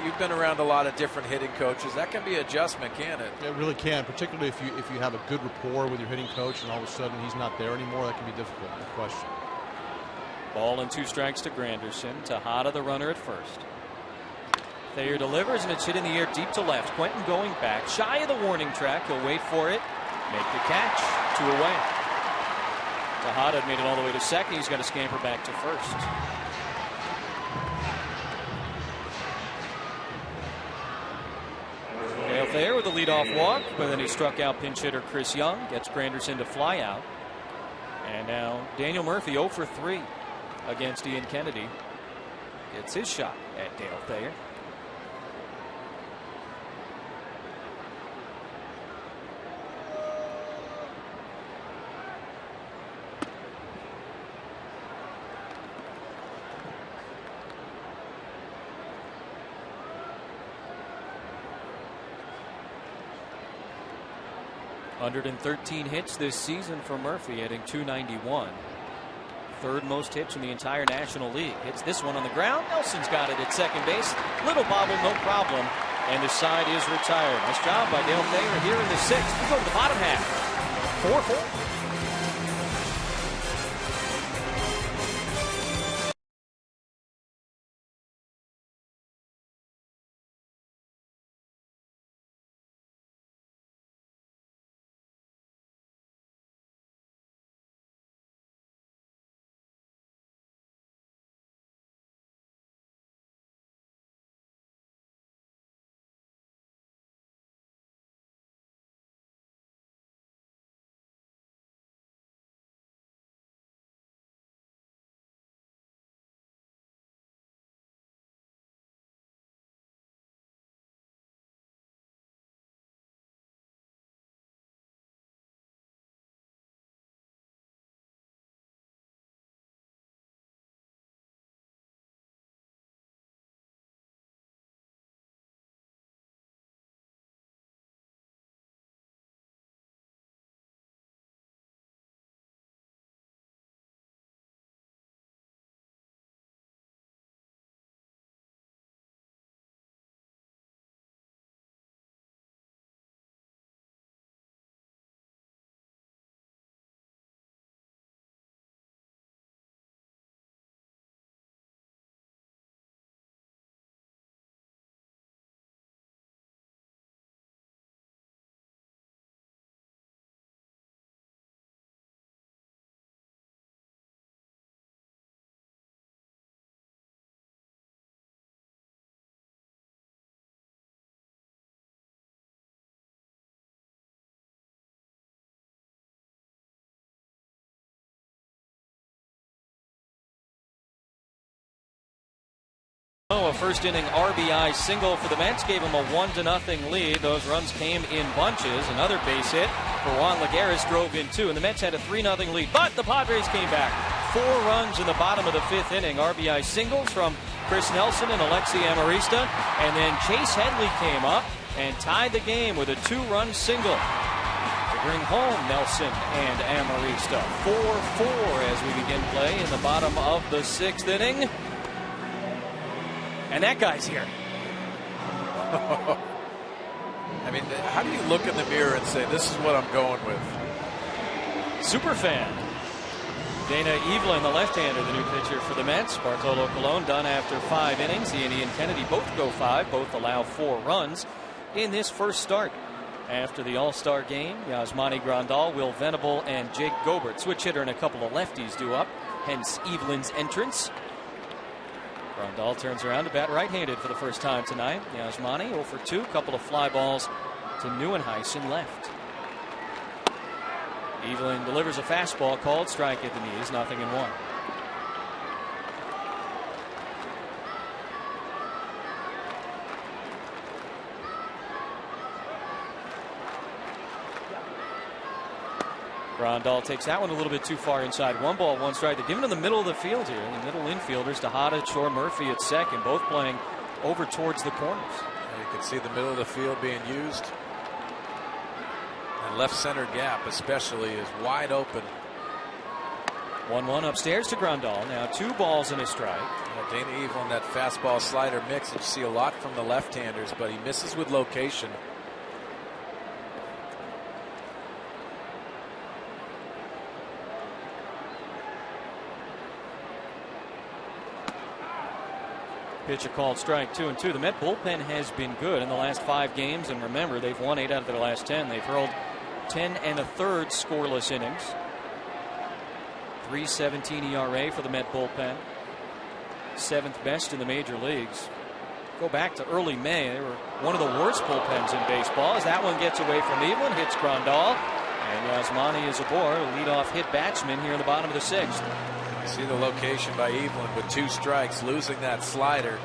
you've been around a lot of different hitting coaches. That can be an adjustment, can't it? It really can, particularly if you have a good rapport with your hitting coach and all of a sudden he's not there anymore. That can be difficult, no question. Ball and 2 strikes to Granderson. Tejada, the runner at first. Thayer delivers, and it's hit in the air deep to left. Quentin going back, shy of the warning track. He'll wait for it, make the catch, 2 away. Tejada made it all the way to second. He's got to scamper back to first. Dale Thayer with a leadoff walk, but then he struck out pinch hitter Chris Young, gets Granderson to fly out. And now Daniel Murphy 0 for 3 against Ian Kennedy. Gets his shot at Dale Thayer. .113 hits this season for Murphy, hitting .291. Third most hits in the entire National League. Hits this one on the ground. Nelson's got it at second base. Little bobble, no problem. And the side is retired. Nice job by Dale Thayer here in the 6th. We go to the bottom half. 4-4. A first inning RBI single for the Mets gave them a 1-0 lead. Those runs came in bunches. Another base hit for Juan Lagares drove in 2, and the Mets had a 3-0 lead. But the Padres came back. 4 runs in the bottom of the 5th inning. RBI singles from Chris Nelson and Alexi Amarista, and then Chase Headley came up and tied the game with a 2-run single to bring home Nelson and Amarista. 4-4 as we begin play in the bottom of the 6th inning. And that guy's here. I mean, how do you look in the mirror and say, this is what I'm going with? Super fan. Dana Evelyn, the left-hander, the new pitcher for the Mets. Bartolo Colon done after 5 innings. He and Ian Kennedy both go 5. Both allow 4 runs in this first start. After the All-Star game, Yasmani Grandal, Will Venable, and Jake Gobert, switch hitter and a couple of lefties due up. Hence Evelyn's entrance. Grandal turns around to bat right-handed for the first time tonight. Yasmani 0 for 2, couple of fly balls to Neuenhuisen left. Evelyn delivers a fastball called strike at the knees, 0-1. Grandal takes that one a little bit too far inside. 1 ball, 1 strike. They're giving him the middle of the field here. The middle infielders, Tejada, Shore, Murphy at second, both playing over towards the corners. You can see the middle of the field being used. And left center gap especially is wide open. 1-1 upstairs to Grandal. Now 2 balls and a strike. Dana Evelyn, that fastball slider mix that you see a lot from the left-handers, but he misses with location. Pitcher called strike 2-2. The Met bullpen has been good in the last 5 games, and remember, they've won 8 out of their last 10. They've hurled 10 1/3 scoreless innings. 3.17 ERA for the Met bullpen. 7th best in the major leagues. Go back to early May, they were one of the worst bullpens in baseball. As that one gets away from Evelyn, hits Grandal, and Yasmani is aboard, a leadoff hit batsman here in the bottom of the 6th. See the location by Evelyn with 2 strikes, losing that slider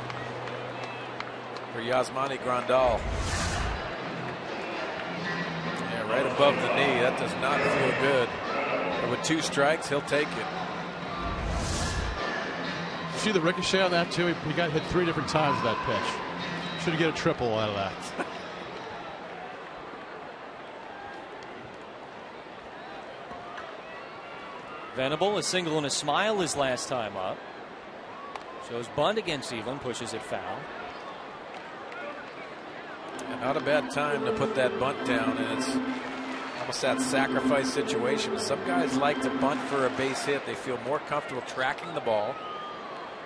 for Yasmani Grandal. Yeah, right above the knee. That does not feel good. But with 2 strikes, he'll take it. See the ricochet on that too? He got hit 3 different times with that pitch. Should get a triple out of that. Venable, a single and a smile his last time up. Shows bunt against Evelyn, pushes it foul. And not a bad time to put that bunt down, and it's almost that sacrifice situation. Some guys like to bunt for a base hit. They feel more comfortable tracking the ball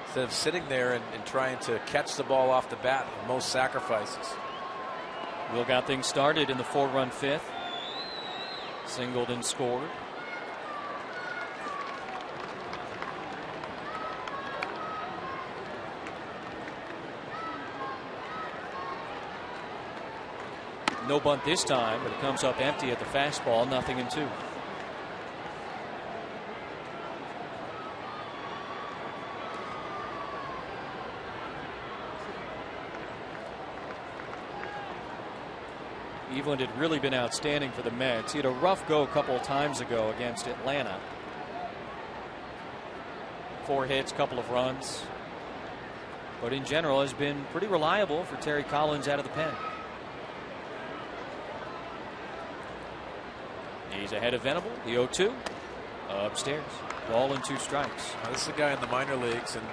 instead of sitting there and trying to catch the ball off the bat in most sacrifices. Will got things started in the 4-run 5th. Singled and scored. No bunt this time, but it comes up empty at the fastball, 0-2. Evelyn had really been outstanding for the Mets. He had a rough go a couple of times ago against Atlanta. 4 hits, couple of runs. But in general has been pretty reliable for Terry Collins out of the pen. He's ahead of Venable. The 0-2 upstairs. Ball and 2 strikes. Now, this is a guy in the minor leagues, and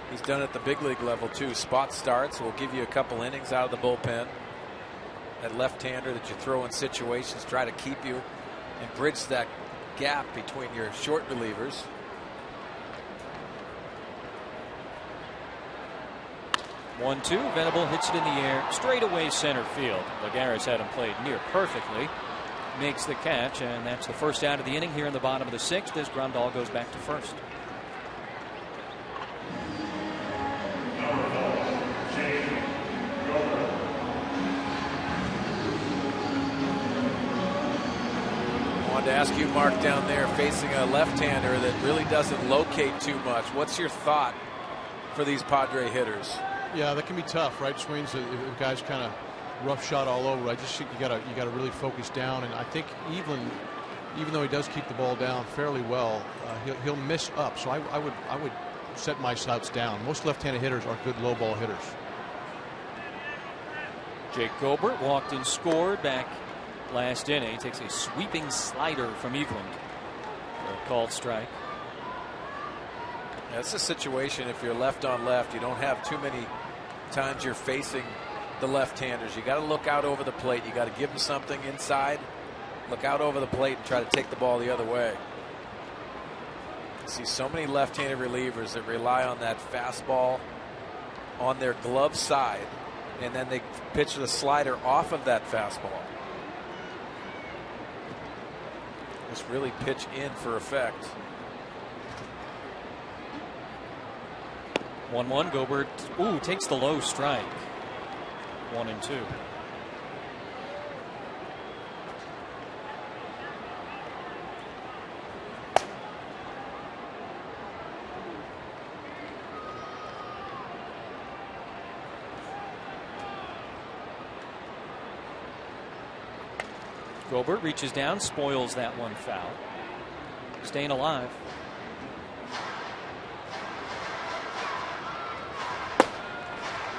he's done it at the big league level too. Spot starts will give you a couple innings out of the bullpen. That left-hander that you throw in situations, try to keep you and bridge that gap between your short relievers. One-two. Venable hits it in the air, straight away center field. Lagares had him played near perfectly. Makes the catch, and that's the first out of the inning here in the bottom of the 6th as Grandal goes back to first. I wanted to ask you, Mark, down there facing a left-hander that really doesn't locate too much. What's your thought for these Padre hitters? Yeah, that can be tough, right? Swings, if a guy's kind of rough shot all over. I just think you gotta really focus down, and I think Evelyn, even though he does keep the ball down fairly well, he'll miss up. So I would set my sights down. Most left-handed hitters are good low ball hitters. Jake Gobert walked and scored back last inning. He takes a sweeping slider from Evelyn. A called strike. That's a situation, if you're left on left, you don't have too many times you're facing the left-handers. You got to look out over the plate. You got to give them something inside, look out over the plate, and try to take the ball the other way. You see so many left-handed relievers that rely on that fastball on their glove side, and then they pitch the slider off of that fastball. Just really pitch in for effect. 1-1. Gobert takes the low strike. 1-2. Gobert reaches down, spoils that one foul. Staying alive.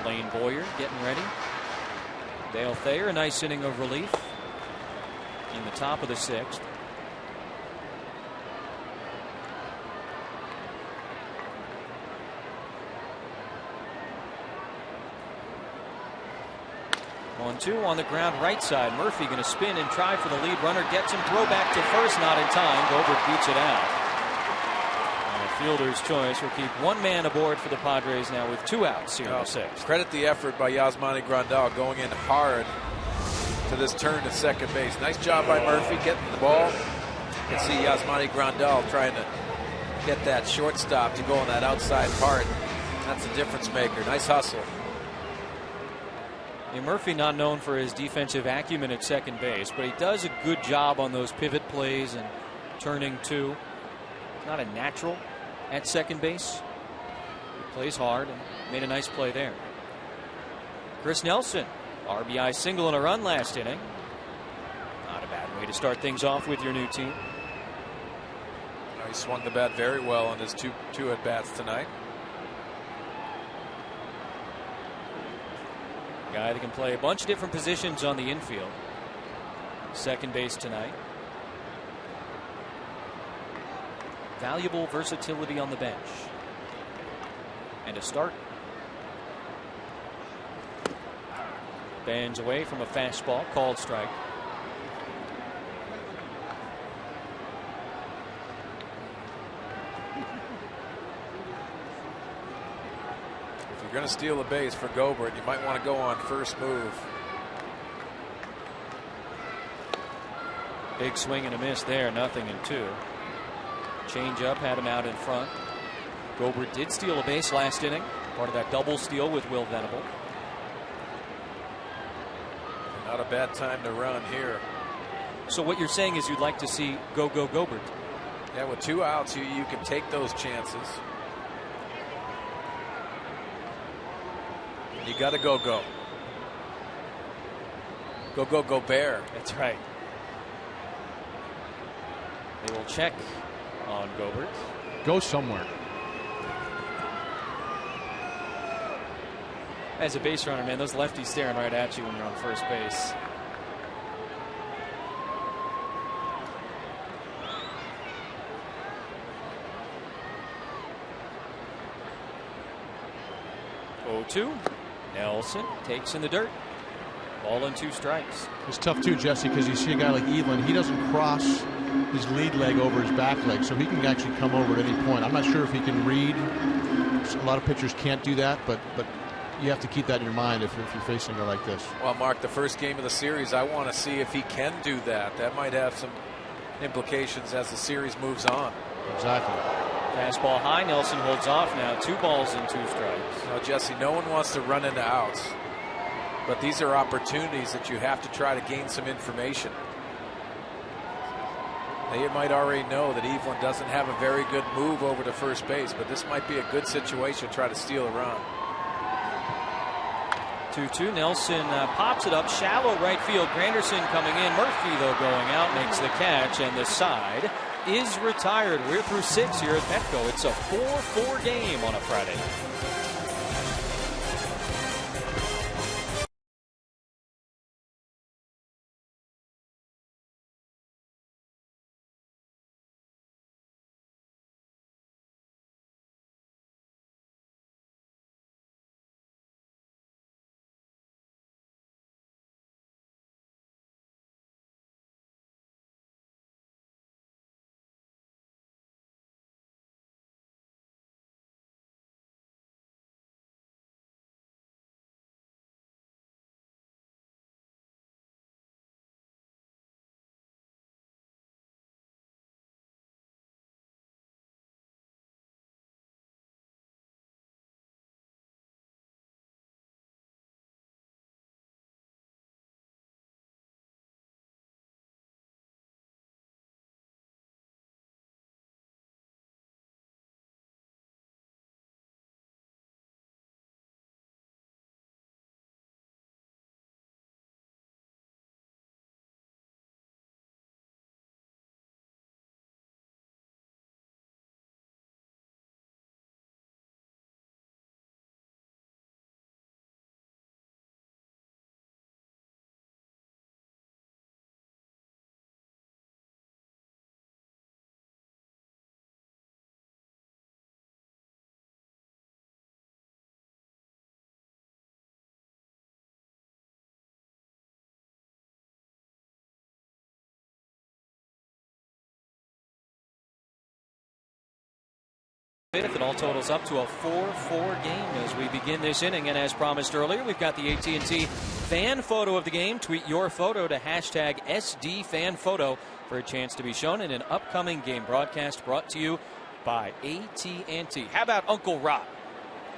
Lane Boyer getting ready. Dale Thayer, a nice inning of relief in the top of the 6th. 1-2 on the ground right side. Murphy going to spin and try for the lead runner. Gets him. Throw back to first. Not in time. Gobert beats it out. And a fielder's choice will keep one man aboard for the Padres now with 2 outs here in the 6th. Credit the effort by Yasmani Grandal going in hard to this turn to second base. Nice job by Murphy getting the ball. You can see Yasmani Grandal trying to get that shortstop to go on that outside part. That's a difference maker. Nice hustle. Murphy not known for his defensive acumen at second base, but he does a good job on those pivot plays and turning two. Not a natural at second base. He plays hard and made a nice play there. Chris Nelson, RBI single and a run last inning. Not a bad way to start things off with your new team. He swung the bat very well on his two at bats tonight. Guy that can play a bunch of different positions on the infield. Second base tonight. Valuable versatility on the bench. And a start. Bands away from a fastball, called strike. If you're going to steal a base for Gobert, you might want to go on first move. Big swing and a miss there, 0-2. Change up had him out in front. Gobert did steal a base last inning, part of that double steal with Will Venable. Not a bad time to run here. So what you're saying is you'd like to see go Gobert. Yeah, with 2 outs, you can take those chances. You got to go. Go Bear. That's right. They will check on Gobert. Go somewhere. As a base runner, man, those lefties staring right at you when you're on first base. Oh-2. Nelson takes in the dirt. Ball and 2 strikes. It's tough too, Jesse, because you see a guy like Evelyn. He doesn't cross his lead leg over his back leg, so he can actually come over at any point. I'm not sure if he can read. A lot of pitchers can't do that, but you have to keep that in your mind if you're facing a guy like this. Well, Mark, the first game of the series, I want to see if he can do that. That might have some implications as the series moves on. Exactly. Fastball high. Nelson holds off now. 2 balls and 2 strikes. Now, Jesse, no one wants to run into outs, but these are opportunities that you have to try to gain some information. They might already know that Evelyn doesn't have a very good move over to first base, but this might be a good situation to try to steal a run. 2-2. Nelson pops it up shallow right field. Granderson coming in. Murphy, though, going out, makes the catch, and the side is retired. We're through 6 here at Petco. It's a 4-4 game on a Friday night. 5th. It all totals up to a 4-4 game as we begin this inning. And as promised earlier, we've got the AT&T fan photo of the game. Tweet your photo to hashtag SDFanPhoto for a chance to be shown in an upcoming game broadcast brought to you by AT&T. How about Uncle Rot?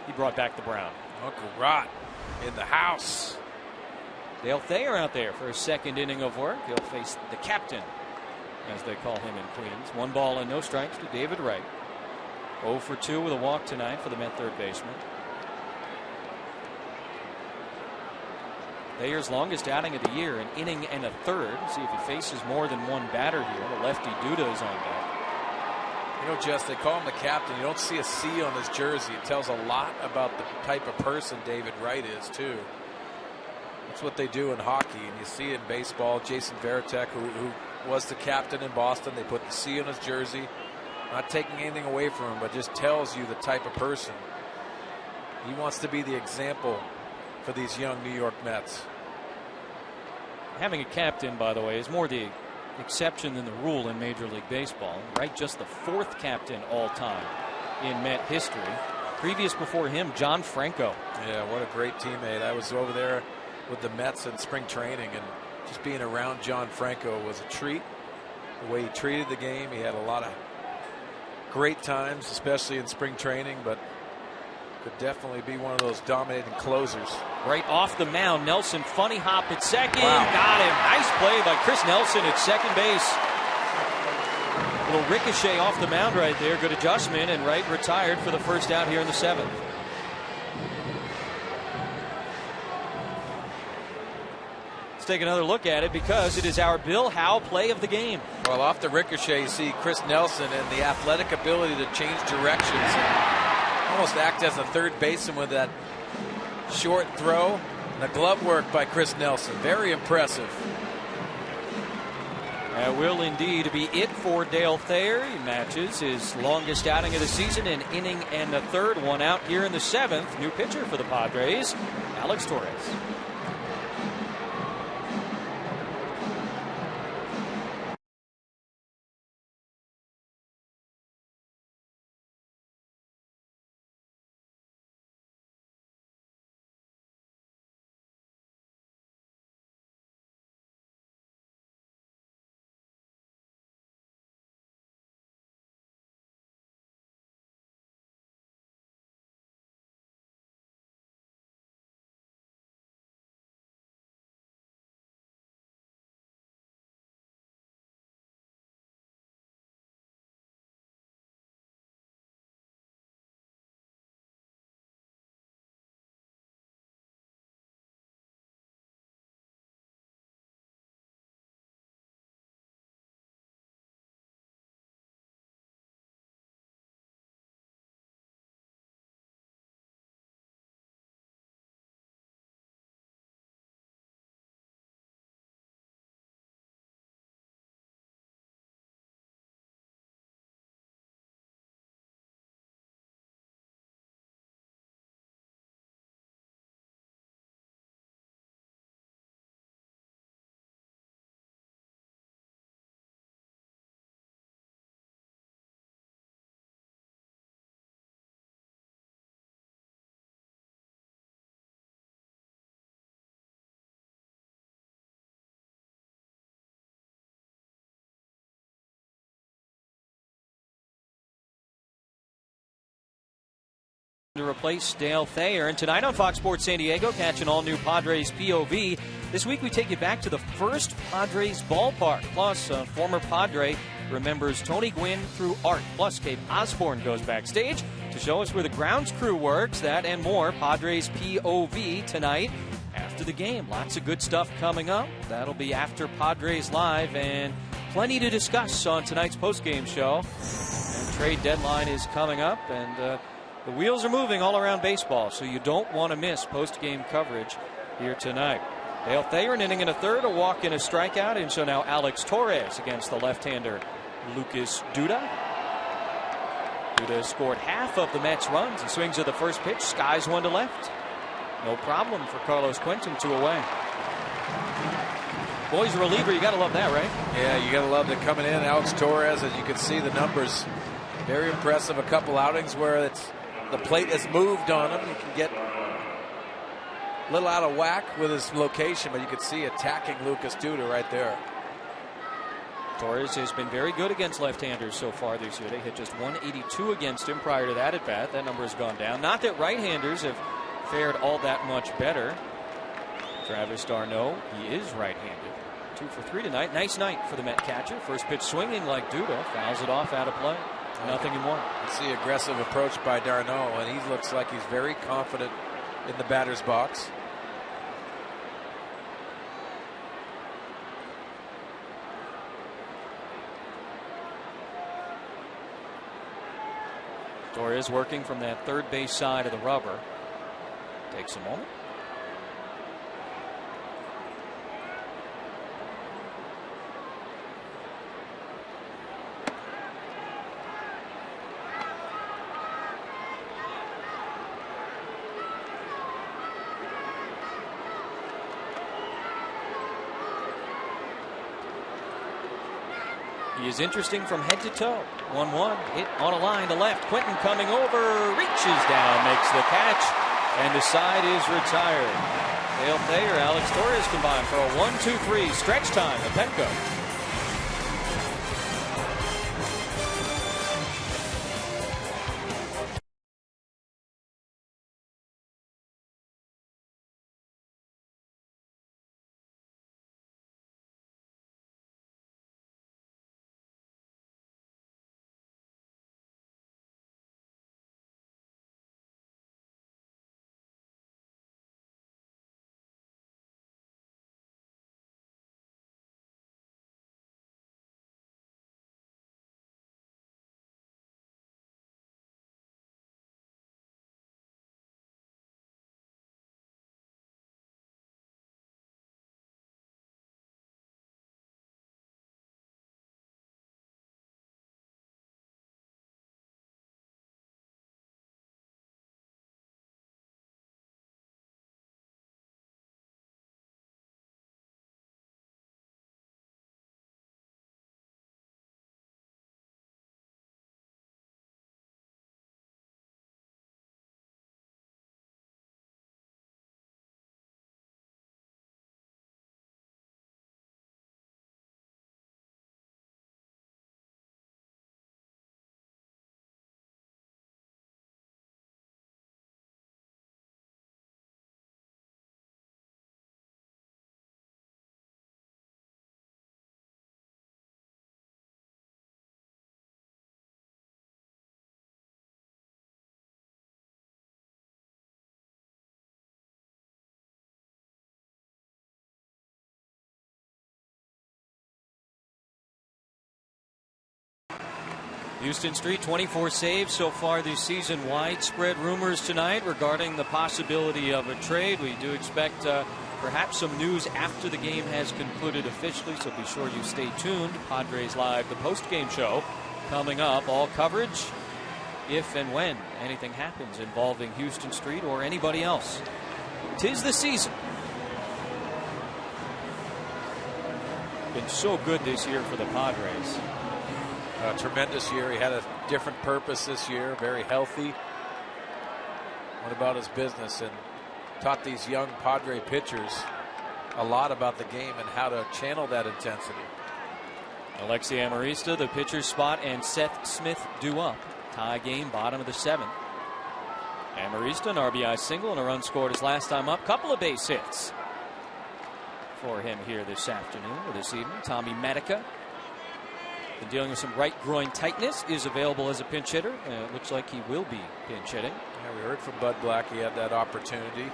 He brought back the Brown. Uncle Rot in the house. Dale Thayer out there for a second inning of work. He'll face the captain, as they call him in Queens. 1 ball and no strikes to David Wright. 0 for 2 with a walk tonight for the Met third baseman. Thayer's longest outing of the year, an inning and a third. See if he faces more than one batter here. The lefty Duda is on deck. You know, Jess, they call him the captain. You don't see a C on his jersey. It tells a lot about the type of person David Wright is, too. That's what they do in hockey, and you see it in baseball. Jason Varitek, who was the captain in Boston, they put the C on his jersey. Not taking anything away from him, but just tells you the type of person. He wants to be the example for these young New York Mets. Having a captain, by the way, is more the exception than the rule in Major League Baseball. Wright just the 4th captain all time in Met history. Previous before him, John Franco. Yeah, what a great teammate. I was over there with the Mets in spring training, and just being around John Franco was a treat. The way he treated the game, he had a lot of great times, especially in spring training, but could definitely be one of those dominating closers. Right off the mound, Nelson funny hop at second. Wow. Got him. Nice play by Chris Nelson at second base. Little ricochet off the mound right there. Good adjustment, and Wright retired for the first out here in the 7th. Let's take another look at it because it is our Bill Howe play of the game. Well, off the ricochet, you see Chris Nelson and the athletic ability to change directions and almost act as a third baseman with that short throw. And the glove work by Chris Nelson. Very impressive. That will indeed be it for Dale Thayer. He matches his longest outing of the season, an inning and a third. 1 out here in the 7th. New pitcher for the Padres, Alex Torres. To replace Dale Thayer. And tonight on Fox Sports San Diego, catch an all-new Padres POV. This week we take you back to the first Padres ballpark. Plus, a former Padre remembers Tony Gwynn through art. Plus, Kate Osborne goes backstage to show us where the grounds crew works. That and more. Padres POV tonight after the game. Lots of good stuff coming up. That'll be after Padres Live, and plenty to discuss on tonight's postgame show. And trade deadline is coming up, and the wheels are moving all around baseball, so you don't want to miss post-game coverage here tonight. Dale Thayer, an inning and a third, a walk and a strikeout, and so now Alex Torres against the left-hander Lucas Duda. Duda scored half of the Mets' runs. He swings at the first pitch, skies one to left. No problem for Carlos Quentin, 2 away. Boys, a reliever, you got to love that, right? Yeah, you got to love that coming in. Alex Torres, as you can see the numbers Very impressive. A couple outings where the plate has moved on him. You can get a little out of whack with his location, but you can see attacking Lucas Duda right there. Torres has been very good against left-handers so far this year. They hit just 182 against him prior to that at-bat. That number has gone down. Not that right-handers have fared all that much better. Travis d'Arnaud, he is right-handed. 2 for 3 tonight. Nice night for the Met catcher. First pitch swinging like Duda. Fouls it off out of play. Nothing in one. You see aggressive approach by d'Arnaud, and he looks like he's very confident in the batter's box. Torres working from that third base side of the rubber. Takes a moment. He is interesting from head to toe. 1-1, hit on a line to left. Quinton coming over, reaches down, makes the catch, and the side is retired. Dale Thayer, Alex Torres combined for a 1-2-3 stretch time at Petco. Houston Street, 24 saves so far this season. Widespread rumors tonight regarding the possibility of a trade. We do expect perhaps some news after the game has concluded officially, so be sure you stay tuned. Padres Live, the post-game show, coming up. All coverage if and when anything happens involving Houston Street or anybody else. 'Tis the season. Been so good this year for the Padres. A tremendous year. He had a different purpose this year. Very healthy. What about his business? And taught these young Padre pitchers a lot about the game and how to channel that intensity. Alexi Amarista, the pitcher's spot, and Seth Smith due up. Tie game, bottom of the 7th. Amarista, an RBI single and a run scored his last time up. Couple of base hits for him here this afternoon or this evening. Tommy Medica, been dealing with some right groin tightness, is available as a pinch hitter. It looks like he will be pinch hitting. Yeah, we heard from Bud Black he had that opportunity.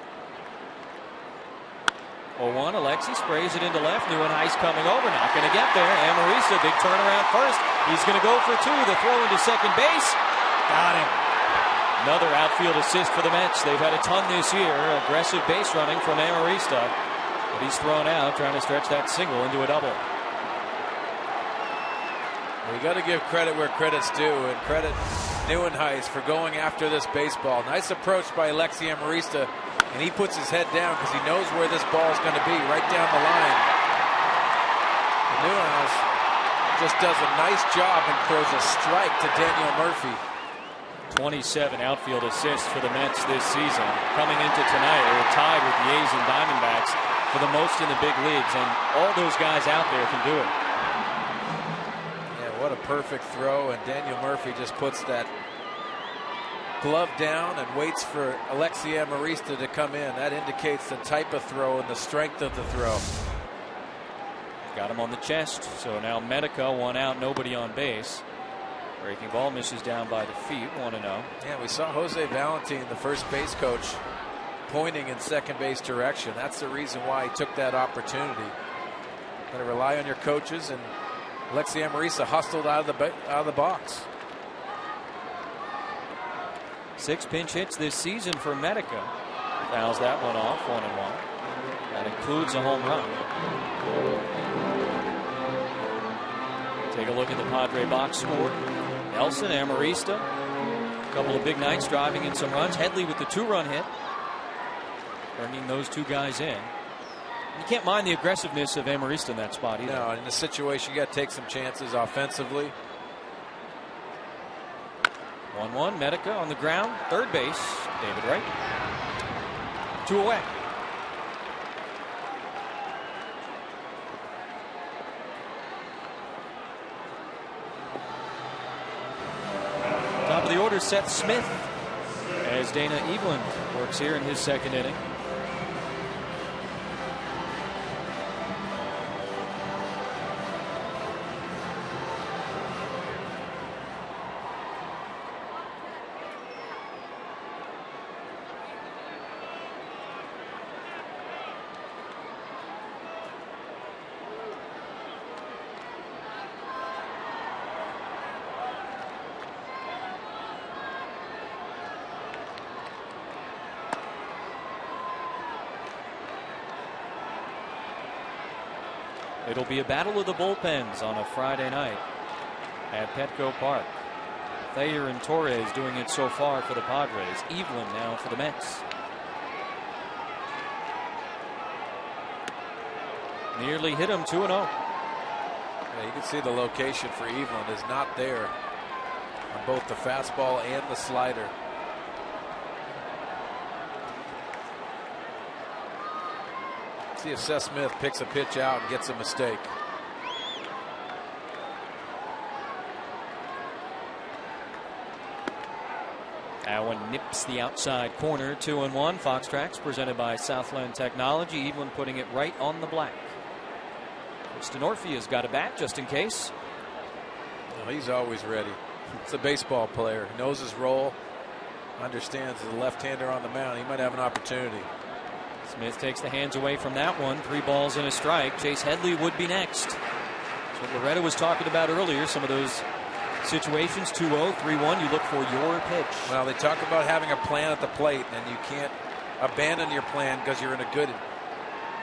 0-1, Alexi sprays it into left. Neuenhuis coming over, not going to get there. Amarista, big turnaround first. He's going to go for 2. The throw into second base. Got him. Another outfield assist for the Mets. They've had a ton this year. Aggressive base running from Amarista. But he's thrown out, trying to stretch that single into a double. We got to give credit where credit's due, and credit Neuenhuis for going after this baseball. Nice approach by Alexi Amarista, and he puts his head down because he knows where this ball is going to be, right down the line. Neuenhuis just does a nice job and throws a strike to Daniel Murphy. 27 outfield assists for the Mets this season. Coming into tonight, they're tied with the A's and Diamondbacks for the most in the big leagues, and all those guys out there can do it. Yeah, what a perfect throw, and Daniel Murphy just puts that glove down and waits for Alexi Amarista to come in. That indicates the type of throw and the strength of the throw. Got him on the chest, so now Medica, one out, nobody on base. Breaking ball misses down by the feet, 1-0. Yeah, we saw Jose Valentin, the first base coach, pointing in second base direction. That's the reason why he took that opportunity. Got to rely on your coaches, and Alexi Amarista hustled out of the box. 6 pinch hits this season for Medica. Fouls that one off, 1-1. That includes a home run. Take a look at the Padre box score. Nelson, Amarista, a couple of big nights driving in some runs. Headley with the 2-run hit, bringing those two guys in. You can't mind the aggressiveness of Amarista in that spot either. No, in this situation, you got to take some chances offensively. 1-1, Medica on the ground, third base, David Wright. 2 away. Top of the order, Seth Smith, as Dana Eveland works here in his second inning. It'll be a battle of the bullpens on a Friday night at Petco Park. Thayer and Torres doing it so far for the Padres. Eveland now for the Mets. Nearly hit him, 2-0. Yeah, you can see the location for Eveland is not there on both the fastball and the slider. See if Seth Smith picks a pitch out and gets a mistake. That one nips the outside corner, 2-1. Fox Tracks presented by Southland Technology. Eveland putting it right on the black. Stenorfia's got a bat just in case. Well, he's always ready. It's a baseball player. He knows his role. Understands as a left-hander on the mound, he might have an opportunity. Smith takes the hands away from that one. 3 balls and a strike. Chase Headley would be next. That's what Loretta was talking about earlier. Some of those situations, 2-0, 3-1, you look for your pitch. Well, they talk about having a plan at the plate, and you can't abandon your plan because you're in a good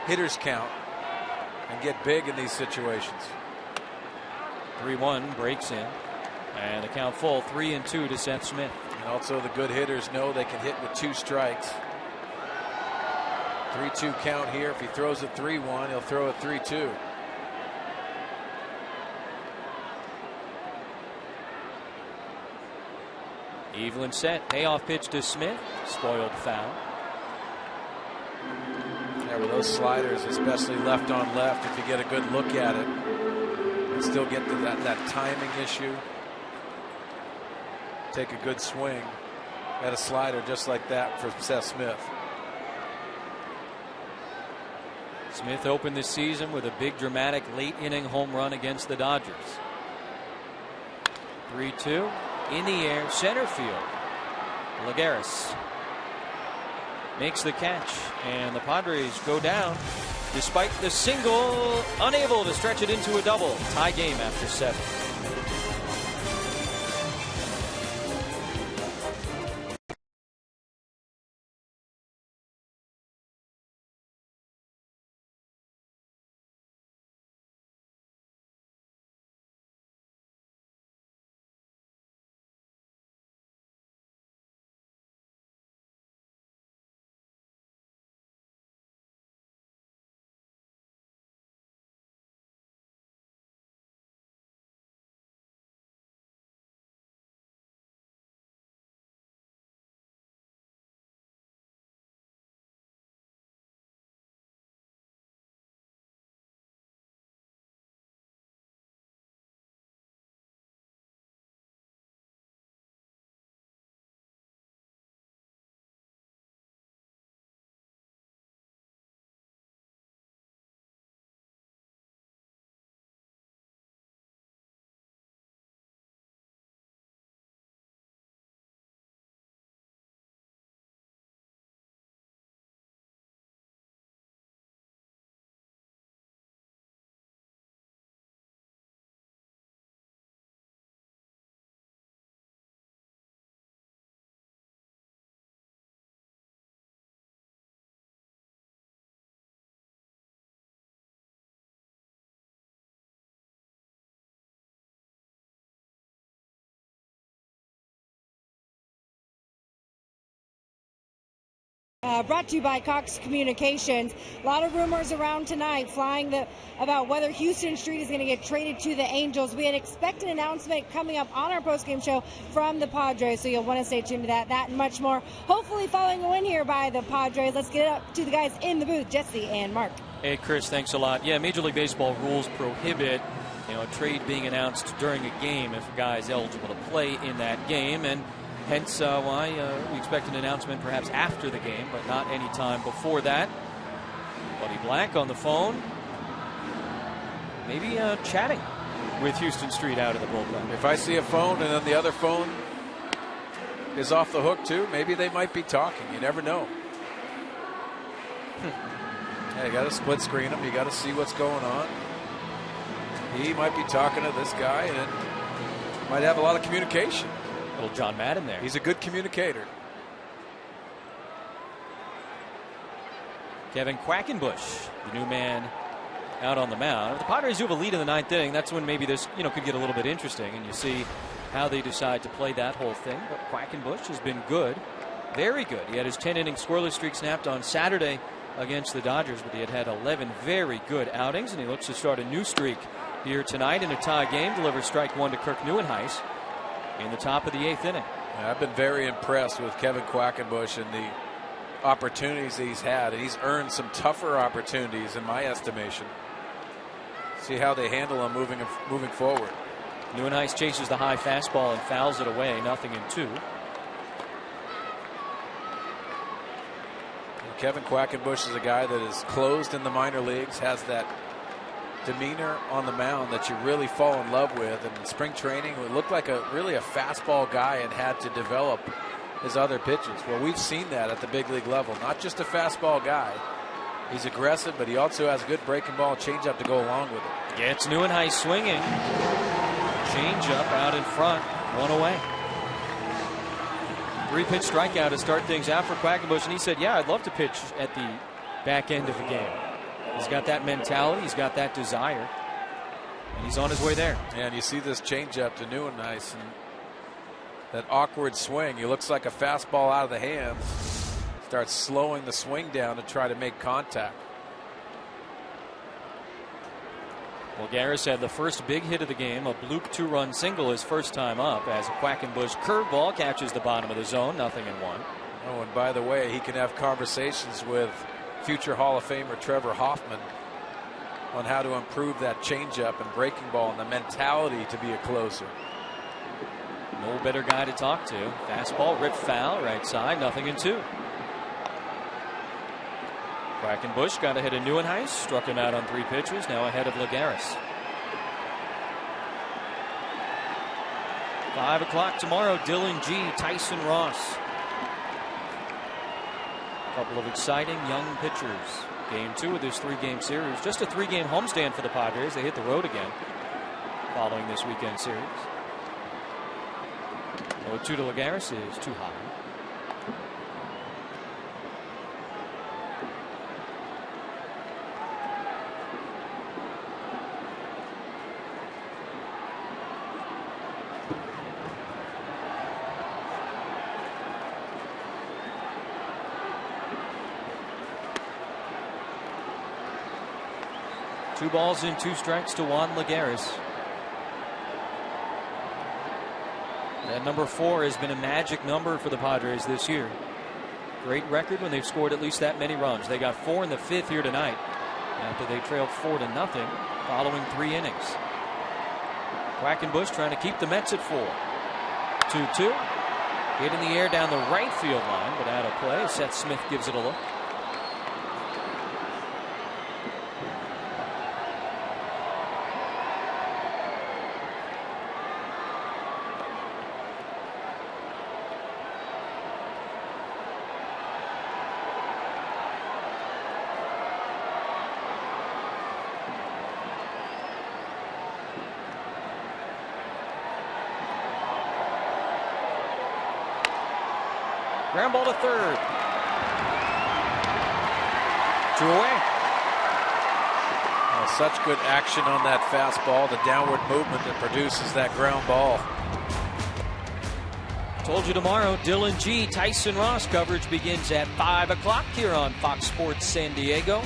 hitter's count and get big in these situations. 3-1 breaks in. And the count full, 3-2 to Seth Smith. And also the good hitters know they can hit with 2 strikes. 3-2 count here. If he throws a 3-1, he'll throw a 3-2. Eveland set. Payoff pitch to Smith. Spoiled foul. Yeah, with those sliders, especially left on left, if you get a good look at it, you still get to that timing issue. Take a good swing at a slider just like that for Seth Smith. Smith opened this season with a big dramatic late inning home run against the Dodgers. 3-2 in the air, center field. Lagares makes the catch, and the Padres go down despite the single, unable to stretch it into a double. Tie game after 7. Brought to you by Cox Communications. A lot of rumors around tonight flying about whether Houston Street is going to get traded to the Angels. We expect an announcement coming up on our postgame show from the Padres, so you'll want to stay tuned to that and much more. Hopefully following a win here by the Padres. Let's get up to the guys in the booth, Jesse and Mark. Hey, Chris, thanks a lot. Yeah, Major League Baseball rules prohibit a trade being announced during a game if a guy is eligible to play in that game, and hence why we expect an announcement perhaps after the game, but not any time before that. Buddy Black on the phone, maybe chatting with Houston Street out of the bullpen. If I see a phone and then the other phone is off the hook too, maybe they might be talking. You never know. Yeah, you got to split screen him. You got to see what's going on. He might be talking to this guy and might have a lot of communication. Little John Madden there. He's a good communicator. Kevin Quackenbush, the new man out on the mound. If the Padres do have a lead in the ninth inning, that's when maybe this could get a little bit interesting, and you see how they decide to play that whole thing. But Quackenbush has been good, very good. He had his 10-inning scoreless streak snapped on Saturday against the Dodgers, but he had 11 very good outings, and he looks to start a new streak here tonight in a tie game. Delivers strike one to Kirk Neuenhuis in the top of the 8th inning. Yeah, I've been very impressed with Kevin Quackenbush and the opportunities he's had. He's earned some tougher opportunities in my estimation. See how they handle him moving forward. Neuenhuis chases the high fastball and fouls it away, 0-2. Kevin Quackenbush is a guy that is closed in the minor leagues, has that demeanor on the mound that you really fall in love with. And in spring training, it looked like really a fastball guy and had to develop his other pitches. Well, we've seen that at the big league level. Not just a fastball guy. He's aggressive, but he also has a good breaking ball changeup to go along with it. Yeah, it's Neuenhuis swinging. Changeup out in front, one away. 3-pitch strikeout to start things out for Quackenbush, and he said, yeah, I'd love to pitch at the back end of the game. He's got that mentality, he's got that desire, and he's on his way there. And you see this changeup to Neuenhuis, and that awkward swing. He looks like a fastball out of the hands. Starts slowing the swing down to try to make contact. Well, Garris had the first big hit of the game, a bloop 2-run single his first time up, as a Quackenbush curveball catches the bottom of the zone, 0-1. Oh, and by the way, he can have conversations with future Hall of Famer Trevor Hoffman on how to improve that changeup and breaking ball and the mentality to be a closer. No better guy to talk to. Fastball ripped foul, right side, 0-2. Quackenbush got ahead of Neuenhuis, struck him out on 3 pitches, now ahead of Lagares. 5 o'clock tomorrow, Dylan G, Tyson Ross. A couple of exciting young pitchers. Game 2 of this 3-game series. Just a 3-game homestand for the Padres. They hit the road again following this weekend series. 0-2 to Lagares is too high. Two balls and 2 strikes to Juan Lagares. That number 4 has been a magic number for the Padres this year. Great record when they've scored at least that many runs. They got 4 in the 5th here tonight after they trailed 4-0 following 3 innings. Quackenbush trying to keep the Mets at 4. 2-2. Hit in the air down the right field line, but out of play. Seth Smith gives it a look. Ground ball to third. 2 away. Such good action on that fastball, the downward movement that produces that ground ball. Told you tomorrow, Dylan G. Tyson Ross coverage begins at 5 o'clock here on Fox Sports San Diego.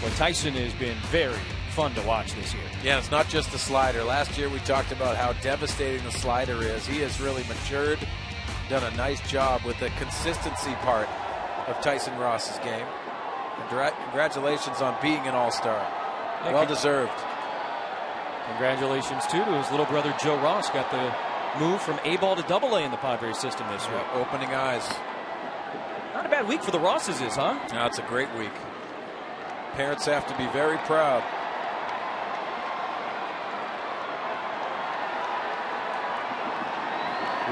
Well, Tyson has been very fun to watch this year. Yeah, it's not just the slider. Last year we talked about how devastating the slider is. He has really matured, done a nice job with the consistency part of Tyson Ross's game. Congratulations on being an all-star. Well deserved. Congratulations, too, to his little brother Joe Ross. Got the move from A-ball to AA in the Padres system this week. Opening eyes. Not a bad week for the Rosses, huh? No, it's a great week. Parents have to be very proud.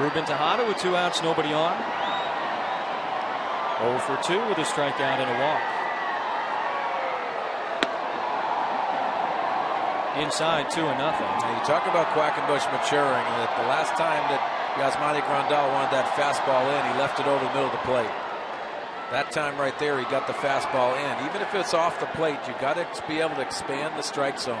Ruben Tejada with 2 outs, nobody on. 0 for 2 with a strikeout and a walk. Inside 2-0. Now you talk about Quackenbush maturing, and that the last time that Yasmani Grandal wanted that fastball in, he left it over the middle of the plate. That time right there, he got the fastball in. Even if it's off the plate, you got to be able to expand the strike zone.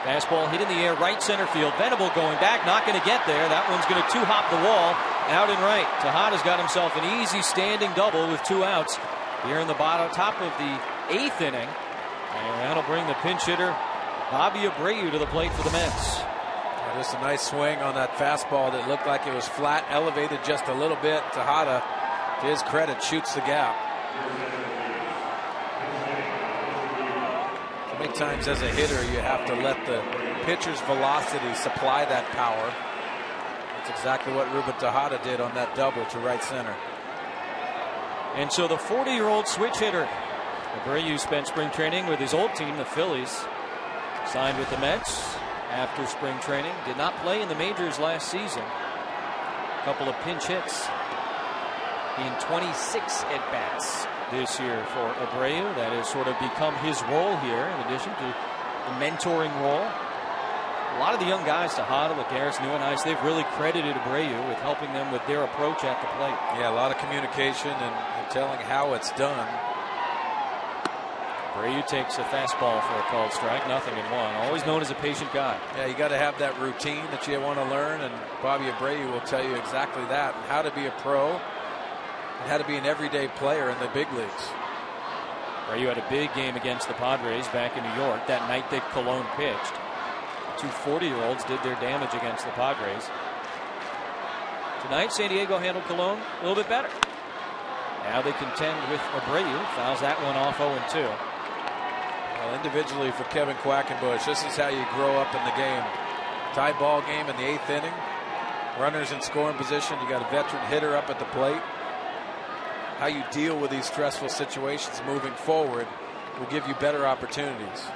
Fastball hit in the air, right center field. Venable going back, not going to get there. That one's going to 2-hop the wall, out and right. Tejada's got himself an easy standing double with 2 outs here in the top of the 8th inning. And that'll bring the pinch hitter, Bobby Abreu, to the plate for the Mets. Just a nice swing on that fastball that looked like it was flat, elevated just a little bit. Tejada, to his credit, shoots the gap. So many times as a hitter, you have to let the pitcher's velocity supply that power. That's exactly what Ruben Tejada did on that double to right center. And so the 40-year-old switch hitter, Abreu, spent spring training with his old team, the Phillies. Signed with the Mets after spring training. Did not play in the majors last season. A couple of pinch hits in 26 at-bats this year for Abreu. That has sort of become his role here, in addition to the mentoring role. A lot of the young guys, Tejada, Lagares, Neuenhuis, they've really credited Abreu with helping them with their approach at the plate. Yeah, a lot of communication and telling how it's done. Abreu takes a fastball for a called strike, 0-1. Always known as a patient guy. Yeah, you got to have that routine that you want to learn, and Bobby Abreu will tell you exactly that, and how to be a pro, and how to be an everyday player in the big leagues. Abreu had a big game against the Padres back in New York that night that Colon pitched. 2 40-year-olds did their damage against the Padres. Tonight, San Diego handled Colon a little bit better. Now they contend with Abreu. Fouls that one off 0-2. Well, individually for Kevin Quackenbush, this is how you grow up in the game. Tie ball game in the 8th inning. Runners in scoring position. You got a veteran hitter up at the plate. How you deal with these stressful situations moving forward will give you better opportunities.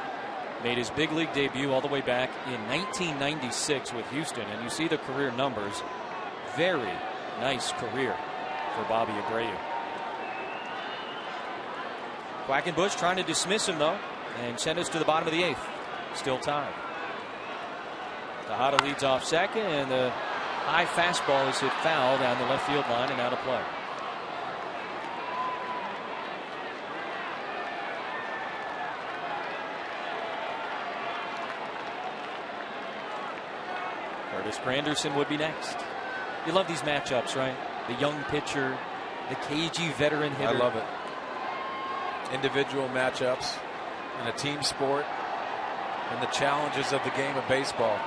Made his big league debut all the way back in 1996 with Houston, and you see the career numbers. Very nice career for Bobby Abreu. Quackenbush trying to dismiss him, though, and send us to the bottom of the 8th. Still tied. Tejada leads off second, and the high fastball is hit foul down the left field line and out of play. Curtis Granderson would be next. You love these matchups, right? The young pitcher, the cagey veteran hitter. I love it. Individual matchups in a team sport, and the challenges of the game of baseball.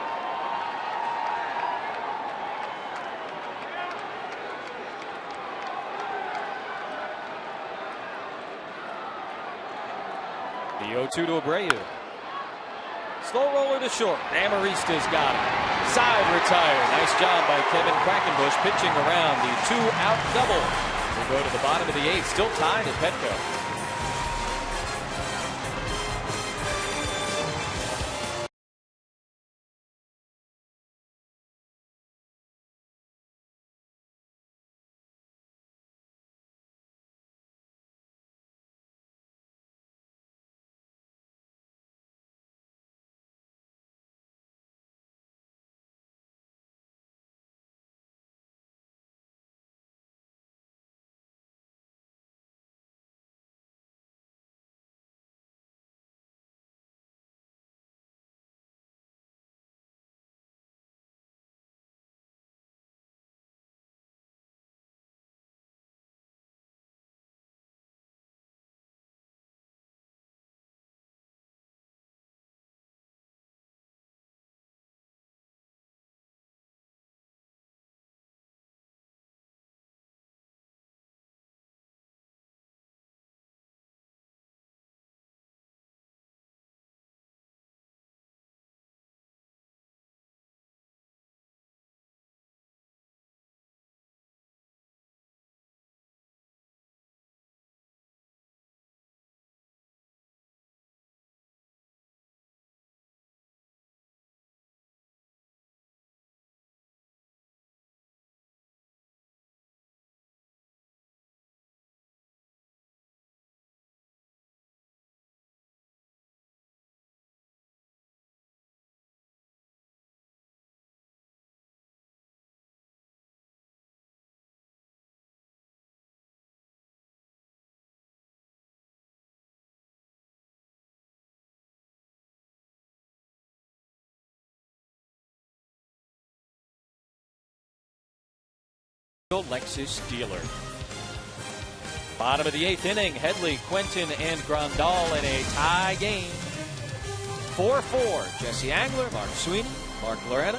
The 0-2 to Abreu. Slow roller to short. Amarista's got it. Side retired. Nice job by Kevin Quackenbush pitching around the 2-out double. We'll go to the bottom of the 8th. Still tied at Petco. Lexus dealer. Bottom of the 8th inning, Headley, Quentin, and Grandal in a tie game. 4-4, Jesse Angler, Mark Sweeney, Mark Loretta,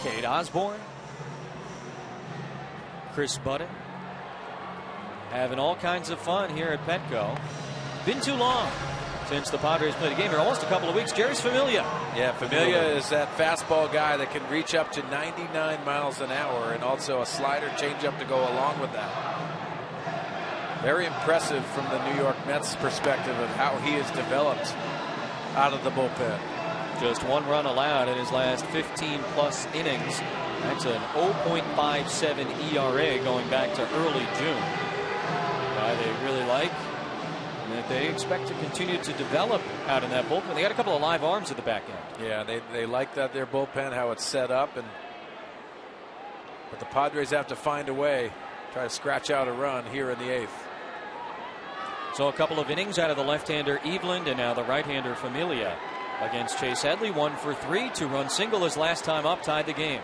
Cade Osborne, Chris Budden. Having all kinds of fun here at Petco. Been too long since the Padres played a game here, almost a couple of weeks. Jerry's Familia. Yeah, Familia is that fastball guy that can reach up to 99 miles an hour, and also a slider changeup to go along with that. Very impressive from the New York Mets perspective of how he has developed out of the bullpen. Just 1 run allowed in his last 15-plus innings. That's an 0.57 ERA going back to early June. Guy they really like, and that they expect to continue to develop out in that bullpen. They got a couple of live arms at the back end. Yeah, they like that, their bullpen, how it's set up, but the Padres have to find a way, try to scratch out a run here in the 8th. So a couple of innings out of the left-hander Eveland, and now the right-hander Familia against Chase Headley. 1 for 3, 2-run single his last time up, tied the game.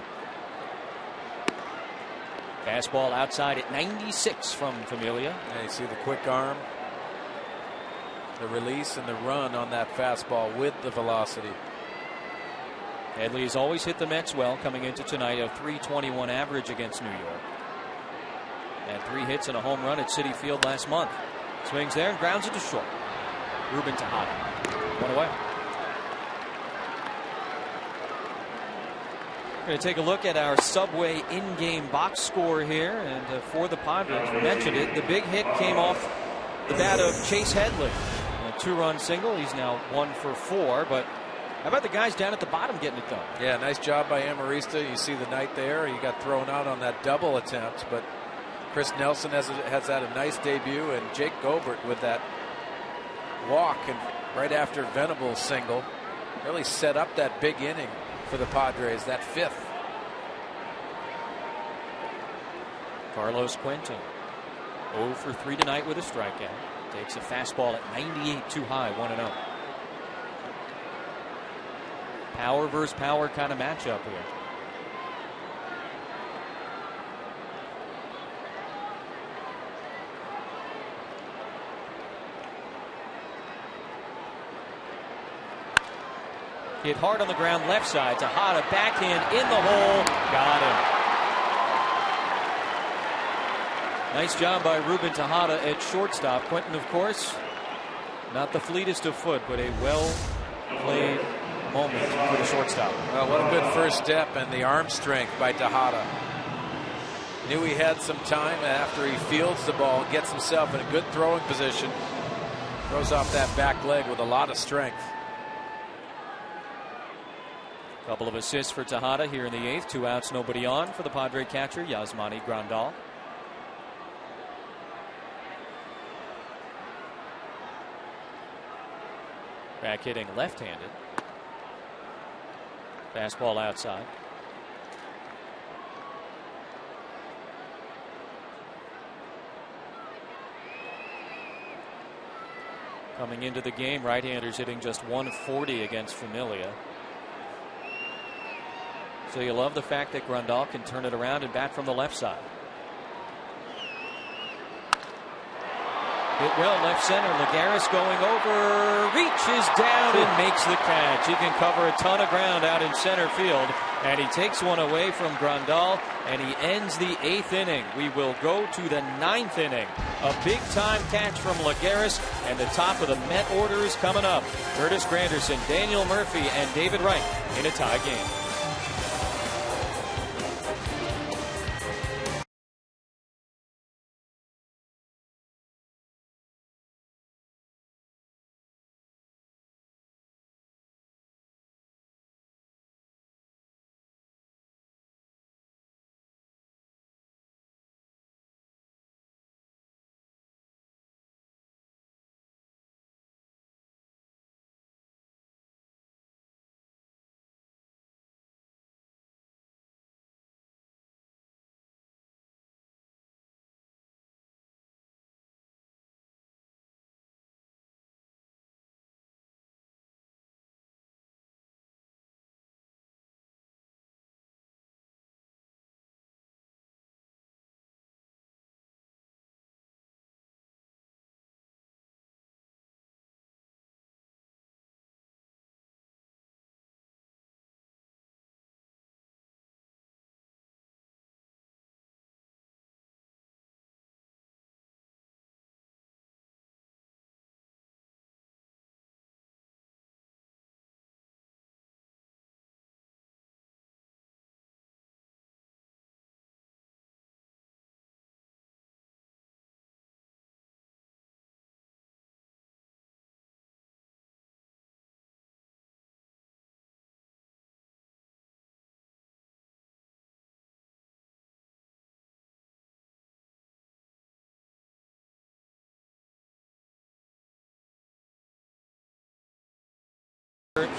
Fastball outside at 96 from Familia. Yeah, you see the quick arm, the release, and the run on that fastball with the velocity. Headley has always hit the Mets well, coming into tonight, a .321 average against New York. Had 3 hits and a home run at Citi Field last month. Swings there and grounds it to short. Ruben Tejada. 1 away. We're going to take a look at our Subway in-game box score here, and for the Padres, we mentioned it, the big hit came off the bat of Chase Headley. A 2-run single. He's now 1 for 4, but how about the guys down at the bottom getting it done? Yeah, nice job by Amarista. You see the night there. He got thrown out on that double attempt, but Chris Nelson has had a nice debut, and Jake Gobert with that walk and right after Venable's single really set up that big inning for the Padres, that 5th. Carlos Quentin 0 for 3 tonight with a strikeout. Takes a fastball at 98 too high, 1-0. Power versus power kind of matchup here. Hit hard on the ground, left side. Tejada backhand in the hole. Got him. Nice job by Ruben Tejada at shortstop. Quentin, of course, not the fleetest of foot, but a well-played moment for the shortstop. Well, what a good first step, and the arm strength by Tejada. Knew he had some time after he fields the ball, gets himself in a good throwing position. Throws off that back leg with a lot of strength. Couple of assists for Tejada here in the 8th. 2 outs, nobody on for the Padre catcher, Yasmani Grandal. Back hitting left-handed. Fastball outside. Coming into the game, right-handers hitting just 140 against Familia. So you love the fact that Grandal can turn it around and bat from the left side. Hit well left center. Lagares going over, reaches down and makes the catch. He can cover a ton of ground out in center field, and he takes one away from Grandal, and he ends the 8th inning. We will go to the 9th inning. A big-time catch from Lagares, and the top of the Met order is coming up. Curtis Granderson, Daniel Murphy, and David Wright in a tie game.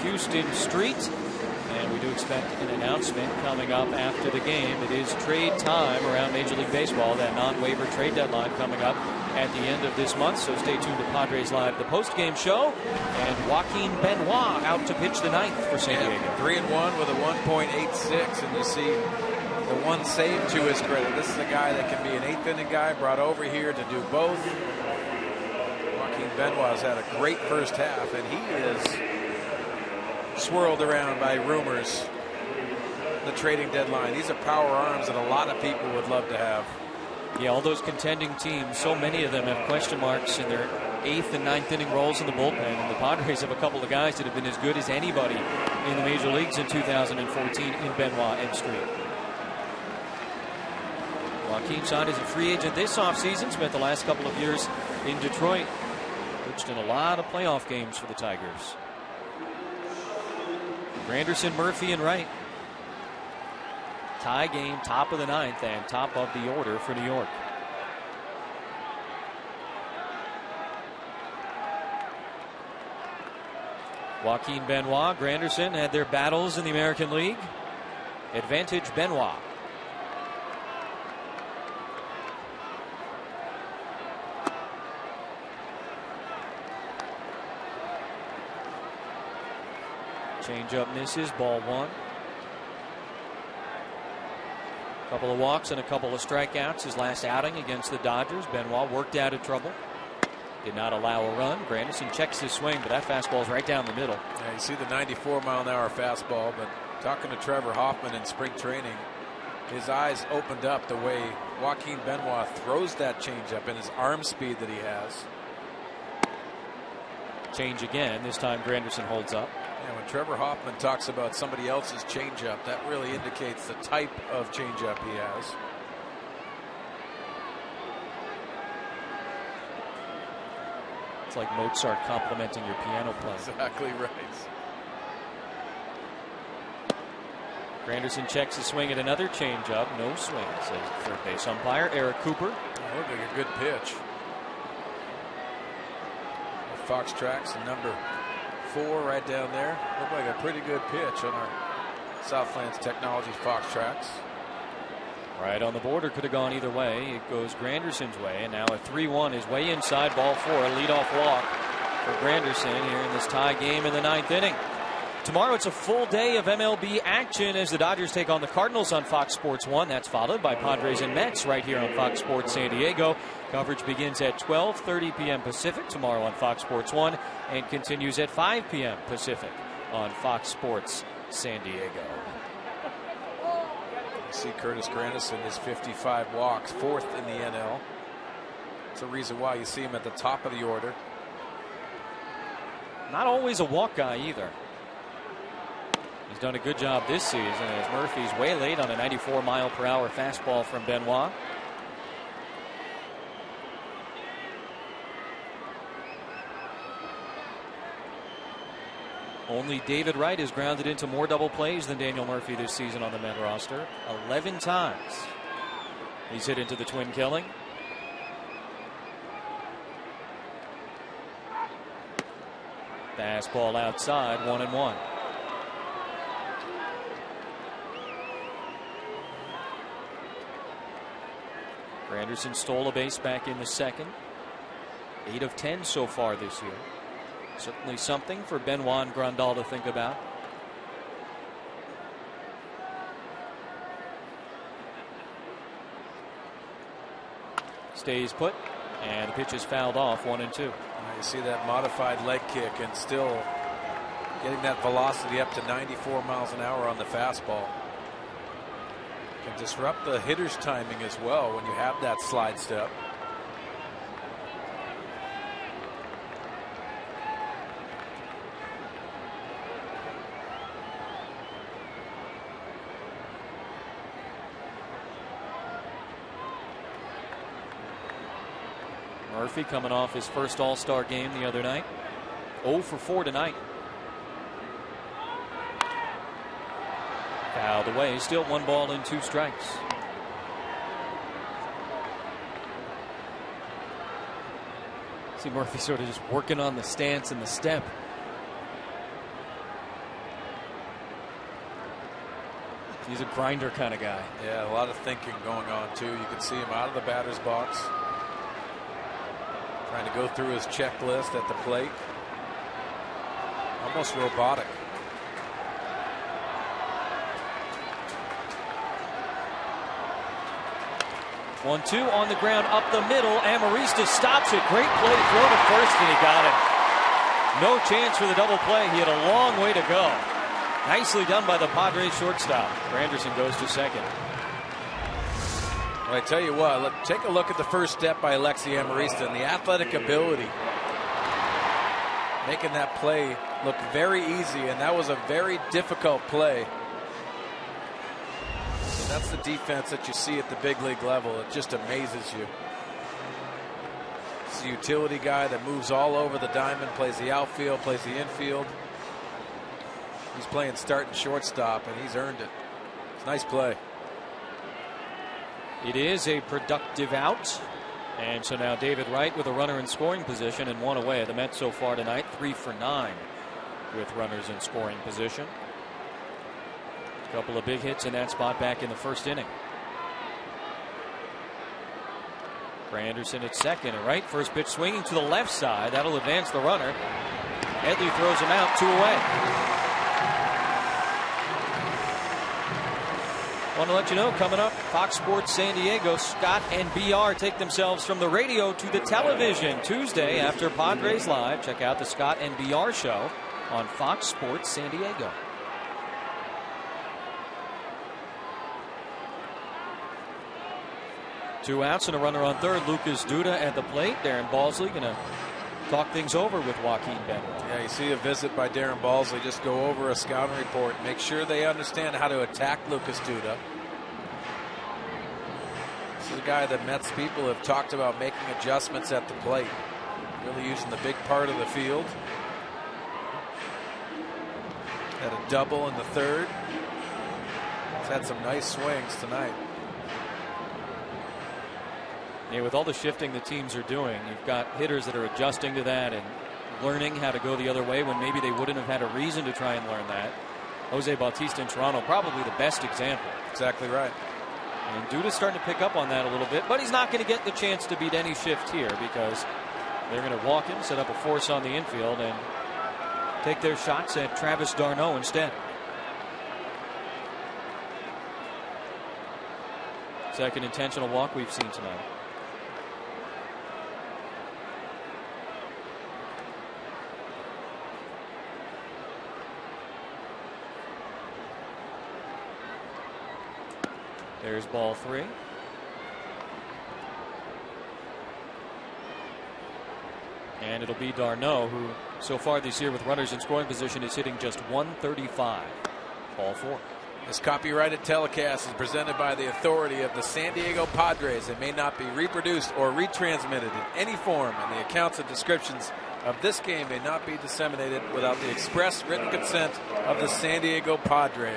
Houston Street. And we do expect an announcement coming up after the game. It is trade time around Major League Baseball, that non-waiver trade deadline coming up at the end of this month. So stay tuned to Padres Live, the post-game show. And Joaquin Benoit out to pitch the ninth for San Diego. 3-1 with a 1.86, and you see the one save to his credit. This is a guy that can be an eighth-inning guy, brought over here to do both. Joaquin Benoit's had a great first half, and he is swirled around by rumors. The trading deadline. These are power arms that a lot of people would love to have. Yeah, all those contending teams, so many of them have question marks in their 8th and 9th inning roles in the bullpen. And the Padres have a couple of guys that have been as good as anybody in the major leagues in 2014 in Benoit and Street. Joaquin signed as a free agent this offseason, spent the last couple of years in Detroit. Pitched in a lot of playoff games for the Tigers. Granderson, Murphy, and Wright. Tie game, top of the 9th and top of the order for New York. Joaquin Benoit, Granderson had their battles in the American League. Advantage Benoit. Change-up misses, ball 1. Couple of walks and a couple of strikeouts his last outing against the Dodgers. Benoit worked out of trouble. Did not allow a run. Granderson checks his swing, but that fastball is right down the middle. Yeah, you see the 94-mile-an-hour fastball, but talking to Trevor Hoffman in spring training, his eyes opened up the way Joaquin Benoit throws that changeup and his arm speed that he has. Change again. This time Granderson holds up. Yeah, when Trevor Hoffman talks about somebody else's changeup, that really indicates the type of changeup he has. It's like Mozart complimenting your piano playing. Exactly right. Granderson checks his swing at another changeup. No swing, says third base umpire Eric Cooper. Looked like a good pitch. Fox tracks number 4 right down there. Looked like a pretty good pitch on our Southlands Technologies Fox tracks. Right on the border, could have gone either way. It goes Granderson's way, and now a 3-1 is way inside, ball 4. A leadoff walk for Granderson here in this tie game in the 9th inning. Tomorrow it's a full day of MLB action as the Dodgers take on the Cardinals on Fox Sports 1. That's followed by Padres and Mets right here on Fox Sports San Diego. Coverage begins at 12:30 p.m. Pacific tomorrow on Fox Sports 1 and continues at 5 p.m. Pacific on Fox Sports San Diego. You see Curtis Granderson, his 55 walks, 4th in the NL. It's a reason why you see him at the top of the order. Not always a walk guy either. He's done a good job this season as Murphy's way late on a 94-mile-per-hour fastball from Benoit. Only David Wright has grounded into more double plays than Daniel Murphy this season on the Met roster. 11 times he's hit into the twin killing. Fastball outside, 1-1. Granderson stole a base back in the 2nd. 8 of 10 so far this year. Certainly something for Benoit and Grandal to think about. Stays put, and the pitch is fouled off, 1-2. You see that modified leg kick and still getting that velocity up to 94 miles an hour on the fastball. Can disrupt the hitter's timing as well when you have that slide step. Murphy coming off his first All-Star game the other night. 0 for 4 tonight. Fouled away. Still 1 ball and 2 strikes. See Murphy sort of just working on the stance and the step. He's a grinder kind of guy. Yeah, a lot of thinking going on, too. You can see him out of the batter's box, trying to go through his checklist at the plate. Almost robotic. One, two on the ground up the middle. Amarista stops it. Great play. Throw to first, and he got him. No chance for the double play. He had a long way to go. Nicely done by the Padres shortstop. Granderson goes to second. Well, I tell you what, take a look at the first step by Alexi Amarista and the athletic ability. Making that play look very easy, and that was a very difficult play. So that's the defense that you see at the big league level. It just amazes you. It's a utility guy that moves all over the diamond, plays the outfield, plays the infield. He's playing starting shortstop, and he's earned it. It's a nice play. It is a productive out. And so now David Wright with a runner in scoring position and one away. The Mets so far tonight 3 for 9 with runners in scoring position. A couple of big hits in that spot back in the first inning. Granderson at second and right. First pitch swinging to the left side. That'll advance the runner. Headley throws him out, 2 away. Want to let you know, coming up, Fox Sports San Diego, Scott and BR take themselves from the radio to the television Tuesday after Padres Live. Check out the Scott and BR show on Fox Sports San Diego. Two outs and a runner on third. Lucas Duda at the plate. Darren Balsley going to talk things over with Joaquin Benoit. Yeah, you see a visit by Darren Balsley. Just go over a scouting report. Make sure they understand how to attack Lucas Duda. This is a guy that Mets people have talked about making adjustments at the plate. Really using the big part of the field. Had a double in the third. He's had some nice swings tonight. Yeah, with all the shifting the teams are doing, you've got hitters that are adjusting to that and learning how to go the other way when maybe they wouldn't have had a reason to try and learn that. Jose Bautista in Toronto, probably the best example. Exactly right. And Duda's starting to pick up on that a little bit, but he's not going to get the chance to beat any shift here because they're going to walk him, set up a force on the infield, and take their shots at Travis d'Arnaud instead. Second intentional walk we've seen tonight. There's ball 3. And it'll be d'Arnaud, who so far this year with runners in scoring position is hitting just .135. Ball 4. This copyrighted telecast is presented by the authority of the San Diego Padres. It may not be reproduced or retransmitted in any form, and the accounts and descriptions of this game may not be disseminated without the express written consent of the San Diego Padres.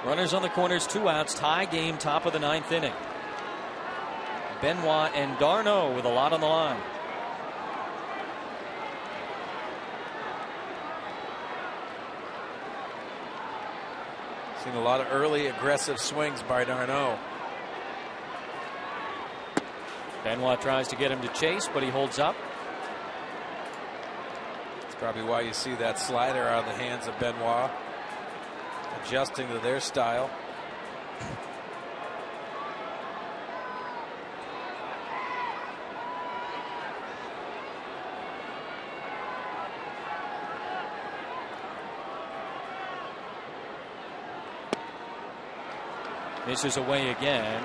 Runners on the corners, 2 outs, tie game, top of the 9th inning. Benoit and d'Arnaud with a lot on the line. Seen a lot of early aggressive swings by d'Arnaud. Benoit tries to get him to chase, but he holds up. That's probably why you see that slider out of the hands of Benoit. Adjusting to their style. Misses away again.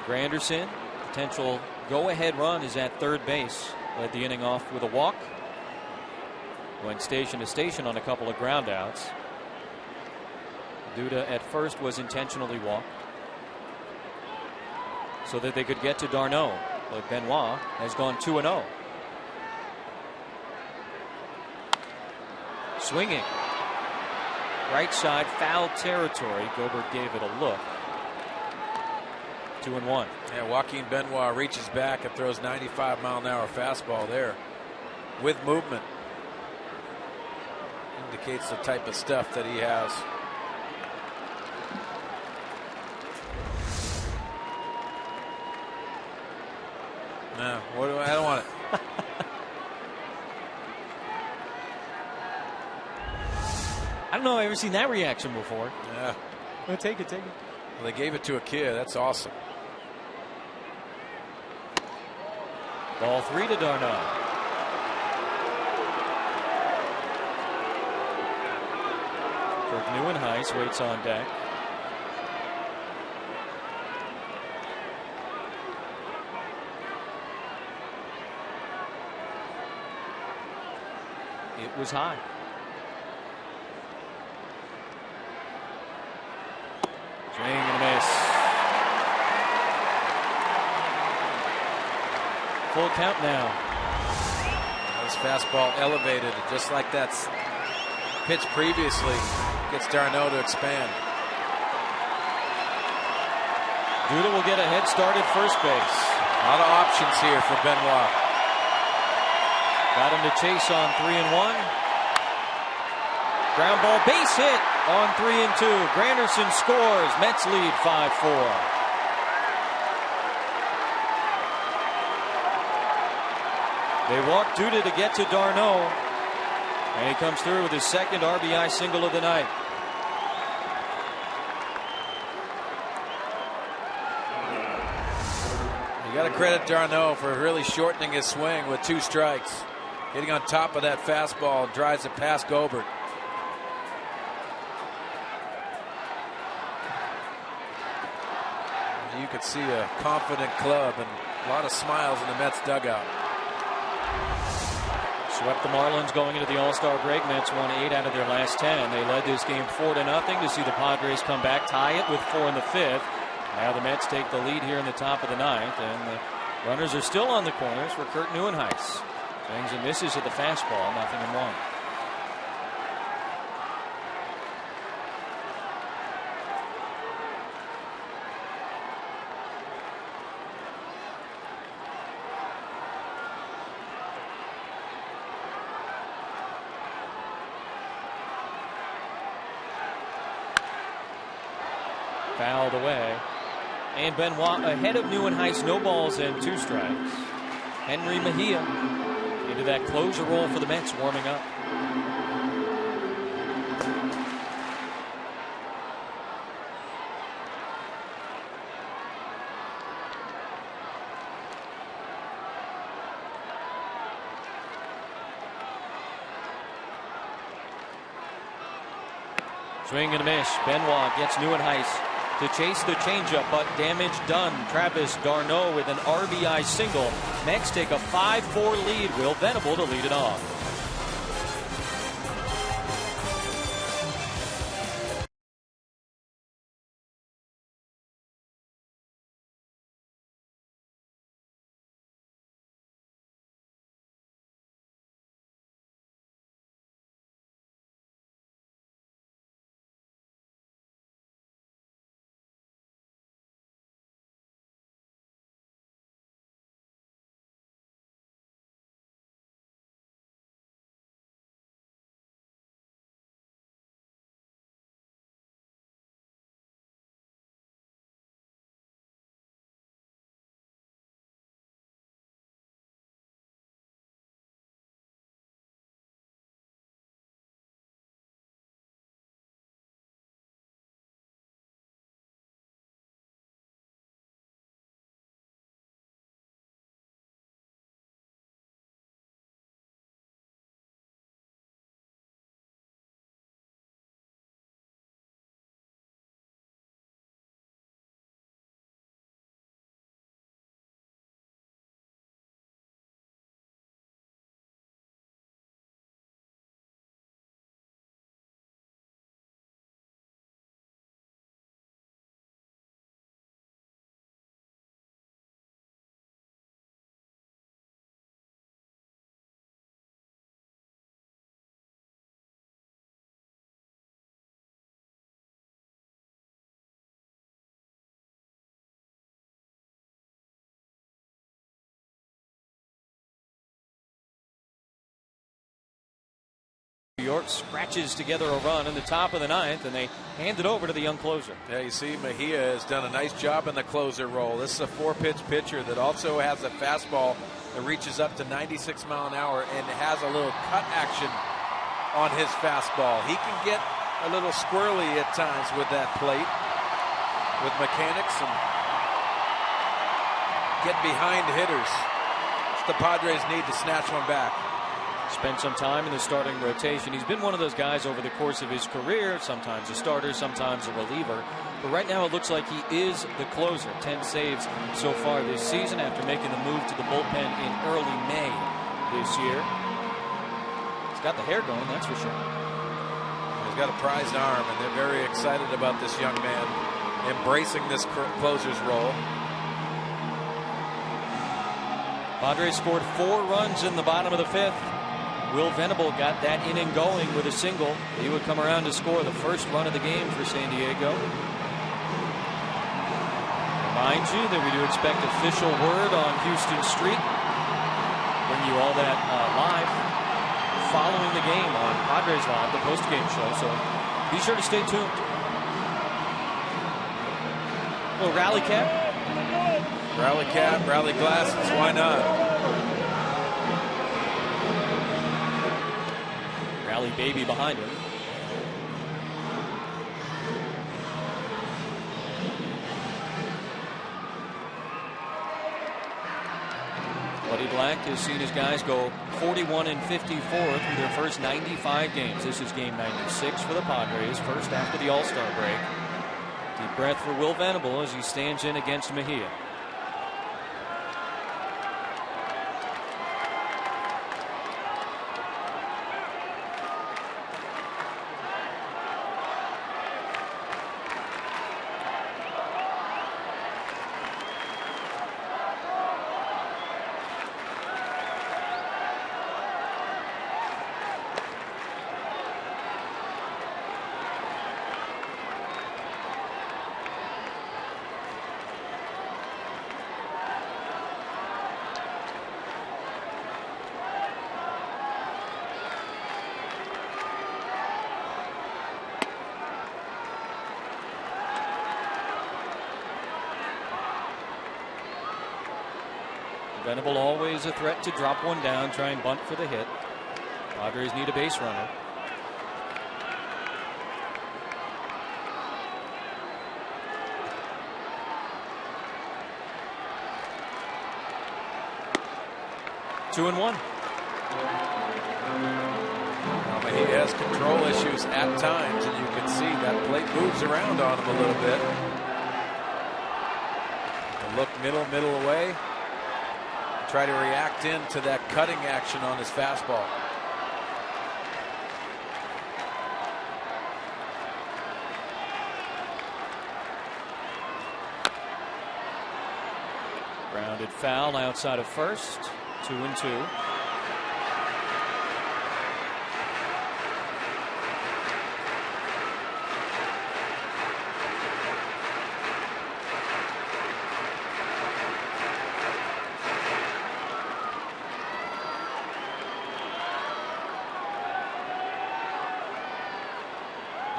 Granderson, potential go-ahead run is at third base. Led the inning off with a walk. Went station to station on a couple of groundouts. Duda at first was intentionally walked so that they could get to d'Arnaud, but Benoit has gone 2-0. Swinging. Right side, foul territory. Gobert gave it a look. 2-1. Yeah, Joaquin Benoit reaches back and throws 95-mile-an-hour fastball there with movement. Indicates the type of stuff that he has. No, I don't want it. I don't know. I've ever seen that reaction before. Yeah. Oh, take it. Well, they gave it to a kid. That's awesome. Ball 3 to d'Arnaud. Kirk Neuenhuis waits on deck. It was high. Swing and a miss. Full count now. His fastball elevated, just like that pitch previously. Gets d'Arnaud to expand. Duda will get a head start at first base. A lot of options here for Benoit. Got him to chase on 3-1. Ground ball base hit on 3-2. Granderson scores. Mets lead 5-4. They walk Duda to get to d'Arnaud. And he comes through with his second RBI single of the night. You got to credit d'Arnaud for really shortening his swing with 2 strikes. Getting on top of that fastball, drives it past Gobert. You could see a confident club and a lot of smiles in the Mets dugout. Swept the Marlins going into the All-Star break. Mets won 8 out of their last 10. They led this game 4-0 to see the Padres come back, tie it with 4 in the 5th. Now the Mets take the lead here in the top of the 9th, and the runners are still on the corners for Kirk Neuenhuis. Swings and misses at the fastball, 0-1. Fouled away. And Benoit ahead of Neuenhuis, no balls and 2 strikes. Henry Mejia into that closer role for the Mets, warming up. Swing and a miss. Benoit gets Neuenhuis to chase the changeup, but damage done. Travis d'Arnaud with an RBI single. Mets take a 5-4 lead. Will Venable to lead it off. Thorpe scratches together a run in the top of the ninth, and they hand it over to the young closer. Yeah, you see Mejia has done a nice job in the closer role. This is a 4-pitch pitcher that also has a fastball that reaches up to 96 mile an hour and has a little cut action on his fastball. He can get a little squirrely at times with that plate, with mechanics, and get behind hitters. The Padres need to snatch one back. Spent some time in the starting rotation. He's been one of those guys over the course of his career, sometimes a starter, sometimes a reliever. But right now it looks like he is the closer. 10 saves so far this season after making the move to the bullpen in early May this year. He's got the hair going, that's for sure. He's got a prized arm, and they're very excited about this young man embracing this closer's role. Padres scored 4 runs in the bottom of the 5th. Will Venable got that inning going with a single. He would come around to score the first run of the game for San Diego. Remind you that we do expect official word on Houston Street. Bring you all that live following the game on Padres Live, the post-game show. So be sure to stay tuned. A little rally cap. Rally cap, rally glasses, why not? Rally baby behind him. Buddy Black has seen his guys go 41 and 54 through their first 95 games. This is game 96 for the Padres, first after the All-Star break. Deep breath for Will Venable as he stands in against Mejia. Venable always a threat to drop one down, try and bunt for the hit. Padres need a base runner. Two and one. He has control issues at times, and you can see that plate moves around on him a little bit. A look middle away. Try to react into that cutting action on his fastball. Grounded foul outside of first. 2-2.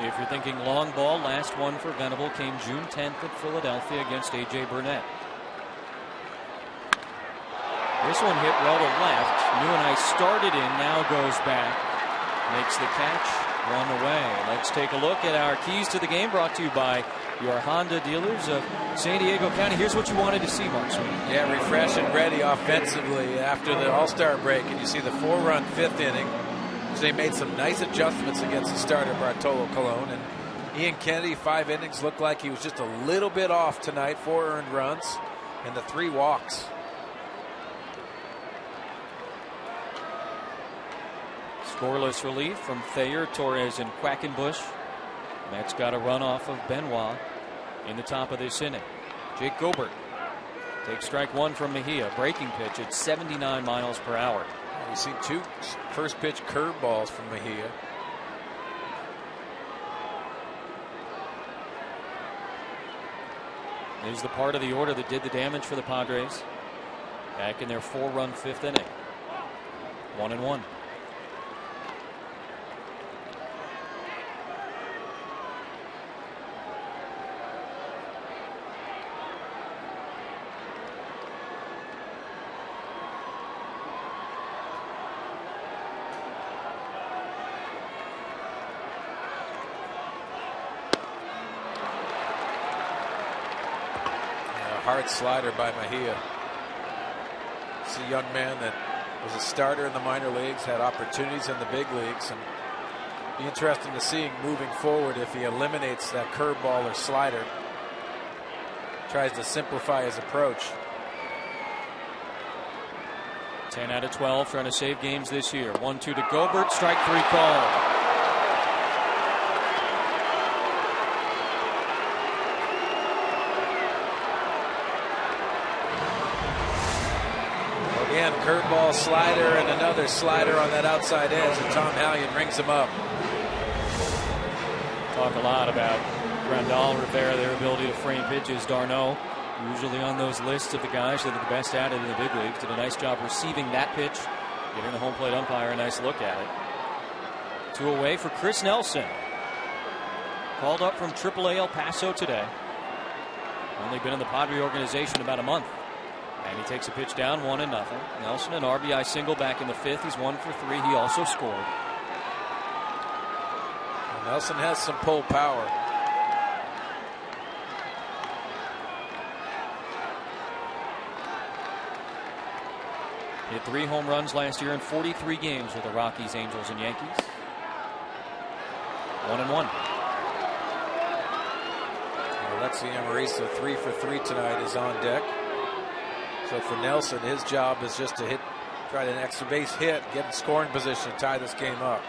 If you're thinking long ball, last one for Venable came June 10th at Philadelphia against A.J. Burnett. This one hit well to left. Nguyen started in, now goes back. Makes the catch, run away. Let's take a look at our keys to the game, brought to you by your Honda dealers of San Diego County. Here's what you wanted to see, Mark Sweeney. Yeah, refresh and ready offensively after the All-Star break. And you see the 4-run 5th inning. So they made some nice adjustments against the starter, Bartolo Colon. And Ian Kennedy, 5 innings, looked like he was just a little bit off tonight. 4 earned runs and the 3 walks. Scoreless relief from Thayer, Torres, and Quackenbush. Mets got a run off of Benoit in the top of this inning. Jake Gobert takes strike 1 from Mejia. Breaking pitch at 79 miles per hour. We've seen 2 first pitch curveballs from Mejia. Is the part of the order that did the damage for the Padres. Back in their 4-run 5th inning. 1-1. hard slider by Mejia. It's a young man that was a starter in the minor leagues, had opportunities in the big leagues, and be interesting to see moving forward if he eliminates that curveball or slider. Tries to simplify his approach. 10 out of 12 trying to save games this year. 1-2 to Gobert. Strike 3 call. Again, curveball, slider, and another slider on that outside edge, and Tom Hallion rings him up. Talk a lot about Grandal, Rivera, their ability to frame pitches. D'Arnaud, usually on those lists of the guys that are the best at it in the big leagues, did a nice job receiving that pitch, giving the home plate umpire a nice look at it. 2 away for Chris Nelson. Called up from AAA El Paso today. Only been in the Padres organization about a month. And he takes a pitch down, 1-0. Nelson, an RBI single back in the 5th. He's 1 for 3. He also scored. Nelson has some pull power. Hit 3 home runs last year in 43 games with the Rockies, Angels, and Yankees. 1-1. Alexi Amarista, 3 for 3 tonight, is on deck. So for Nelson, his job is just to try to an extra base hit, get in scoring position, tie this game up.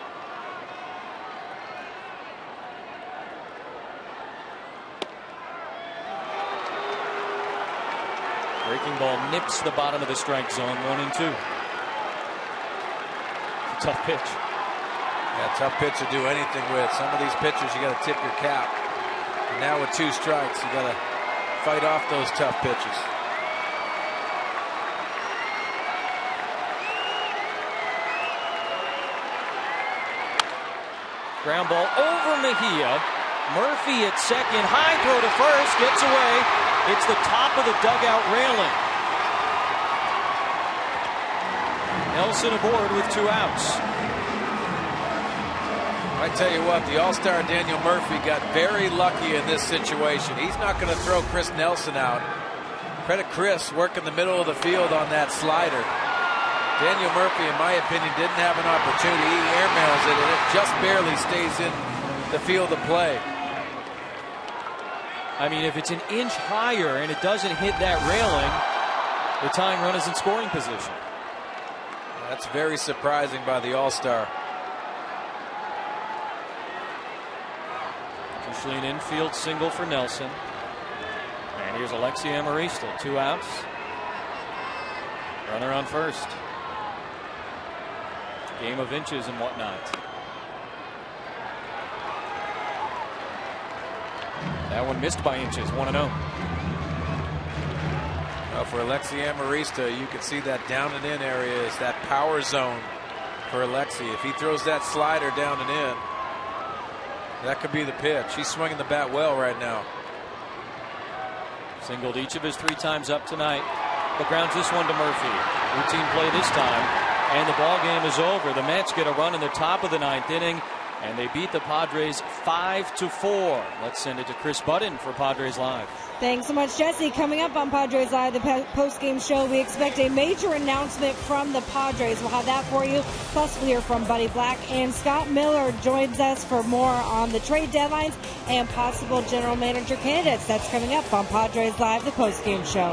Breaking ball nips the bottom of the strike zone. 1-2. Tough pitch. Yeah, tough pitch to do anything with. Some of these pitchers you got to tip your cap. And now with 2 strikes, you got to fight off those tough pitches. Ground ball over Mejia. Murphy at second. High throw to first. Gets away. It's the top of the dugout railing. Nelson aboard with 2 outs. I tell you what, the All-Star Daniel Murphy got very lucky in this situation. He's not going to throw Chris Nelson out. Credit Chris working the middle of the field on that slider. Daniel Murphy, in my opinion, didn't have an opportunity. He airmails it, and it just barely stays in the field of play. I mean, if it's an inch higher and it doesn't hit that railing, the tying run is in scoring position. That's very surprising by the All-Star. Officially an infield single for Nelson. And here's Alexi Amarista, 2 outs. Runner on first. Game of inches and whatnot. That one missed by inches, 1-0. Well, for Alexi Amarista, you can see that down and in area is that power zone for Alexi. If he throws that slider down and in, that could be the pitch. He's swinging the bat well right now. Singled each of his 3 times up tonight, but grounds this one to Murphy. Routine play this time, and the ball game is over. The Mets get a run in the top of the 9th inning, and they beat the Padres 5-4. Let's send it to Chris Budden for Padres Live. Thanks so much, Jesse. Coming up on Padres Live, the post-game show, we expect a major announcement from the Padres. We'll have that for you. Plus, we'll hear from Buddy Black, and Scott Miller joins us for more on the trade deadlines and possible general manager candidates. That's coming up on Padres Live, the post-game show.